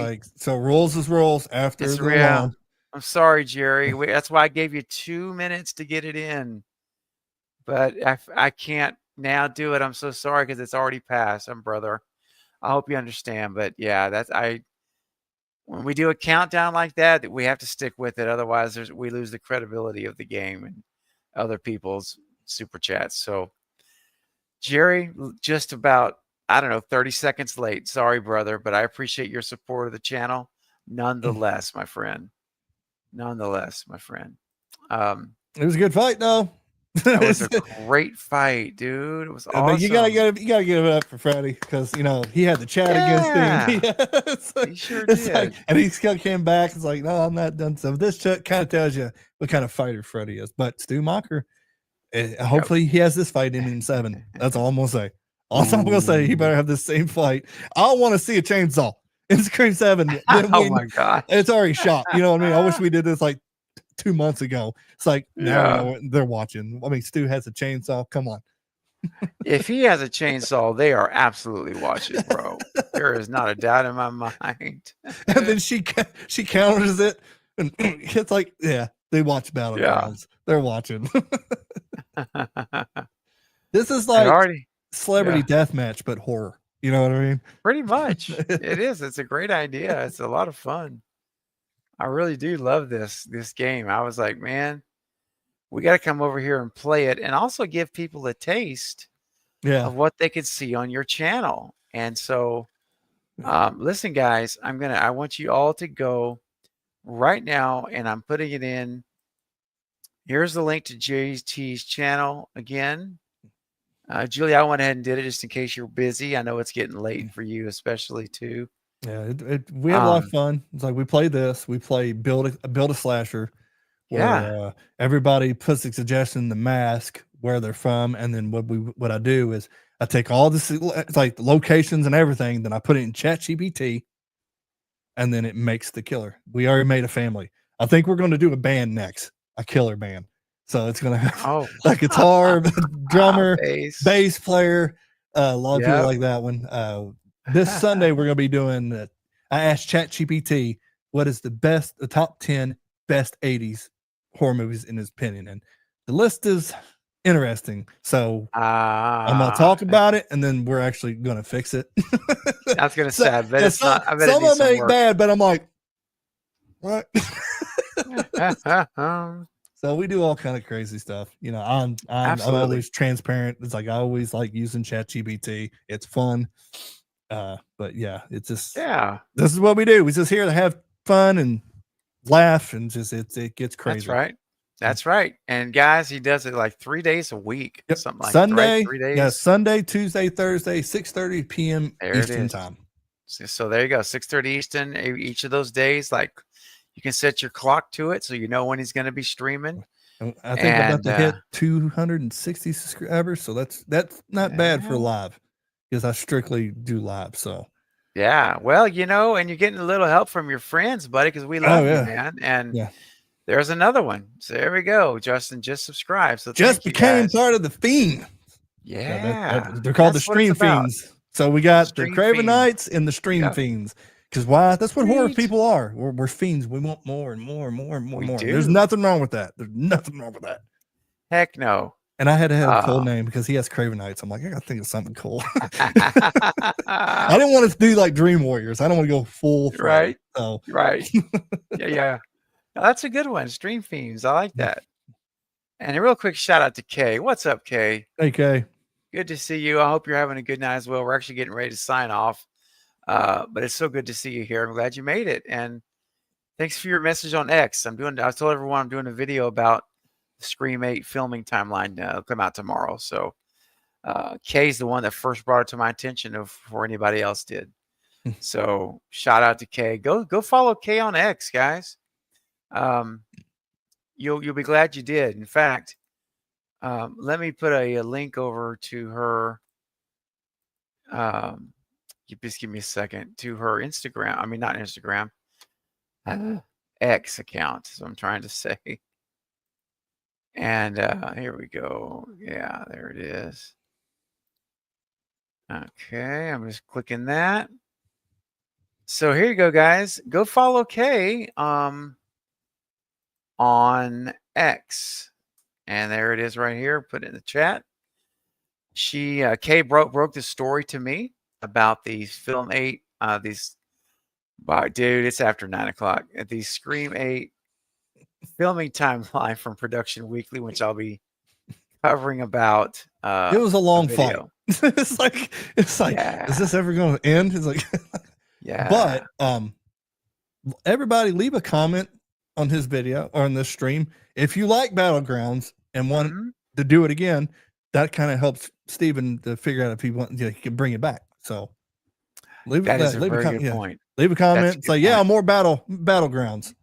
like rules is rules after It's the real. alarm. I'm sorry, Jerry. That's why I gave you 2 minutes to get it in. But I can't now do it. I'm so sorry because it's already passed. Brother. I hope you understand. But yeah, when we do a countdown like that, we have to stick with it. Otherwise, we lose the credibility of the game and other people's super chats. So, Jerry, just about, 30 seconds late. Sorry, brother, but I appreciate your support of the channel. Nonetheless, my friend. It was a good fight, though. That was a great fight, dude. It was awesome. But you gotta give it up for Freddie because he had the chat against him. He sure did. Like, and he still came back. It's like, no, I'm not done. So this kind of tells you what kind of fighter Freddie is. But Stu Mocker, hopefully he has this fight in 7. That's all I'm gonna say. I'm gonna say he better have the same fight. I want to see a chainsaw in Scream 7. Oh my god, it's already shot. You know what I mean? I wish we did this like 2 months ago. It's like now they're watching. I mean, Stu has a chainsaw. Come on. If he has a chainsaw, they are absolutely watching, bro. There is not a doubt in my mind. And then she counters it, and it's like, yeah, they watch Battlegrounds. They're watching. This is like celebrity deathmatch, but horror. You know what I mean? Pretty much. It is. It's a great idea. It's a lot of fun. I really do love this game. I was like, man, we got to come over here and play it and also give people a taste of what they could see on your channel. And so, listen, guys, I want you all to go right now, and I'm putting it in. Here's the link to JT's channel again. Julie, I went ahead and did it just in case you're busy. I know it's getting late for you, especially too. Yeah, we have a lot of fun. It's like we play build a slasher. Where, everybody puts a suggestion in the mask where they're from, and then what I do is I take all this, it's like the locations and everything, then I put it in ChatGPT, and then it makes the killer. We already made a family. I think we're going to do a band next, a killer band. So it's going to have a guitar, drummer, bass player, a lot of people like that one. This Sunday, we're going to be doing, I asked ChatGPT, what is the top 10 best 80s horror movies in his opinion? And the list is interesting. So I'm going to talk about it, and then we're actually going to fix it. I was going to say, I bet it's not. I bet some of them ain't bad, but I'm like, what? So we do all kind of crazy stuff. You know, I'm always transparent. It's like I always like using ChatGPT. It's fun. But yeah, it's just this is what we do. We're just here to have fun and laugh, and just it gets crazy. That's right. And guys, he does it like 3 days a week, something like Sunday, that. Right? 3 days. Yeah, Sunday, Tuesday, Thursday, 6:30 p.m. Eastern time. So there you go, 6:30 Eastern each of those days. Like you can set your clock to it so you know when he's going to be streaming. I think I'm about to hit 260 subscribers, so that's not bad for live, because I strictly do live. So yeah, well, you know, and you're getting a little help from your friends, buddy, because we love you, man. And there's another one. So there we go. Justin just subscribed. So just became part of the Fiend. Yeah, they're called the Stream Fiends. So we got the Craven Knights and the Stream Fiends. Because why? That's what horror Sweet. people are. We're fiends. We want more and more and more and more We and more. do. There's nothing wrong with that. There's nothing wrong with that. Heck no. And I had to have a cool name because he has Cravenites. I'm like, I gotta think of something cool. I didn't want to do like Dream Warriors. I don't want to go full Right. So Right. Yeah. No, that's a good one. Stream Fiends. I like that. And a real quick shout out to Kay. What's up, Kay? Hey Kay. Good to see you. I hope you're having a good night as well. We're actually getting ready to sign off. But it's so good to see you here. I'm glad you made it. And thanks for your message on X. I told everyone I'm doing a video about the Scream 8 filming timeline. It'll come out tomorrow. So Kay's the one that first brought it to my attention before anybody else did. So shout out to Kay. Go follow Kay on X, guys. You'll be glad you did. In fact, let me put a link over to her. Just give me a second, to her Instagram. I mean, not Instagram, X account. So I'm trying to say. And here we go. Yeah, there it is. Okay, I'm just clicking that. So here you go, guys. Go follow Kay on X. And there it is right here. Put it in the chat. Kay broke the story to me about these Film 8. Dude, it's after 9 o'clock. At the Scream 8 filming timeline from Production Weekly, which I'll be covering about. It was a long fight. it's like, yeah. Is this ever going to end? It's like, yeah. But everybody leave a comment on his video or on this stream. If you like Battlegrounds and want to do it again, that kind of helps Steven to figure out if he can bring it back. So leave that it. Is a very good point. Leave a comment. Say, yeah, more Battlegrounds.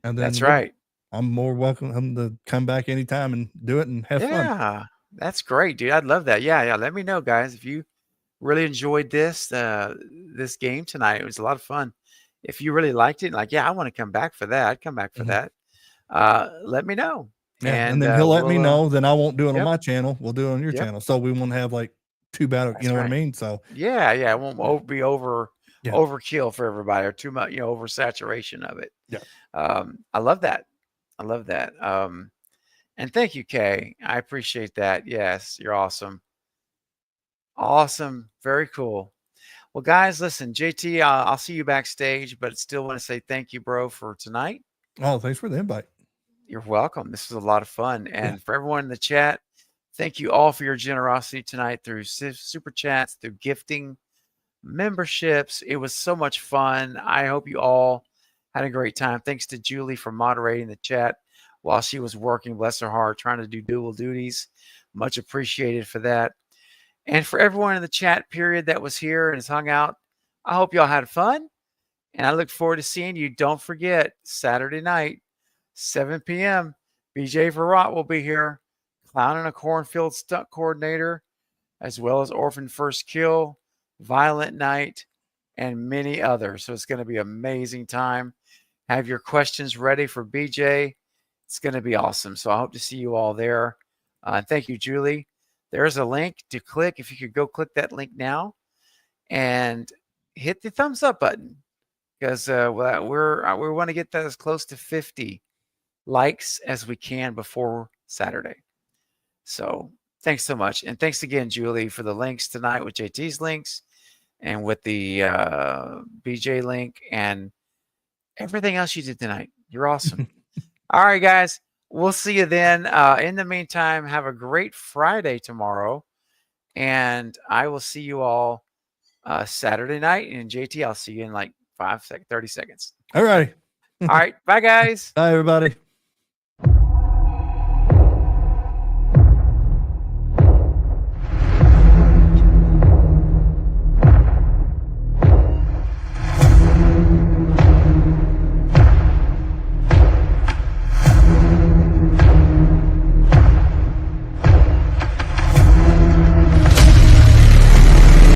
And then that's right. I'm more welcome to come back anytime and do it and have fun. Yeah, that's great, dude. I'd love that. Yeah. Let me know, guys, if you really enjoyed this game tonight. It was a lot of fun. If you really liked it, like, yeah, I want to come back for that. I'd come back for that. Let me know. Yeah, and then he'll let me know. Then I won't do it on my channel. We'll do it on your channel. So we won't have like two battle. That's you know right. what I mean? So yeah, it won't be overkill for everybody or too much, oversaturation of it. Yeah. I love that. And thank you, Kay. I appreciate that. Yes, you're awesome. Awesome. Very cool. Well, guys, listen, JT, I'll see you backstage, but still want to say thank you, bro, for tonight. Oh, thanks for the invite. You're welcome. This was a lot of fun. And for everyone in the chat, thank you all for your generosity tonight through super chats, through gifting, memberships. It was so much fun. I hope you all had a great time. Thanks to Julie for moderating the chat while she was working, bless her heart, trying to do dual duties. Much appreciated for that. And for everyone in the chat period that was here and has hung out, I hope y'all had fun. And I look forward to seeing you. Don't forget, Saturday night, 7 p.m., BJ Verrott will be here, Clown in a Cornfield stunt coordinator, as well as Orphan First Kill, Violent Night, and many others. So it's going to be an amazing time. Have your questions ready for BJ. It's going to be awesome. So I hope to see you all there. Thank you, Julie. There's a link to click. If you could go click that link now and hit the thumbs up button, because we want to get that as close to 50 likes as we can before Saturday. So thanks so much. And thanks again, Julie, for the links tonight with JT's links and with the BJ link and everything else you did tonight. You're awesome. All right, guys. We'll see you then. In the meantime, have a great Friday tomorrow. And I will see you all Saturday night. And JT, I'll see you in like 30 seconds. All right. All right. Bye, guys. Bye, everybody.